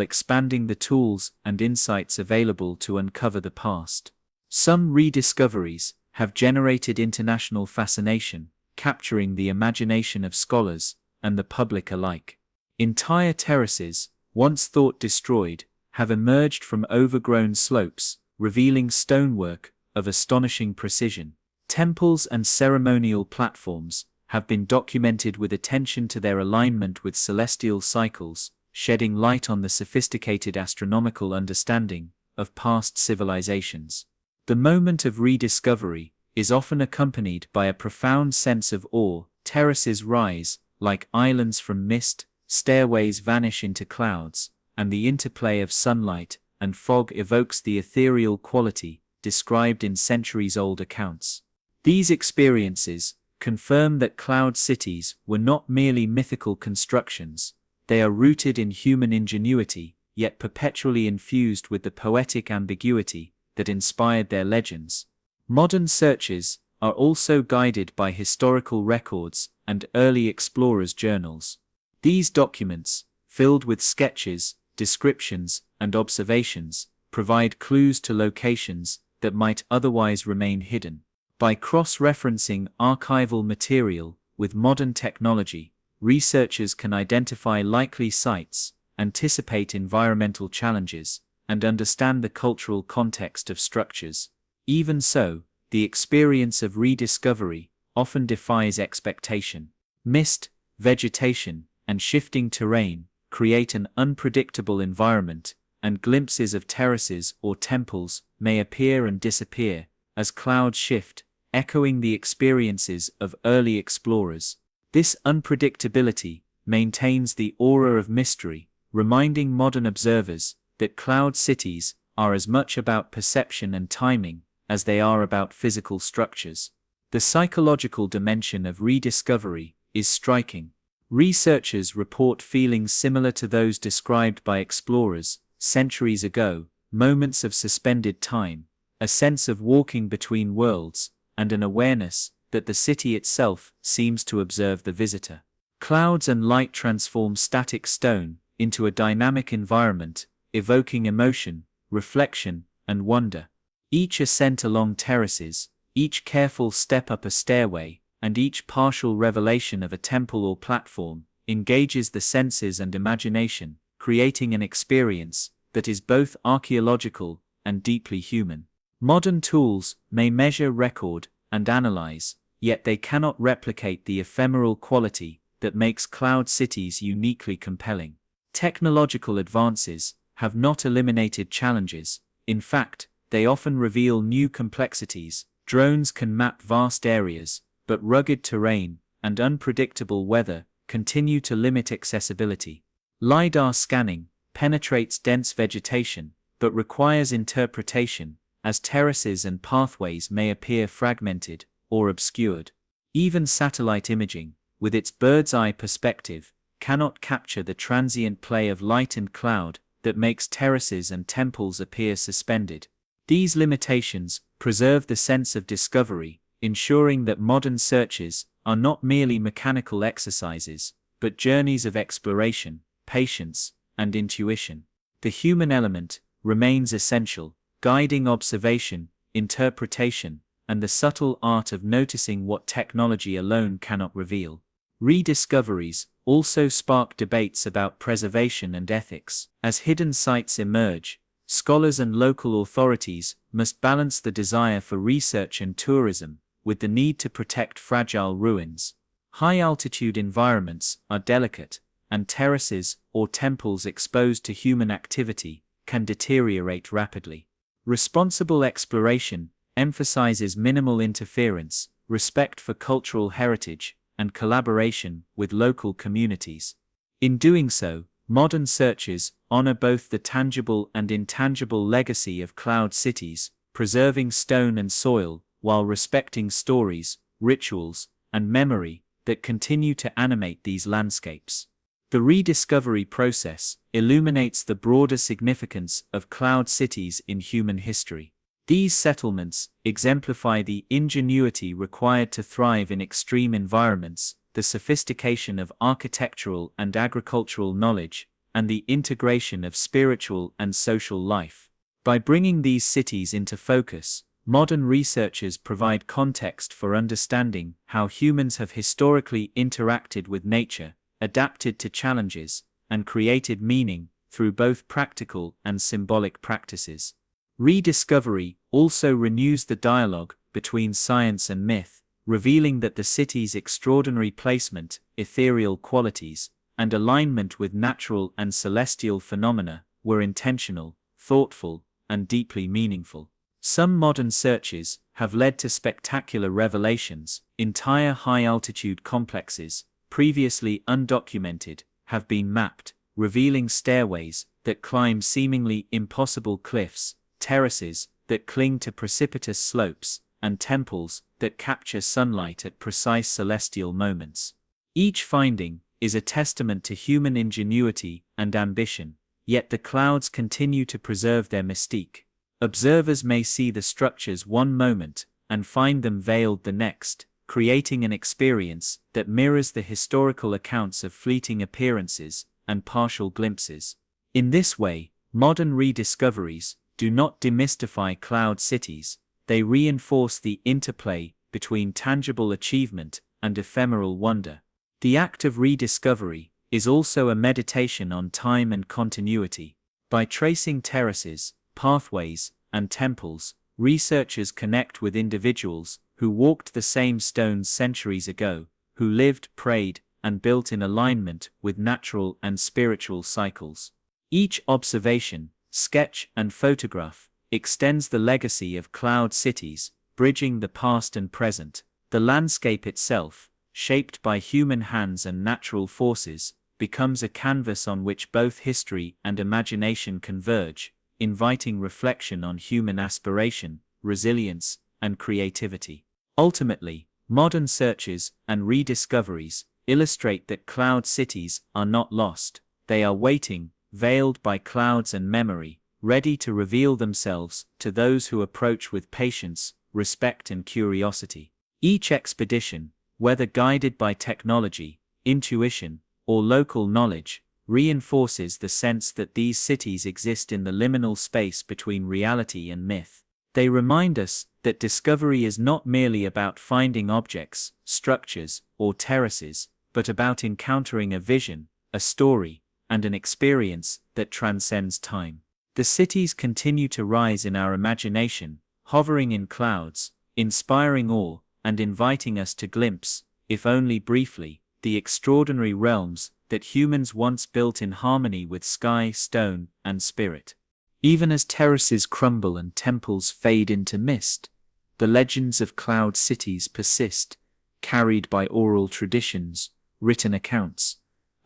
expanding the tools and insights available to uncover the past. Some rediscoveries have generated international fascination, capturing the imagination of scholars and the public alike. Entire terraces, once thought destroyed, have emerged from overgrown slopes, revealing stonework of astonishing precision. Temples and ceremonial platforms have been documented with attention to their alignment with celestial cycles, shedding light on the sophisticated astronomical understanding of past civilizations. The moment of rediscovery is often accompanied by a profound sense of awe. Terraces rise like islands from mist, stairways vanish into clouds, and the interplay of sunlight and fog evokes the ethereal quality described in centuries-old accounts. These experiences confirm that cloud cities were not merely mythical constructions. They are rooted in human ingenuity, yet perpetually infused with the poetic ambiguity that inspired their legends. Modern searches are also guided by historical records and early explorers' journals. These documents, filled with sketches, descriptions, and observations, provide clues to locations that might otherwise remain hidden. By cross-referencing archival material with modern technology, researchers can identify likely sites, anticipate environmental challenges, and understand the cultural context of structures. Even so, the experience of rediscovery often defies expectation. Mist, vegetation, and shifting terrain create an unpredictable environment, and glimpses of terraces or temples may appear and disappear as clouds shift, echoing the experiences of early explorers. This unpredictability maintains the aura of mystery, reminding modern observers that cloud cities are as much about perception and timing as they are about physical structures. The psychological dimension of rediscovery is striking. Researchers report feelings similar to those described by explorers centuries ago, moments of suspended time, a sense of walking between worlds, and an awareness that the city itself seems to observe the visitor. Clouds and light transform static stone into a dynamic environment, evoking emotion, reflection, and wonder. Each ascent along terraces, each careful step up a stairway, and each partial revelation of a temple or platform engages the senses and imagination, creating an experience that is both archaeological and deeply human. Modern tools may measure, record, and analyze, yet they cannot replicate the ephemeral quality that makes cloud cities uniquely compelling. Technological advances have not eliminated challenges. In fact, they often reveal new complexities. Drones can map vast areas, but rugged terrain and unpredictable weather continue to limit accessibility. LiDAR scanning penetrates dense vegetation, but requires interpretation, as terraces and pathways may appear fragmented or obscured. Even satellite imaging, with its bird's-eye perspective, cannot capture the transient play of light and cloud that makes terraces and temples appear suspended. These limitations preserve the sense of discovery, ensuring that modern searches are not merely mechanical exercises, but journeys of exploration, patience, and intuition. The human element remains essential, guiding observation, interpretation, and the subtle art of noticing what technology alone cannot reveal. Rediscoveries also spark debates about preservation and ethics. As hidden sites emerge, scholars and local authorities must balance the desire for research and tourism with the need to protect fragile ruins. High-altitude environments are delicate, and terraces or temples exposed to human activity can deteriorate rapidly. Responsible exploration emphasizes minimal interference, respect for cultural heritage, and collaboration with local communities. In doing so, modern searches honor both the tangible and intangible legacy of cloud cities, preserving stone and soil while respecting stories, rituals, and memory that continue to animate these landscapes. The rediscovery process illuminates the broader significance of cloud cities in human history. These settlements exemplify the ingenuity required to thrive in extreme environments, the sophistication of architectural and agricultural knowledge, and the integration of spiritual and social life. By bringing these cities into focus, modern researchers provide context for understanding how humans have historically interacted with nature, adapted to challenges, and created meaning through both practical and symbolic practices. Rediscovery also renews the dialogue between science and myth, revealing that the city's extraordinary placement, ethereal qualities, and alignment with natural and celestial phenomena were intentional, thoughtful, and deeply meaningful. Some modern searches have led to spectacular revelations. Entire high-altitude complexes, previously undocumented, have been mapped, revealing stairways that climb seemingly impossible cliffs, terraces that cling to precipitous slopes, and temples that capture sunlight at precise celestial moments. Each finding is a testament to human ingenuity and ambition, yet the clouds continue to preserve their mystique. Observers may see the structures one moment and find them veiled the next, creating an experience that mirrors the historical accounts of fleeting appearances and partial glimpses. In this way, modern rediscoveries do not demystify cloud cities, they reinforce the interplay between tangible achievement and ephemeral wonder. The act of rediscovery is also a meditation on time and continuity. By tracing terraces, pathways, and temples, researchers connect with individuals who walked the same stones centuries ago, who lived, prayed, and built in alignment with natural and spiritual cycles. Each observation, sketch, and photograph extends the legacy of cloud cities, bridging the past and present. The landscape itself, shaped by human hands and natural forces, becomes a canvas on which both history and imagination converge, inviting reflection on human aspiration, resilience, and creativity. Ultimately, modern searches and rediscoveries illustrate that cloud cities are not lost, they are waiting, veiled by clouds and memory, ready to reveal themselves to those who approach with patience, respect, and curiosity. Each expedition, whether guided by technology, intuition, or local knowledge, reinforces the sense that these cities exist in the liminal space between reality and myth. They remind us that discovery is not merely about finding objects, structures, or terraces, but about encountering a vision, a story, and an experience that transcends time. The cities continue to rise in our imagination, hovering in clouds, inspiring awe, and inviting us to glimpse, if only briefly, the extraordinary realms that humans once built in harmony with sky, stone, and spirit. Even as terraces crumble and temples fade into mist, the legends of cloud cities persist, carried by oral traditions, written accounts,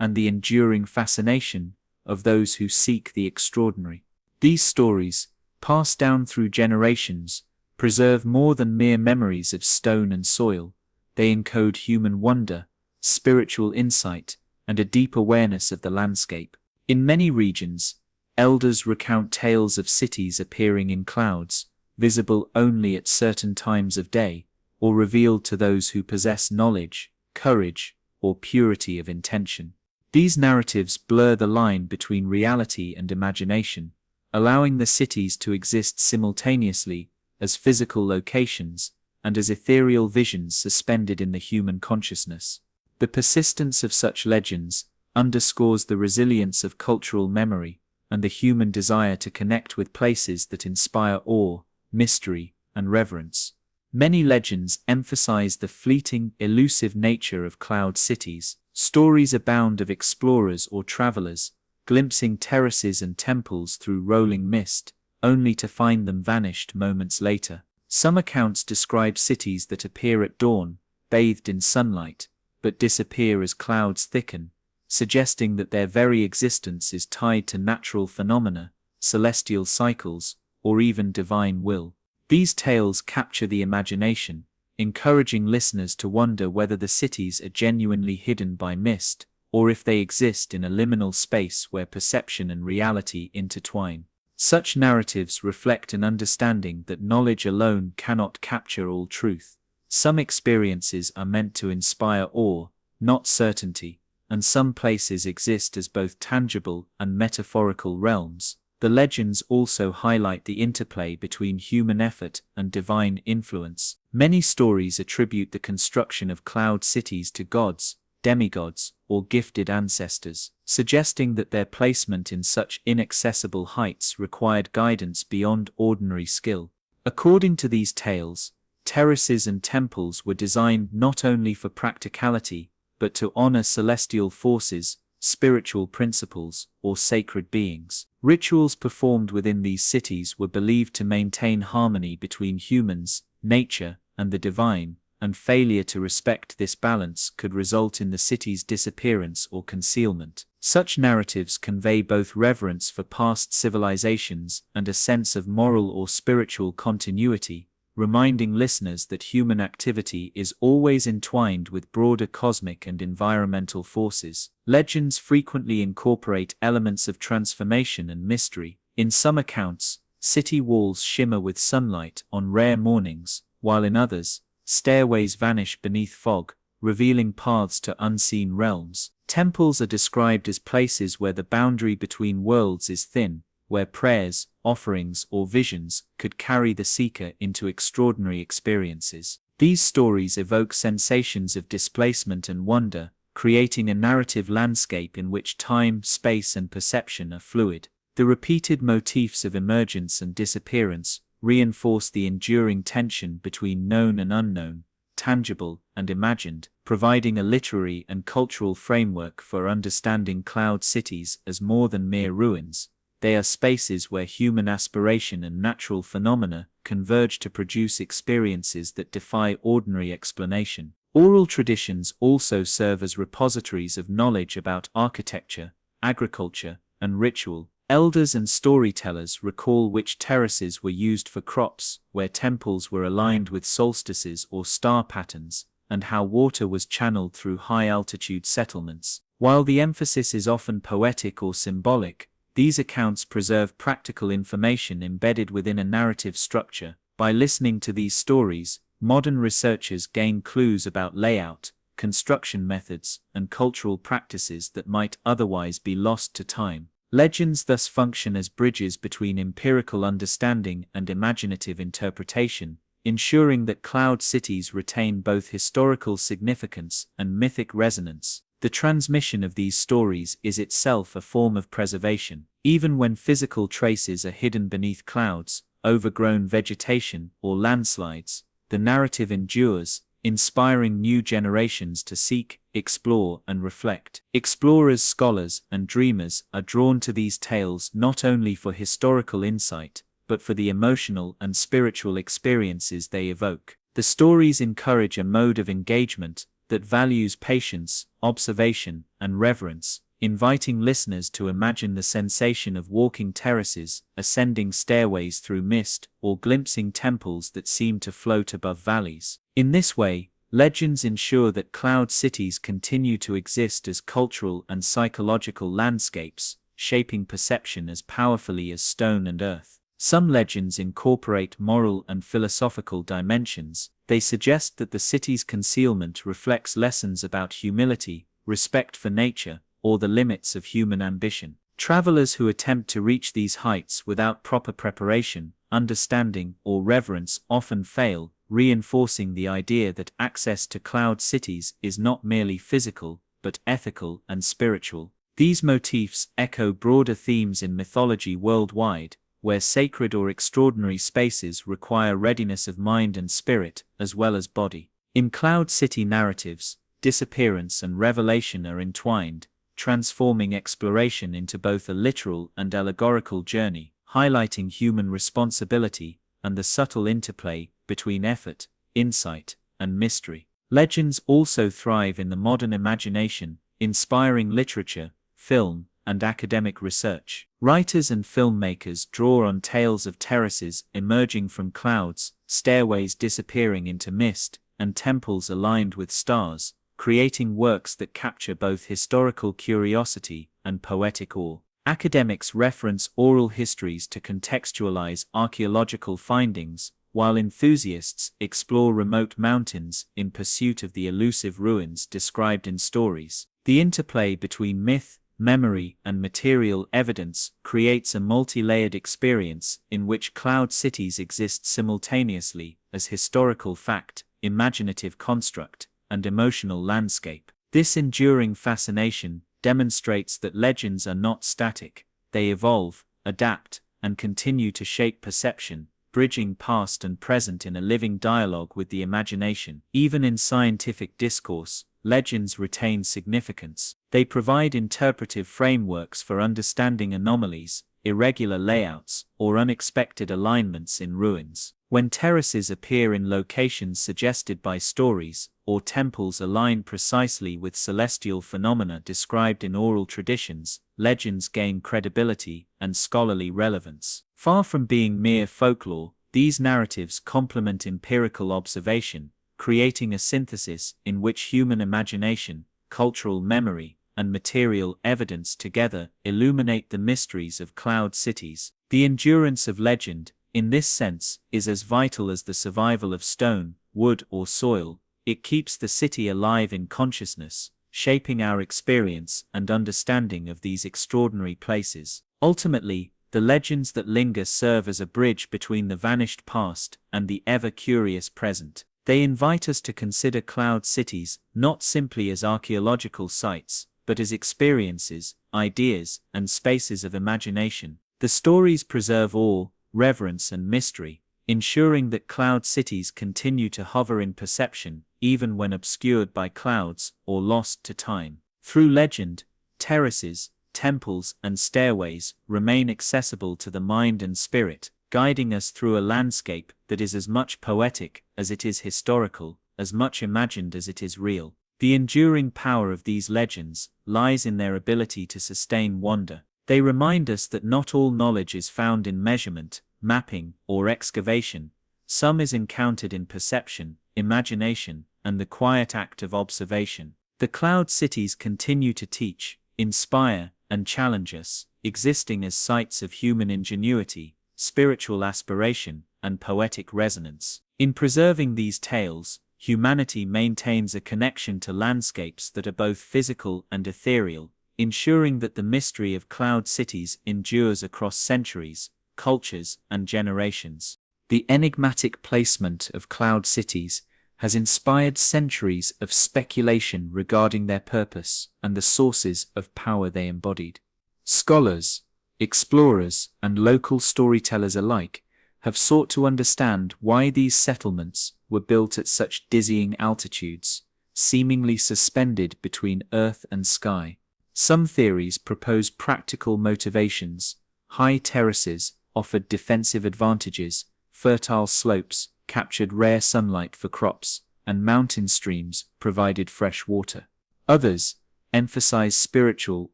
and the enduring fascination of those who seek the extraordinary. These stories, passed down through generations, preserve more than mere memories of stone and soil. They encode human wonder, spiritual insight, and a deep awareness of the landscape. In many regions, elders recount tales of cities appearing in clouds, visible only at certain times of day, or revealed to those who possess knowledge, courage, or purity of intention. These narratives blur the line between reality and imagination, allowing the cities to exist simultaneously as physical locations and as ethereal visions suspended in the human consciousness. The persistence of such legends underscores the resilience of cultural memory and the human desire to connect with places that inspire awe, mystery, and reverence. Many legends emphasize the fleeting, elusive nature of cloud cities. Stories abound of explorers or travelers, glimpsing terraces and temples through rolling mist, only to find them vanished moments later. Some accounts describe cities that appear at dawn, bathed in sunlight, but disappear as clouds thicken, suggesting that their very existence is tied to natural phenomena, celestial cycles, or even divine will. These tales capture the imagination, encouraging listeners to wonder whether the cities are genuinely hidden by mist, or if they exist in a liminal space where perception and reality intertwine. Such narratives reflect an understanding that knowledge alone cannot capture all truth. Some experiences are meant to inspire awe, not certainty, and some places exist as both tangible and metaphorical realms. The legends also highlight the interplay between human effort and divine influence. Many stories attribute the construction of cloud cities to gods, demigods, or gifted ancestors, suggesting that their placement in such inaccessible heights required guidance beyond ordinary skill. According to these tales, terraces and temples were designed not only for practicality, but to honor celestial forces, spiritual principles, or sacred beings. Rituals performed within these cities were believed to maintain harmony between humans, nature, and the divine, and failure to respect this balance could result in the city's disappearance or concealment. Such narratives convey both reverence for past civilizations and a sense of moral or spiritual continuity, reminding listeners that human activity is always entwined with broader cosmic and environmental forces. Legends frequently incorporate elements of transformation and mystery. In some accounts, city walls shimmer with sunlight on rare mornings, while in others, stairways vanish beneath fog, revealing paths to unseen realms. Temples are described as places where the boundary between worlds is thin, where prayers, offerings, or visions could carry the seeker into extraordinary experiences. These stories evoke sensations of displacement and wonder, creating a narrative landscape in which time, space, and perception are fluid. The repeated motifs of emergence and disappearance reinforce the enduring tension between known and unknown, tangible and imagined, providing a literary and cultural framework for understanding cloud cities as more than mere ruins. They are spaces where human aspiration and natural phenomena converge to produce experiences that defy ordinary explanation. Oral traditions also serve as repositories of knowledge about architecture, agriculture, and ritual. Elders and storytellers recall which terraces were used for crops, where temples were aligned with solstices or star patterns, and how water was channeled through high-altitude settlements. While the emphasis is often poetic or symbolic, these accounts preserve practical information embedded within a narrative structure. By listening to these stories, modern researchers gain clues about layout, construction methods, and cultural practices that might otherwise be lost to time. Legends thus function as bridges between empirical understanding and imaginative interpretation, ensuring that cloud cities retain both historical significance and mythic resonance. The transmission of these stories is itself a form of preservation. Even when physical traces are hidden beneath clouds, overgrown vegetation, or landslides, the narrative endures, inspiring new generations to seek, explore, and reflect. Explorers, scholars, and dreamers are drawn to these tales not only for historical insight, but for the emotional and spiritual experiences they evoke. The stories encourage a mode of engagement that values patience, observation, and reverence, inviting listeners to imagine the sensation of walking terraces, ascending stairways through mist, or glimpsing temples that seem to float above valleys. In this way, legends ensure that cloud cities continue to exist as cultural and psychological landscapes, shaping perception as powerfully as stone and earth. Some legends incorporate moral and philosophical dimensions. They suggest that the city's concealment reflects lessons about humility, respect for nature, or the limits of human ambition. Travelers who attempt to reach these heights without proper preparation, understanding, or reverence often fail, reinforcing the idea that access to cloud cities is not merely physical, but ethical and spiritual. These motifs echo broader themes in mythology worldwide, where sacred or extraordinary spaces require readiness of mind and spirit, as well as body. In cloud city narratives, disappearance and revelation are entwined, transforming exploration into both a literal and allegorical journey, highlighting human responsibility and the subtle interplay between effort, insight, and mystery. Legends also thrive in the modern imagination, inspiring literature, film, and academic research. Writers and filmmakers draw on tales of terraces emerging from clouds, stairways disappearing into mist, and temples aligned with stars, creating works that capture both historical curiosity and poetic awe. Academics reference oral histories to contextualize archaeological findings, while enthusiasts explore remote mountains in pursuit of the elusive ruins described in stories. The interplay between myth, memory, and material evidence creates a multi-layered experience in which cloud cities exist simultaneously as historical fact, imaginative construct, and emotional landscape. This enduring fascination demonstrates that legends are not static, they evolve, adapt, and continue to shape perception, bridging past and present in a living dialogue with the imagination. Even in scientific discourse, legends retain significance. They provide interpretive frameworks for understanding anomalies, irregular layouts, or unexpected alignments in ruins. When terraces appear in locations suggested by stories, or temples align precisely with celestial phenomena described in oral traditions, legends gain credibility and scholarly relevance. Far from being mere folklore, these narratives complement empirical observation, creating a synthesis in which human imagination, cultural memory, and material evidence together illuminate the mysteries of cloud cities. The endurance of legend, in this sense, is as vital as the survival of stone, wood, or soil. It keeps the city alive in consciousness, shaping our experience and understanding of these extraordinary places. Ultimately, the legends that linger serve as a bridge between the vanished past and the ever-curious present. They invite us to consider cloud cities not simply as archaeological sites, but as experiences, ideas, and spaces of imagination. The stories preserve awe, reverence, and mystery, ensuring that cloud cities continue to hover in perception, even when obscured by clouds or lost to time. Through legend, terraces, temples, and stairways remain accessible to the mind and spirit, guiding us through a landscape that is as much poetic as it is historical, as much imagined as it is real. The enduring power of these legends lies in their ability to sustain wonder. They remind us that not all knowledge is found in measurement, mapping, or excavation. Some is encountered in perception, imagination, and the quiet act of observation. The cloud cities continue to teach, inspire, and challenge us, existing as sites of human ingenuity, spiritual aspiration, and poetic resonance. In preserving these tales, humanity maintains a connection to landscapes that are both physical and ethereal, ensuring that the mystery of cloud cities endures across centuries, cultures, and generations. The enigmatic placement of cloud cities has inspired centuries of speculation regarding their purpose and the sources of power they embodied. Scholars, explorers, and local storytellers alike have sought to understand why these settlements were built at such dizzying altitudes, seemingly suspended between earth and sky. Some theories propose practical motivations. High terraces offered defensive advantages, fertile slopes captured rare sunlight for crops, and mountain streams provided fresh water. Others emphasize spiritual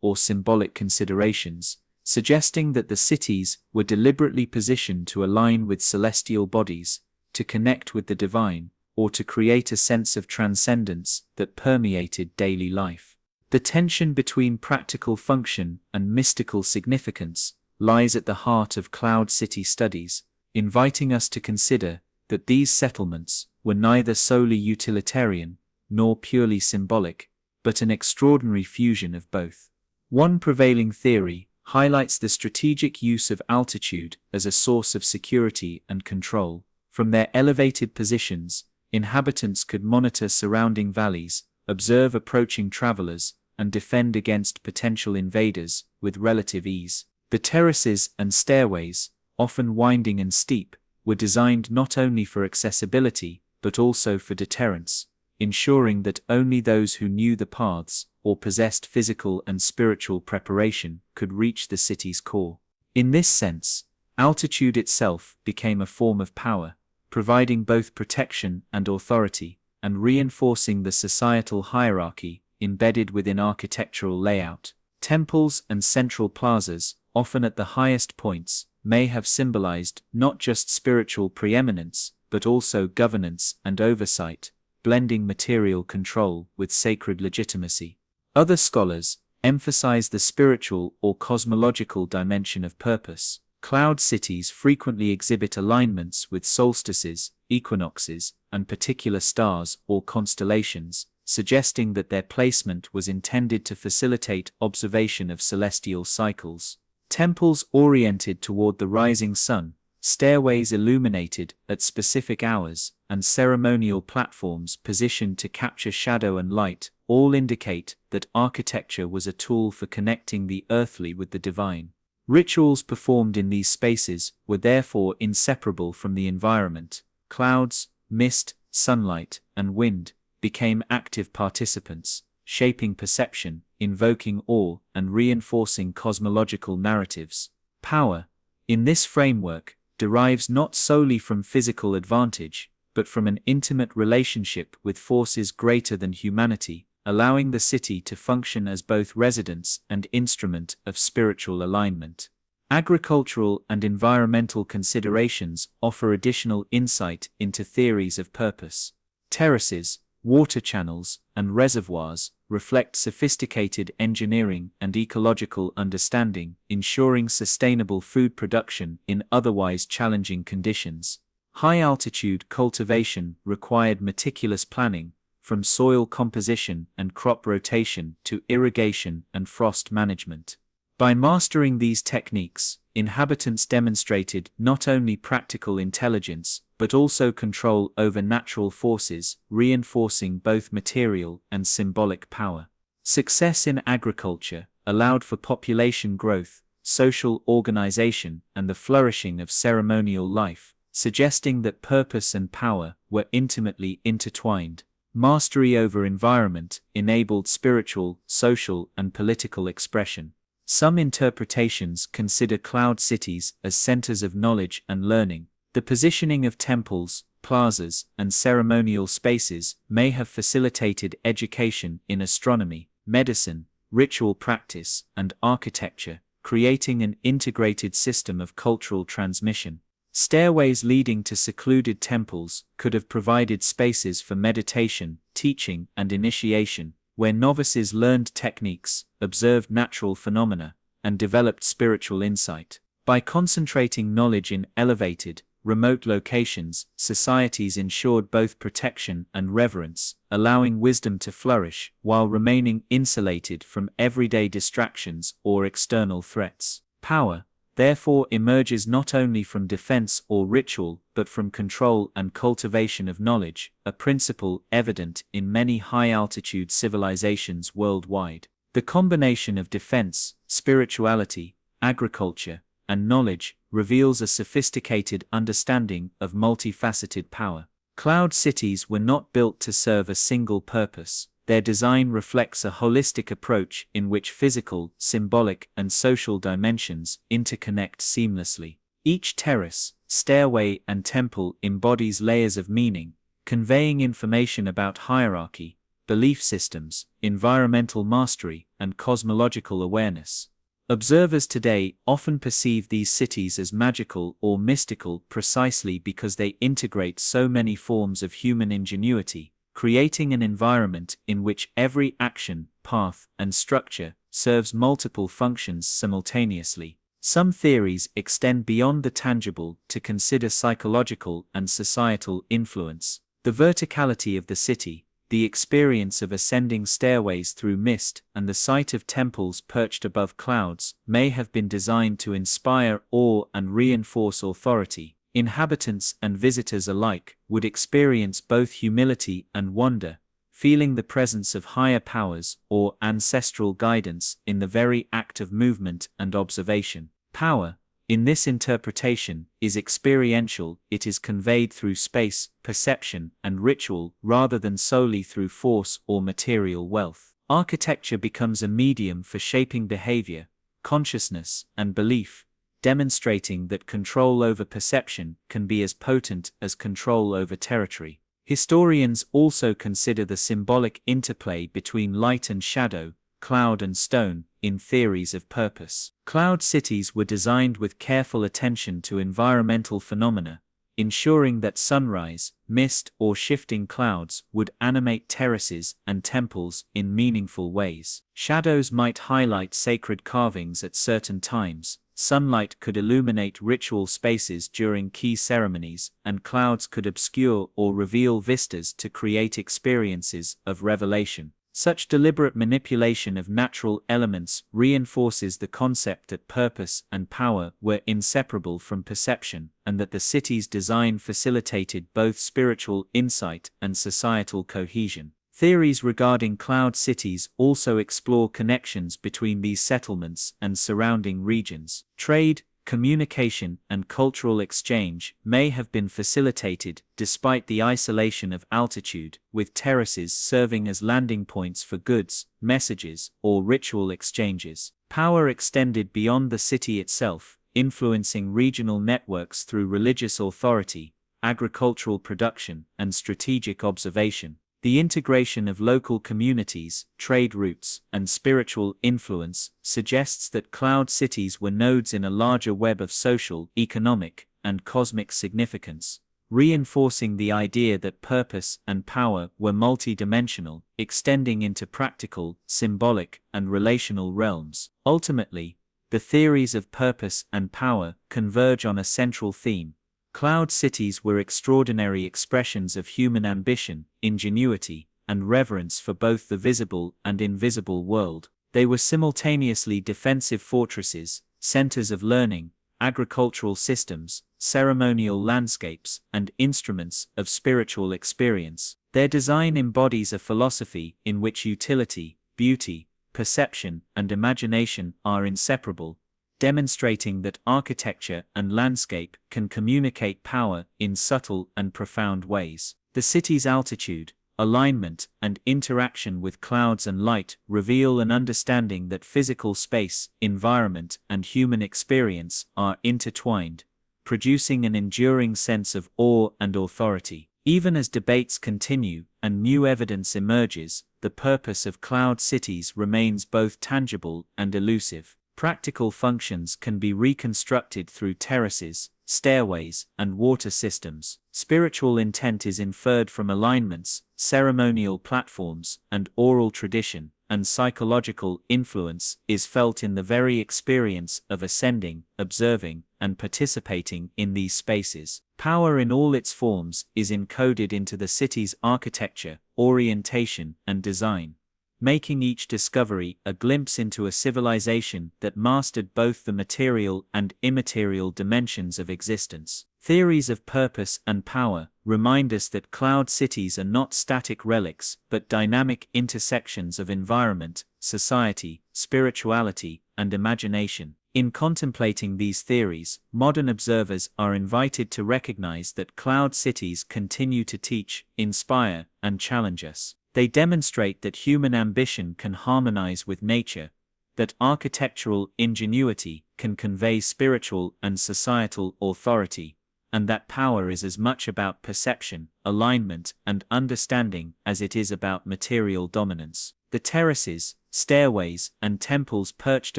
or symbolic considerations, suggesting that the cities were deliberately positioned to align with celestial bodies, to connect with the divine, or to create a sense of transcendence that permeated daily life. The tension between practical function and mystical significance lies at the heart of cloud city studies, inviting us to consider that these settlements were neither solely utilitarian nor purely symbolic, but an extraordinary fusion of both. One prevailing theory highlights the strategic use of altitude as a source of security and control. From their elevated positions, inhabitants could monitor surrounding valleys, observe approaching travelers, and defend against potential invaders with relative ease. The terraces and stairways, often winding and steep, were designed not only for accessibility, but also for deterrence, ensuring that only those who knew the paths or possessed physical and spiritual preparation could reach the city's core. In this sense, altitude itself became a form of power, providing both protection and authority, and reinforcing the societal hierarchy embedded within architectural layout. Temples and central plazas, often at the highest points, may have symbolized not just spiritual preeminence, but also governance and oversight, blending material control with sacred legitimacy. Other scholars emphasize the spiritual or cosmological dimension of purpose. Cloud cities frequently exhibit alignments with solstices, equinoxes, and particular stars or constellations, suggesting that their placement was intended to facilitate observation of celestial cycles. Temples oriented toward the rising sun, stairways illuminated at specific hours, and ceremonial platforms positioned to capture shadow and light all indicate that architecture was a tool for connecting the earthly with the divine. Rituals performed in these spaces were therefore inseparable from the environment. Clouds, mist, sunlight, and wind became active participants, shaping perception, invoking awe, and reinforcing cosmological narratives. Power, in this framework, derives not solely from physical advantage, but from an intimate relationship with forces greater than humanity, allowing the city to function as both residence and instrument of spiritual alignment. Agricultural and environmental considerations offer additional insight into theories of purpose. Terraces, water channels, and reservoirs reflect sophisticated engineering and ecological understanding, ensuring sustainable food production in otherwise challenging conditions. High-altitude cultivation required meticulous planning, from soil composition and crop rotation to irrigation and frost management. By mastering these techniques, inhabitants demonstrated not only practical intelligence, but also control over natural forces, reinforcing both material and symbolic power. Success in agriculture allowed for population growth, social organization, and the flourishing of ceremonial life, suggesting that purpose and power were intimately intertwined. Mastery over environment enabled spiritual, social, and political expression. Some interpretations consider cloud cities as centers of knowledge and learning. The positioning of temples, plazas, and ceremonial spaces may have facilitated education in astronomy, medicine, ritual practice, and architecture, creating an integrated system of cultural transmission. Stairways leading to secluded temples could have provided spaces for meditation, teaching, and initiation, where novices learned techniques, observed natural phenomena, and developed spiritual insight. By concentrating knowledge in elevated, remote locations, societies ensured both protection and reverence, allowing wisdom to flourish while remaining insulated from everyday distractions or external threats. Power, therefore, emerges not only from defense or ritual, but from control and cultivation of knowledge, a principle evident in many high-altitude civilizations worldwide. The combination of defense, spirituality, agriculture, and knowledge reveals a sophisticated understanding of multifaceted power. Cloud cities were not built to serve a single purpose. Their design reflects a holistic approach in which physical, symbolic, and social dimensions interconnect seamlessly. Each terrace, stairway, and temple embodies layers of meaning, conveying information about hierarchy, belief systems, environmental mastery, and cosmological awareness. Observers today often perceive these cities as magical or mystical precisely because they integrate so many forms of human ingenuity, creating an environment in which every action, path, and structure serves multiple functions simultaneously. Some theories extend beyond the tangible to consider psychological and societal influence. The verticality of the city, the experience of ascending stairways through mist, and the sight of temples perched above clouds may have been designed to inspire awe and reinforce authority. Inhabitants and visitors alike would experience both humility and wonder, feeling the presence of higher powers or ancestral guidance in the very act of movement and observation. Power, in this interpretation, is experiential. It is conveyed through space, perception, and ritual rather than solely through force or material wealth. Architecture becomes a medium for shaping behavior, consciousness, and belief, demonstrating that control over perception can be as potent as control over territory. Historians also consider the symbolic interplay between light and shadow, cloud and stone, in theories of purpose. Cloud cities were designed with careful attention to environmental phenomena, ensuring that sunrise, mist, or shifting clouds would animate terraces and temples in meaningful ways. Shadows might highlight sacred carvings at certain times, sunlight could illuminate ritual spaces during key ceremonies, and clouds could obscure or reveal vistas to create experiences of revelation. Such deliberate manipulation of natural elements reinforces the concept that purpose and power were inseparable from perception, and that the city's design facilitated both spiritual insight and societal cohesion. Theories regarding cloud cities also explore connections between these settlements and surrounding regions. Trade, communication, and cultural exchange may have been facilitated despite the isolation of altitude, with terraces serving as landing points for goods, messages, or ritual exchanges. Power extended beyond the city itself, influencing regional networks through religious authority, agricultural production, and strategic observation. The integration of local communities, trade routes, and spiritual influence suggests that cloud cities were nodes in a larger web of social, economic, and cosmic significance, reinforcing the idea that purpose and power were multidimensional, extending into practical, symbolic, and relational realms. Ultimately, the theories of purpose and power converge on a central theme. Cloud cities were extraordinary expressions of human ambition, ingenuity, and reverence for both the visible and invisible world. They were simultaneously defensive fortresses, centers of learning, agricultural systems, ceremonial landscapes, and instruments of spiritual experience. Their design embodies a philosophy in which utility, beauty, perception, and imagination are inseparable, demonstrating that architecture and landscape can communicate power in subtle and profound ways. The city's altitude, alignment, and interaction with clouds and light reveal an understanding that physical space, environment, and human experience are intertwined, producing an enduring sense of awe and authority. Even as debates continue and new evidence emerges, the purpose of cloud cities remains both tangible and elusive. Practical functions can be reconstructed through terraces, stairways, and water systems. Spiritual intent is inferred from alignments, ceremonial platforms, and oral tradition, and psychological influence is felt in the very experience of ascending, observing, and participating in these spaces. Power in all its forms is encoded into the city's architecture, orientation, and design, making each discovery a glimpse into a civilization that mastered both the material and immaterial dimensions of existence. Theories of purpose and power remind us that cloud cities are not static relics but dynamic intersections of environment, society, spirituality, and imagination. In contemplating these theories, modern observers are invited to recognize that cloud cities continue to teach, inspire, and challenge us. They demonstrate that human ambition can harmonize with nature, that architectural ingenuity can convey spiritual and societal authority, and that power is as much about perception, alignment, and understanding as it is about material dominance. The terraces, stairways, and temples perched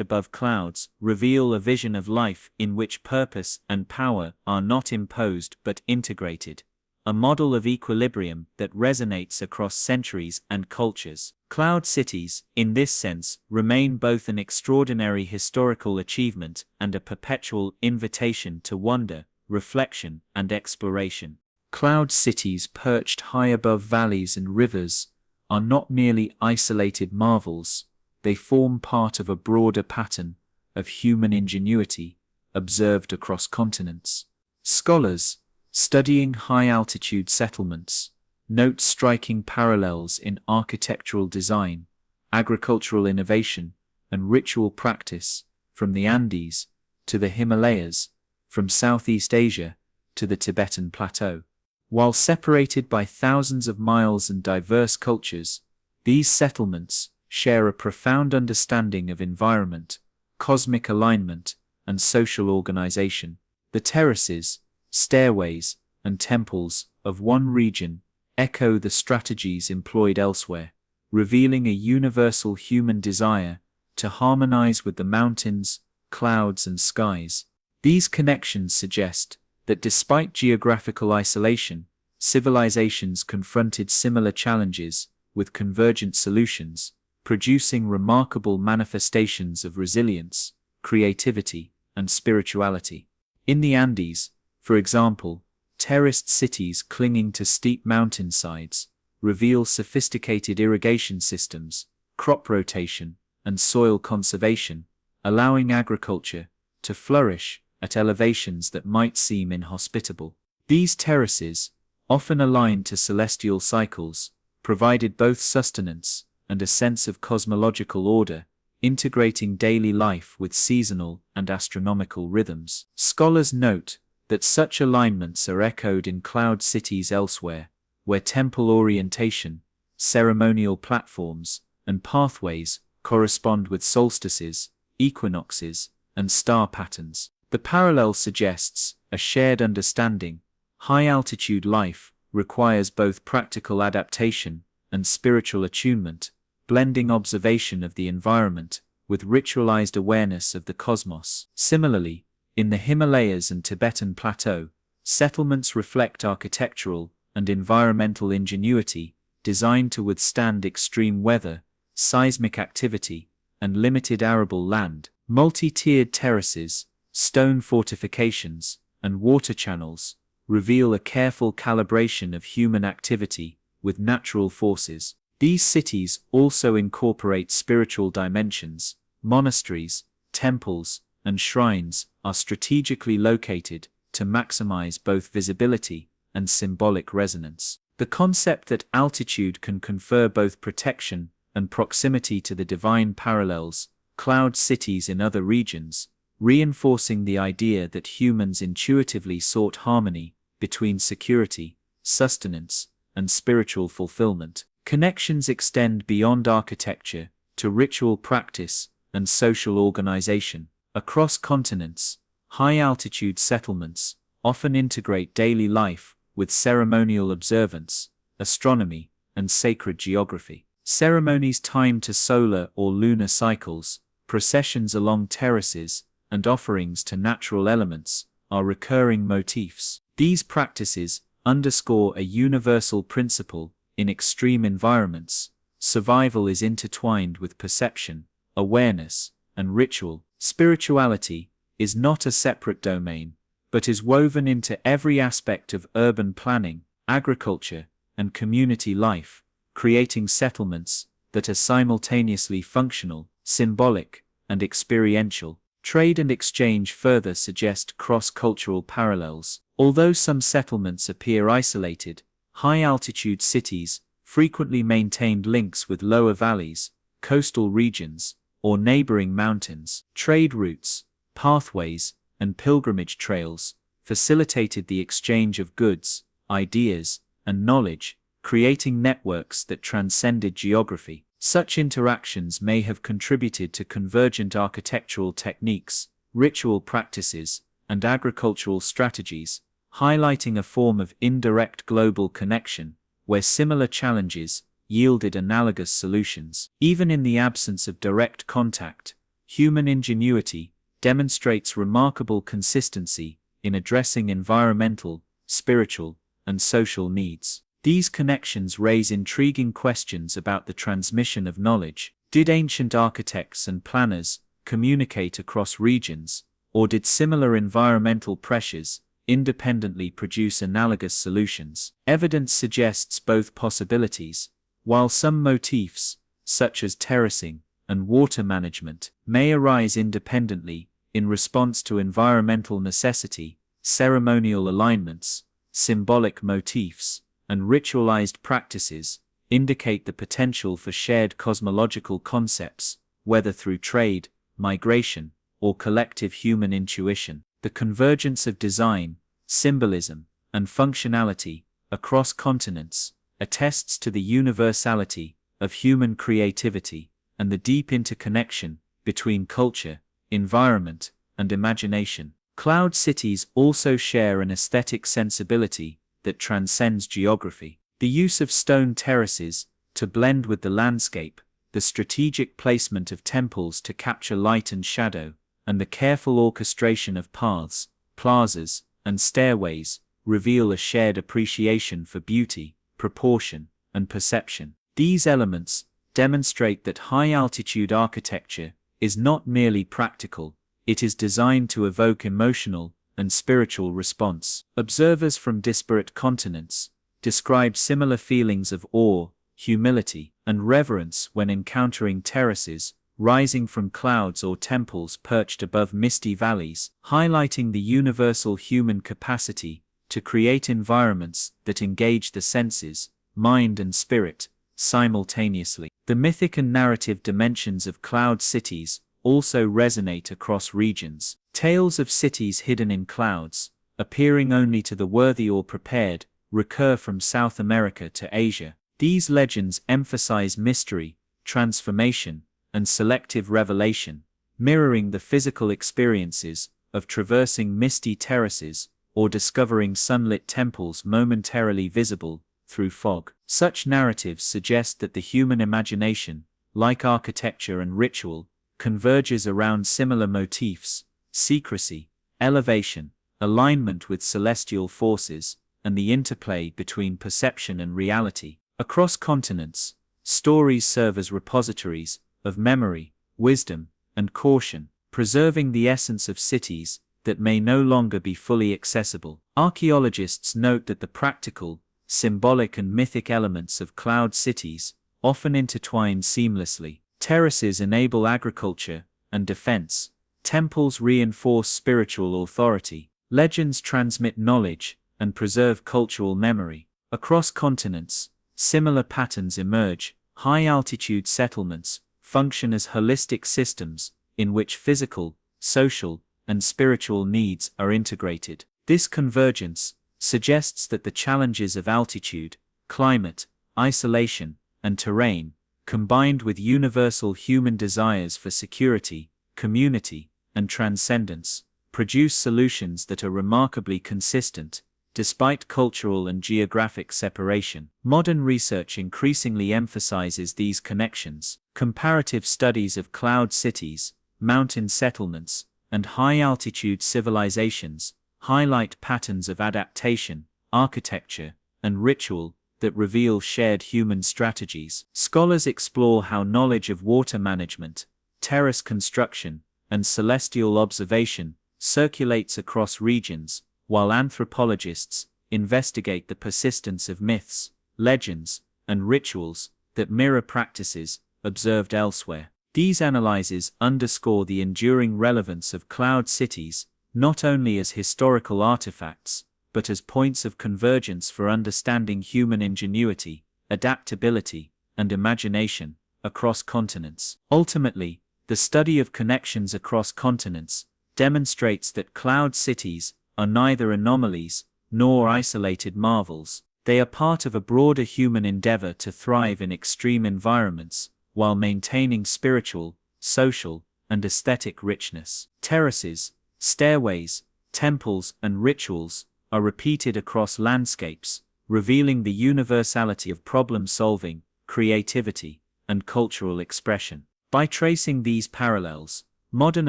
above clouds reveal a vision of life in which purpose and power are not imposed but integrated, a model of equilibrium that resonates across centuries and cultures. Cloud cities, in this sense, remain both an extraordinary historical achievement and a perpetual invitation to wonder, reflection, and exploration. Cloud cities perched high above valleys and rivers are not merely isolated marvels, they form part of a broader pattern of human ingenuity observed across continents. Scholars, studying high-altitude settlements, note striking parallels in architectural design, agricultural innovation, and ritual practice, from the Andes to the Himalayas, from Southeast Asia to the Tibetan Plateau. While separated by thousands of miles and diverse cultures, these settlements share a profound understanding of environment, cosmic alignment, and social organization. The terraces, stairways, and temples of one region echo the strategies employed elsewhere, revealing a universal human desire to harmonize with the mountains, clouds, and skies. These connections suggest that despite geographical isolation, civilizations confronted similar challenges with convergent solutions, producing remarkable manifestations of resilience, creativity, and spirituality. In the Andes, for example, terraced cities clinging to steep mountainsides reveal sophisticated irrigation systems, crop rotation, and soil conservation, allowing agriculture to flourish at elevations that might seem inhospitable. These terraces, often aligned to celestial cycles, provided both sustenance and a sense of cosmological order, integrating daily life with seasonal and astronomical rhythms. Scholars note that such alignments are echoed in cloud cities elsewhere, where temple orientation, ceremonial platforms, and pathways correspond with solstices, equinoxes, and star patterns. The parallel suggests a shared understanding. High-altitude life requires both practical adaptation and spiritual attunement, blending observation of the environment with ritualized awareness of the cosmos. Similarly, in the Himalayas and Tibetan Plateau, settlements reflect architectural and environmental ingenuity designed to withstand extreme weather, seismic activity, and limited arable land. Multi-tiered terraces, stone fortifications, and water channels reveal a careful calibration of human activity with natural forces. These cities also incorporate spiritual dimensions. Monasteries, temples, and shrines are strategically located to maximize both visibility and symbolic resonance. The concept that altitude can confer both protection and proximity to the divine parallels cloud cities in other regions, reinforcing the idea that humans intuitively sought harmony between security, sustenance, and spiritual fulfillment. Connections extend beyond architecture to ritual practice and social organization. Across continents, high-altitude settlements often integrate daily life with ceremonial observance, astronomy, and sacred geography. Ceremonies timed to solar or lunar cycles, processions along terraces, and offerings to natural elements are recurring motifs. These practices underscore a universal principle. In extreme environments, survival is intertwined with perception, awareness, and ritual. Spirituality is not a separate domain, but is woven into every aspect of urban planning, agriculture, and community life, creating settlements that are simultaneously functional, symbolic, and experiential. Trade and exchange further suggest cross-cultural parallels. Although some settlements appear isolated, high-altitude cities frequently maintained links with lower valleys, coastal regions, or neighboring mountains. Trade routes, pathways, and pilgrimage trails facilitated the exchange of goods, ideas, and knowledge, creating networks that transcended geography. Such interactions may have contributed to convergent architectural techniques, ritual practices, and agricultural strategies, highlighting a form of indirect global connection, where similar challenges yielded analogous solutions. Even in the absence of direct contact, human ingenuity demonstrates remarkable consistency in addressing environmental, spiritual, and social needs. These connections raise intriguing questions about the transmission of knowledge. Did ancient architects and planners communicate across regions, or did similar environmental pressures independently produce analogous solutions? Evidence suggests both possibilities. While some motifs, such as terracing and water management, may arise independently in response to environmental necessity, ceremonial alignments, symbolic motifs, and ritualized practices indicate the potential for shared cosmological concepts, whether through trade, migration, or collective human intuition. The convergence of design, symbolism, and functionality across continents attests to the universality of human creativity and the deep interconnection between culture, environment, and imagination. Cloud cities also share an aesthetic sensibility that transcends geography. The use of stone terraces to blend with the landscape, the strategic placement of temples to capture light and shadow, and the careful orchestration of paths, plazas, and stairways reveal a shared appreciation for beauty, proportion, and perception. These elements demonstrate that high-altitude architecture is not merely practical, it is designed to evoke emotional and spiritual response. Observers from disparate continents describe similar feelings of awe, humility, and reverence when encountering terraces rising from clouds or temples perched above misty valleys, highlighting the universal human capacity to create environments that engage the senses, mind, and spirit simultaneously. The mythic and narrative dimensions of cloud cities also resonate across regions. Tales of cities hidden in clouds, appearing only to the worthy or prepared, recur from South America to Asia. These legends emphasize mystery, transformation, and selective revelation, mirroring the physical experiences of traversing misty terraces or discovering sunlit temples momentarily visible through fog. Such narratives suggest that the human imagination, like architecture and ritual, converges around similar motifs: secrecy, elevation, alignment with celestial forces, and the interplay between perception and reality. Across continents, stories serve as repositories of memory, wisdom, and caution, preserving the essence of cities that may no longer be fully accessible. Archaeologists note that the practical, symbolic, and mythic elements of cloud cities often intertwine seamlessly. Terraces enable agriculture and defense, temples reinforce spiritual authority, legends transmit knowledge and preserve cultural memory. Across continents, similar patterns emerge. High-altitude settlements function as holistic systems in which physical, social, and spiritual needs are integrated. This convergence suggests that the challenges of altitude, climate, isolation, and terrain, combined with universal human desires for security, community, and transcendence, produce solutions that are remarkably consistent, despite cultural and geographic separation. Modern research increasingly emphasizes these connections. Comparative studies of cloud cities, mountain settlements, and high-altitude civilizations highlight patterns of adaptation, architecture, and ritual that reveal shared human strategies. Scholars explore how knowledge of water management, terrace construction, and celestial observation circulates across regions, while anthropologists investigate the persistence of myths, legends, and rituals that mirror practices observed elsewhere. These analyses underscore the enduring relevance of cloud cities, not only as historical artifacts, but as points of convergence for understanding human ingenuity, adaptability, and imagination across continents. Ultimately, the study of connections across continents demonstrates that cloud cities are neither anomalies nor isolated marvels. They are part of a broader human endeavor to thrive in extreme environments while maintaining spiritual, social, and aesthetic richness. Terraces, stairways, temples, and rituals are repeated across landscapes, revealing the universality of problem-solving, creativity, and cultural expression. By tracing these parallels, modern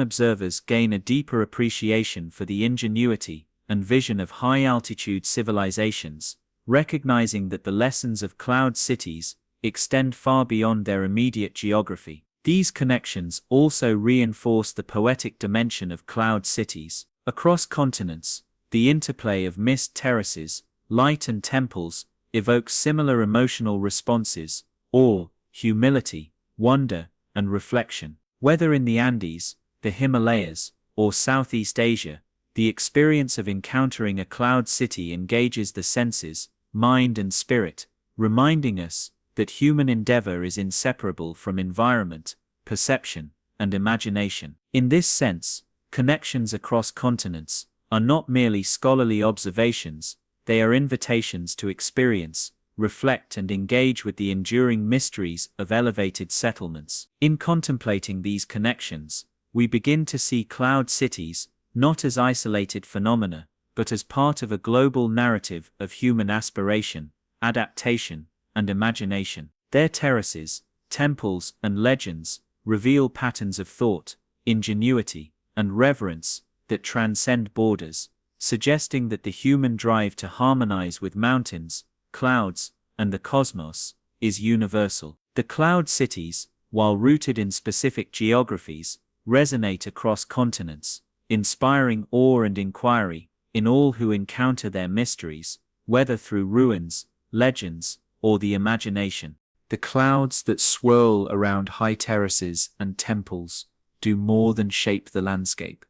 observers gain a deeper appreciation for the ingenuity and vision of high-altitude civilizations, recognizing that the lessons of cloud cities extend far beyond their immediate geography. These connections also reinforce the poetic dimension of cloud cities. Across continents, the interplay of mist terraces, light, and temples evokes similar emotional responses: awe, humility, wonder, and reflection. Whether in the Andes, the Himalayas, or Southeast Asia, the experience of encountering a cloud city engages the senses, mind, and spirit, reminding us that human endeavor is inseparable from environment, perception, and imagination. In this sense, connections across continents are not merely scholarly observations, they are invitations to experience, reflect, and engage with the enduring mysteries of elevated settlements. In contemplating these connections, we begin to see cloud cities not as isolated phenomena, but as part of a global narrative of human aspiration, adaptation, and imagination. Their terraces, temples, and legends reveal patterns of thought, ingenuity, and reverence that transcend borders, suggesting that the human drive to harmonize with mountains, clouds, and the cosmos is universal. The cloud cities, while rooted in specific geographies, resonate across continents, inspiring awe and inquiry in all who encounter their mysteries, whether through ruins, legends, or the imagination. The clouds that swirl around high terraces and temples do more than shape the landscape.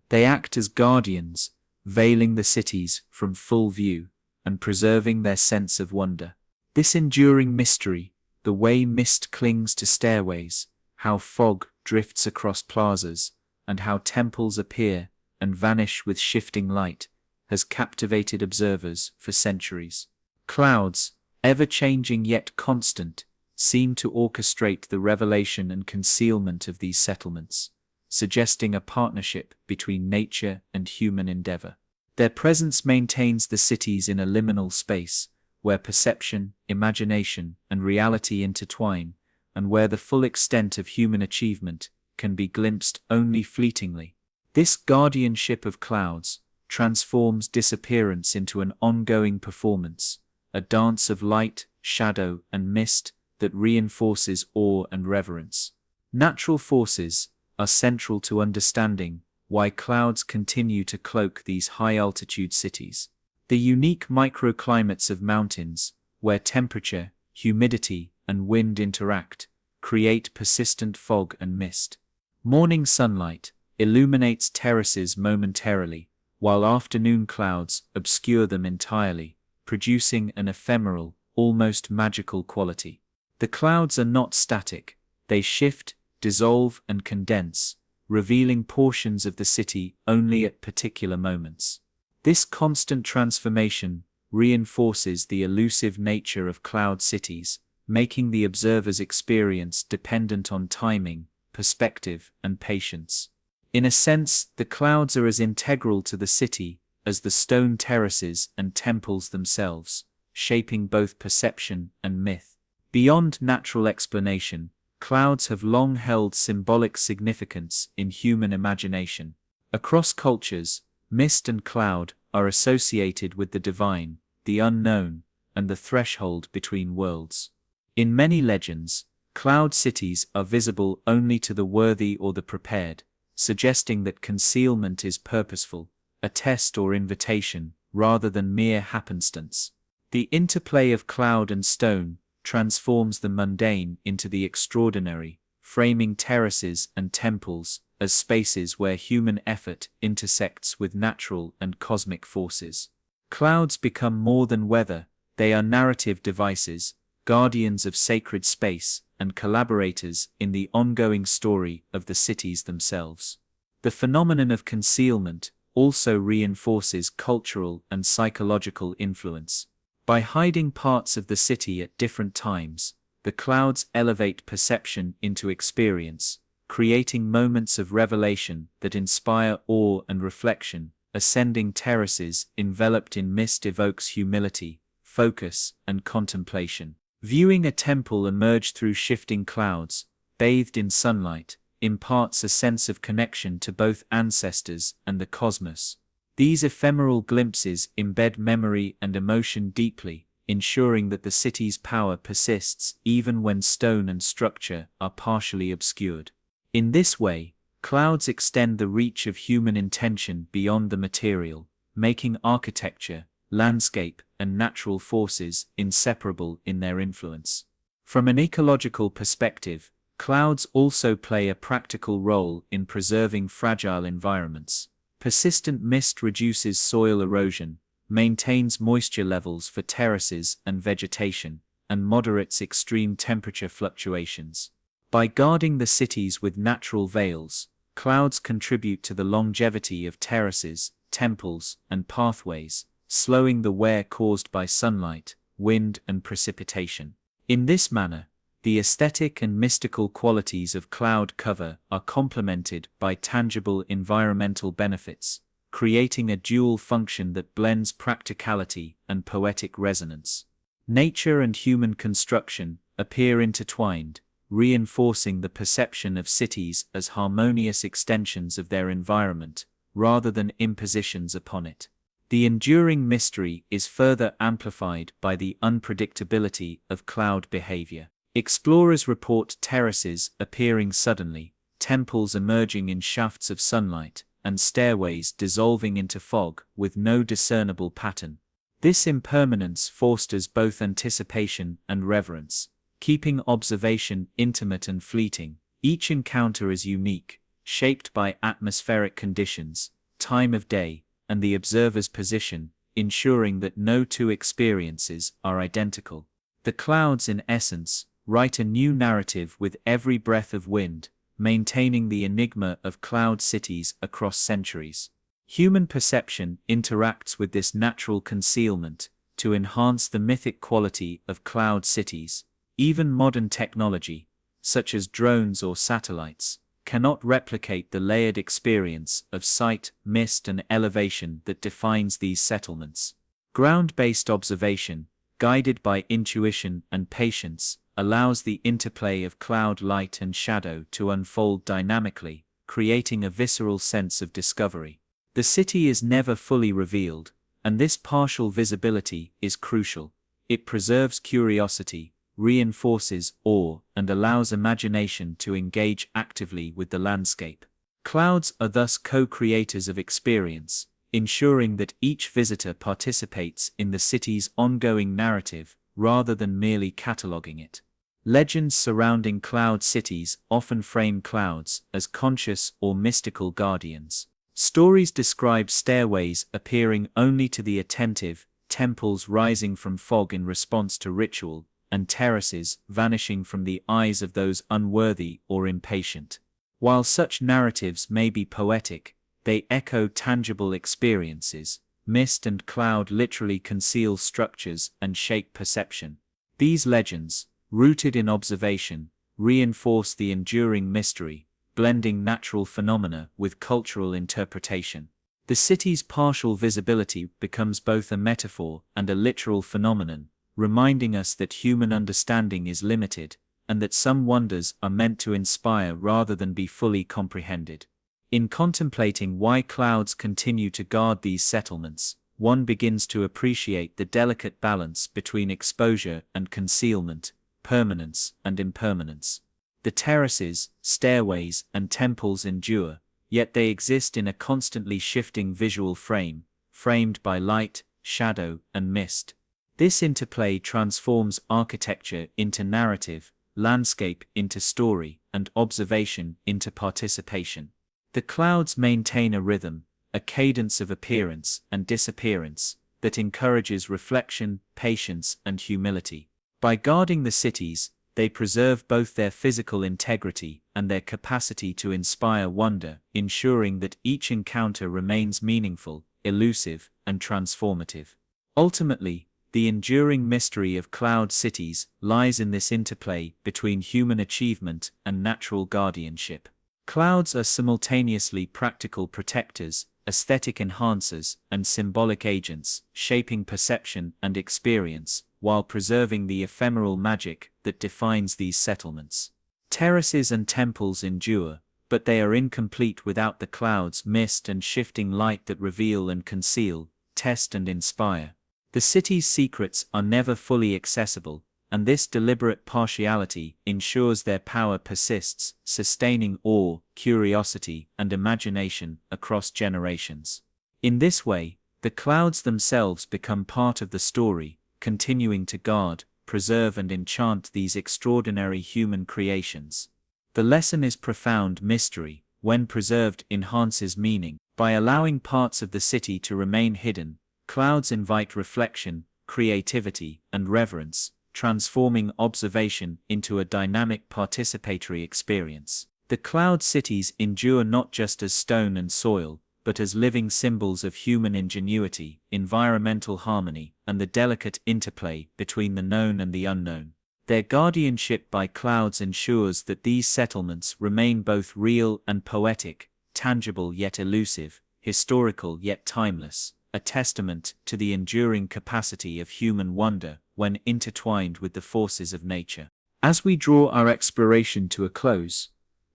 They act as guardians, veiling the cities from full view and preserving their sense of wonder. This enduring mystery, the way mist clings to stairways, how fog drifts across plazas, and how temples appear and vanish with shifting light, has captivated observers for centuries. Clouds, ever-changing yet constant, seem to orchestrate the revelation and concealment of these settlements, suggesting a partnership between nature and human endeavor. Their presence maintains the cities in a liminal space, where perception, imagination, and reality intertwine, and where the full extent of human achievement can be glimpsed only fleetingly. This guardianship of clouds transforms disappearance into an ongoing performance, a dance of light, shadow, and mist that reinforces awe and reverence. Natural forces are central to understanding why clouds continue to cloak these high-altitude cities. The unique microclimates of mountains, where temperature, humidity, and wind interact, create persistent fog and mist. Morning sunlight illuminates terraces momentarily, while afternoon clouds obscure them entirely, producing an ephemeral, almost magical quality. The clouds are not static, they shift, dissolve, and condense, revealing portions of the city only at particular moments. This constant transformation reinforces the elusive nature of cloud cities, making the observer's experience dependent on timing, perspective, and patience. In a sense, the clouds are as integral to the city as the stone terraces and temples themselves, shaping both perception and myth. Beyond natural explanation, clouds have long held symbolic significance in human imagination. Across cultures, mist and cloud are associated with the divine, the unknown, and the threshold between worlds. In many legends, cloud cities are visible only to the worthy or the prepared, suggesting that concealment is purposeful, a test or invitation, rather than mere happenstance. The interplay of cloud and stone transforms the mundane into the extraordinary, framing terraces and temples as spaces where human effort intersects with natural and cosmic forces. Clouds become more than weather, they are narrative devices, guardians of sacred space, and collaborators in the ongoing story of the cities themselves. The phenomenon of concealment also reinforces cultural and psychological influence. By hiding parts of the city at different times, the clouds elevate perception into experience, creating moments of revelation that inspire awe and reflection. Ascending terraces enveloped in mist evokes humility, focus, and contemplation. Viewing a temple emerge through shifting clouds, bathed in sunlight, imparts a sense of connection to both ancestors and the cosmos. These ephemeral glimpses embed memory and emotion deeply, ensuring that the city's power persists even when stone and structure are partially obscured. In this way, clouds extend the reach of human intention beyond the material, making architecture, landscape, and natural forces inseparable in their influence. From an ecological perspective, clouds also play a practical role in preserving fragile environments. Persistent mist reduces soil erosion, maintains moisture levels for terraces and vegetation, and moderates extreme temperature fluctuations. By guarding the cities with natural veils, clouds contribute to the longevity of terraces, temples, and pathways, slowing the wear caused by sunlight, wind, and precipitation. In this manner, the aesthetic and mystical qualities of cloud cover are complemented by tangible environmental benefits, creating a dual function that blends practicality and poetic resonance. Nature and human construction appear intertwined, reinforcing the perception of cities as harmonious extensions of their environment, rather than impositions upon it. The enduring mystery is further amplified by the unpredictability of cloud behavior. Explorers report terraces appearing suddenly, temples emerging in shafts of sunlight, and stairways dissolving into fog with no discernible pattern. This impermanence fosters both anticipation and reverence, keeping observation intimate and fleeting. Each encounter is unique, shaped by atmospheric conditions, time of day, and the observer's position, ensuring that no two experiences are identical. The clouds, in essence, write a new narrative with every breath of wind, maintaining the enigma of cloud cities across centuries. Human perception interacts with this natural concealment to enhance the mythic quality of cloud cities. Even modern technology, such as drones or satellites, cannot replicate the layered experience of sight, mist, and elevation that defines these settlements. Ground-based observation, guided by intuition and patience, allows the interplay of cloud light and shadow to unfold dynamically, creating a visceral sense of discovery. The city is never fully revealed, and this partial visibility is crucial. It preserves curiosity, reinforces awe, and allows imagination to engage actively with the landscape. Clouds are thus co-creators of experience, ensuring that each visitor participates in the city's ongoing narrative rather than merely cataloging it. Legends surrounding cloud cities often frame clouds as conscious or mystical guardians. Stories describe stairways appearing only to the attentive, temples rising from fog in response to ritual, and terraces vanishing from the eyes of those unworthy or impatient. While such narratives may be poetic, they echo tangible experiences. Mist and cloud literally conceal structures and shape perception. These legends, rooted in observation, reinforce the enduring mystery, blending natural phenomena with cultural interpretation. The city's partial visibility becomes both a metaphor and a literal phenomenon, reminding us that human understanding is limited, and that some wonders are meant to inspire rather than be fully comprehended. In contemplating why clouds continue to guard these settlements, one begins to appreciate the delicate balance between exposure and concealment, permanence and impermanence. The terraces, stairways, and temples endure, yet they exist in a constantly shifting visual frame, framed by light, shadow, and mist. This interplay transforms architecture into narrative, landscape into story, and observation into participation. The clouds maintain a rhythm, a cadence of appearance and disappearance, that encourages reflection, patience, and humility. By guarding the cities, they preserve both their physical integrity and their capacity to inspire wonder, ensuring that each encounter remains meaningful, elusive, and transformative. Ultimately, the enduring mystery of cloud cities lies in this interplay between human achievement and natural guardianship. Clouds are simultaneously practical protectors, aesthetic enhancers, and symbolic agents, shaping perception and experience, while preserving the ephemeral magic that defines these settlements. Terraces and temples endure, but they are incomplete without the clouds, mist, and shifting light that reveal and conceal, test and inspire. The city's secrets are never fully accessible, and this deliberate partiality ensures their power persists, sustaining awe, curiosity, and imagination across generations. In this way, the clouds themselves become part of the story, continuing to guard, preserve, and enchant these extraordinary human creations. The lesson is profound: mystery, when preserved, enhances meaning. By allowing parts of the city to remain hidden, clouds invite reflection, creativity, and reverence, transforming observation into a dynamic participatory experience. The cloud cities endure not just as stone and soil, but as living symbols of human ingenuity, environmental harmony, and the delicate interplay between the known and the unknown. Their guardianship by clouds ensures that these settlements remain both real and poetic, tangible yet elusive, historical yet timeless, a testament to the enduring capacity of human wonder when intertwined with the forces of nature. As we draw our exploration to a close,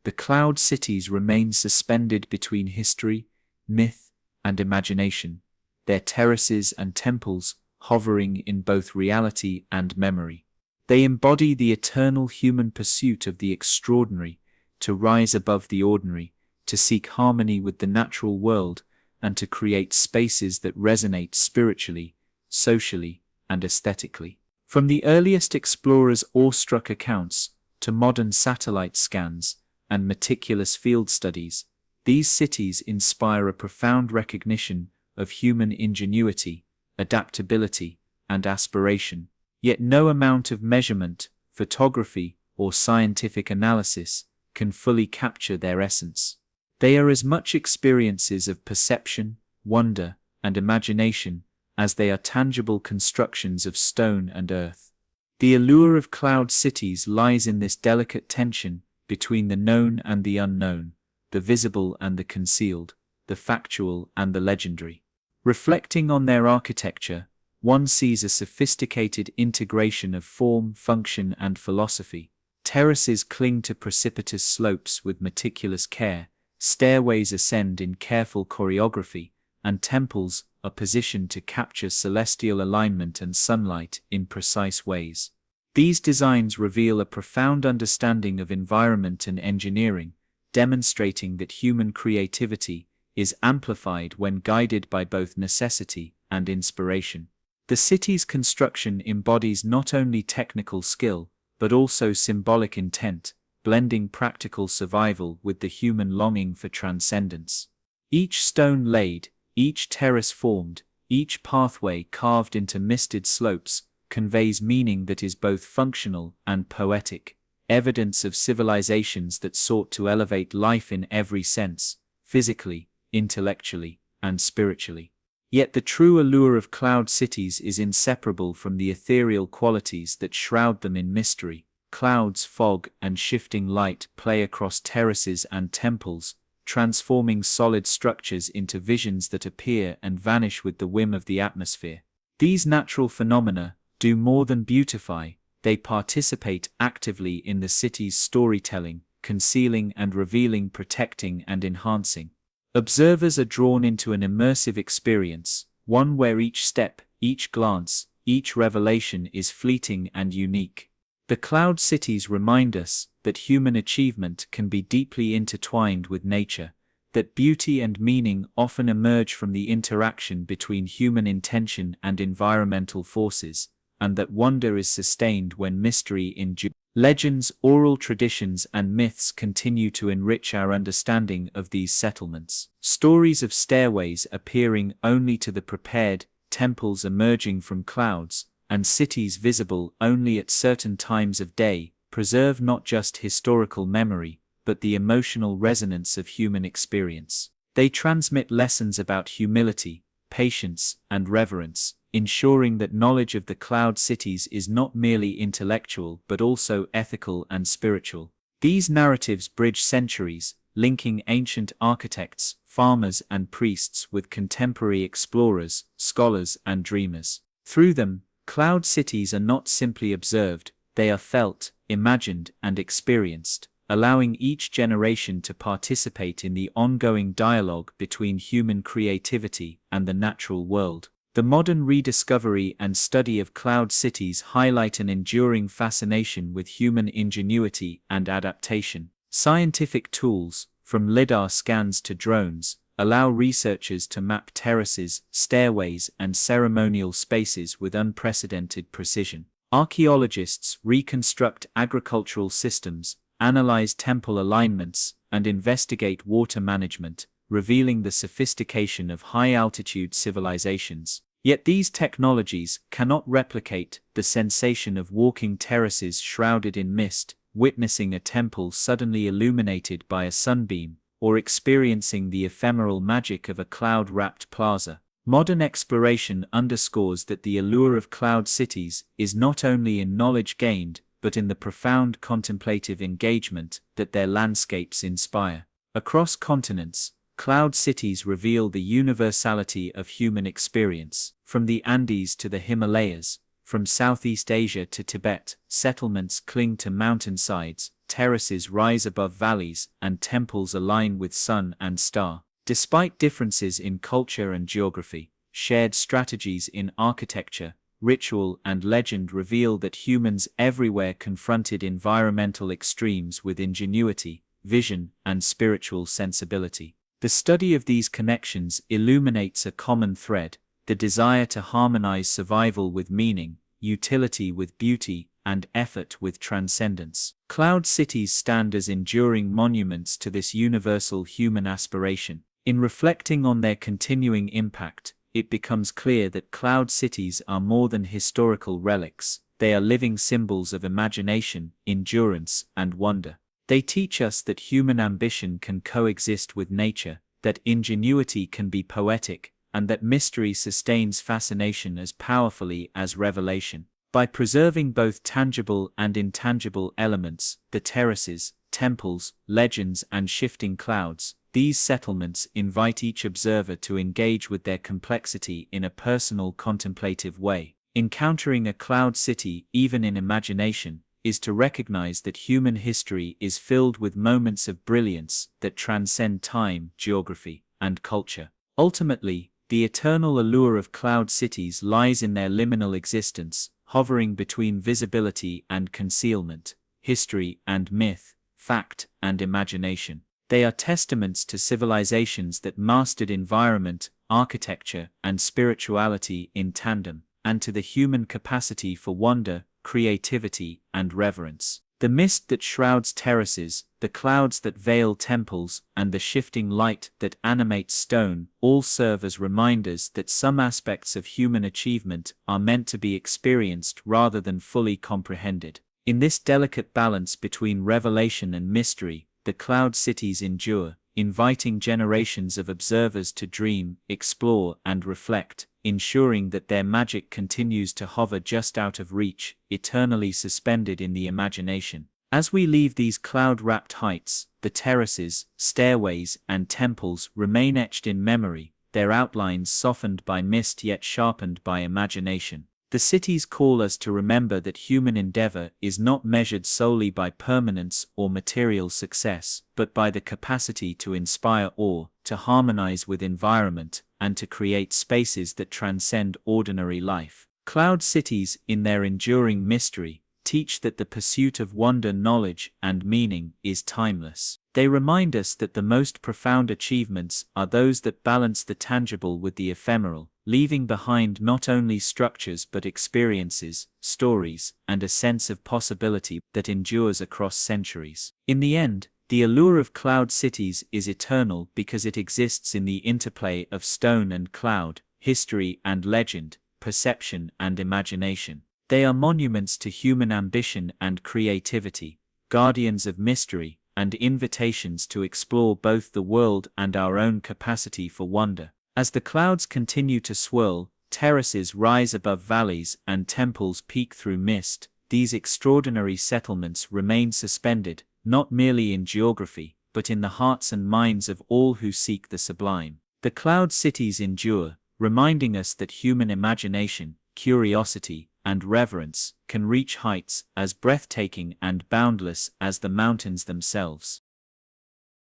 the cloud cities remain suspended between history, myth, and imagination, their terraces and temples hovering in both reality and memory. They embody the eternal human pursuit of the extraordinary, to rise above the ordinary, to seek harmony with the natural world, and to create spaces that resonate spiritually, socially, and aesthetically. From the earliest explorers' awestruck accounts to modern satellite scans and meticulous field studies, these cities inspire a profound recognition of human ingenuity, adaptability, and aspiration. Yet no amount of measurement, photography, or scientific analysis can fully capture their essence. They are as much experiences of perception, wonder, and imagination as they are tangible constructions of stone and earth. The allure of cloud cities lies in this delicate tension between the known and the unknown, the visible and the concealed, the factual and the legendary. Reflecting on their architecture, one sees a sophisticated integration of form, function, and philosophy. Terraces cling to precipitous slopes with meticulous care, stairways ascend in careful choreography, and temples are positioned to capture celestial alignment and sunlight in precise ways. These designs reveal a profound understanding of environment and engineering, demonstrating that human creativity is amplified when guided by both necessity and inspiration. The city's construction embodies not only technical skill, but also symbolic intent, blending practical survival with the human longing for transcendence. Each stone laid, each terrace formed, each pathway carved into misted slopes, conveys meaning that is both functional and poetic, evidence of civilizations that sought to elevate life in every sense, physically, intellectually, and spiritually. Yet the true allure of cloud cities is inseparable from the ethereal qualities that shroud them in mystery. Clouds, fog, and shifting light play across terraces and temples, transforming solid structures into visions that appear and vanish with the whim of the atmosphere. These natural phenomena do more than beautify, they participate actively in the city's storytelling, concealing and revealing, protecting and enhancing. Observers are drawn into an immersive experience, one where each step, each glance, each revelation is fleeting and unique. The cloud cities remind us that human achievement can be deeply intertwined with nature, that beauty and meaning often emerge from the interaction between human intention and environmental forces, and that wonder is sustained when mystery endures. Legends, oral traditions, and myths continue to enrich our understanding of these settlements. Stories of stairways appearing only to the prepared, temples emerging from clouds, and cities visible only at certain times of day, preserve not just historical memory, but the emotional resonance of human experience. They transmit lessons about humility, patience, and reverence, ensuring that knowledge of the cloud cities is not merely intellectual but also ethical and spiritual. These narratives bridge centuries, linking ancient architects, farmers, and priests with contemporary explorers, scholars, and dreamers. Through them, cloud cities are not simply observed, they are felt, imagined, and experienced, allowing each generation to participate in the ongoing dialogue between human creativity and the natural world. The modern rediscovery and study of cloud cities highlight an enduring fascination with human ingenuity and adaptation. Scientific tools, from LiDAR scans to drones, allow researchers to map terraces, stairways, and ceremonial spaces with unprecedented precision. Archaeologists reconstruct agricultural systems, analyze temple alignments, and investigate water management, revealing the sophistication of high-altitude civilizations. Yet these technologies cannot replicate the sensation of walking terraces shrouded in mist, witnessing a temple suddenly illuminated by a sunbeam, or experiencing the ephemeral magic of a cloud-wrapped plaza. Modern exploration underscores that the allure of cloud cities is not only in knowledge gained, but in the profound contemplative engagement that their landscapes inspire. Across continents, cloud cities reveal the universality of human experience. From the Andes to the Himalayas, From Southeast Asia to Tibet, settlements cling to mountainsides, terraces rise above valleys, and temples align with sun and star. Despite differences in culture and geography, shared strategies in architecture, ritual, and legend reveal that humans everywhere confronted environmental extremes with ingenuity, vision, and spiritual sensibility. The study of these connections illuminates a common thread: the desire to harmonize survival with meaning, utility with beauty, and effort with transcendence. Cloud cities stand as enduring monuments to this universal human aspiration. In reflecting on their continuing impact, it becomes clear that cloud cities are more than historical relics. They are living symbols of imagination, endurance, and wonder. They teach us that human ambition can coexist with nature, that ingenuity can be poetic, and that mystery sustains fascination as powerfully as revelation. By preserving both tangible and intangible elements, the terraces, temples, legends, and shifting clouds, these settlements invite each observer to engage with their complexity in a personal, contemplative way. Encountering a cloud city, even in imagination, is to recognize that human history is filled with moments of brilliance that transcend time, geography, and culture. Ultimately, the eternal allure of cloud cities lies in their liminal existence, hovering between visibility and concealment, history and myth, fact and imagination. They are testaments to civilizations that mastered environment, architecture, and spirituality in tandem, and to the human capacity for wonder, creativity, and reverence. The mist that shrouds terraces, the clouds that veil temples, and the shifting light that animates stone all serve as reminders that some aspects of human achievement are meant to be experienced rather than fully comprehended. In this delicate balance between revelation and mystery, the cloud cities endure, inviting generations of observers to dream, explore, and reflect, ensuring that their magic continues to hover just out of reach, eternally suspended in the imagination. As we leave these cloud-wrapped heights, the terraces, stairways, and temples remain etched in memory, their outlines softened by mist yet sharpened by imagination. The cities call us to remember that human endeavor is not measured solely by permanence or material success, but by the capacity to inspire awe, to harmonize with environment, and to create spaces that transcend ordinary life. Cloud cities, in their enduring mystery, teach that the pursuit of wonder, knowledge, and meaning is timeless. They remind us that the most profound achievements are those that balance the tangible with the ephemeral, leaving behind not only structures but experiences, stories, and a sense of possibility that endures across centuries. In the end, the allure of cloud cities is eternal because it exists in the interplay of stone and cloud, history and legend, perception and imagination. They are monuments to human ambition and creativity, guardians of mystery, and invitations to explore both the world and our own capacity for wonder. As the clouds continue to swirl, terraces rise above valleys, and temples peek through mist, these extraordinary settlements remain suspended, not merely in geography, but in the hearts and minds of all who seek the sublime. The cloud cities endure, reminding us that human imagination, curiosity, and reverence can reach heights as breathtaking and boundless as the mountains themselves.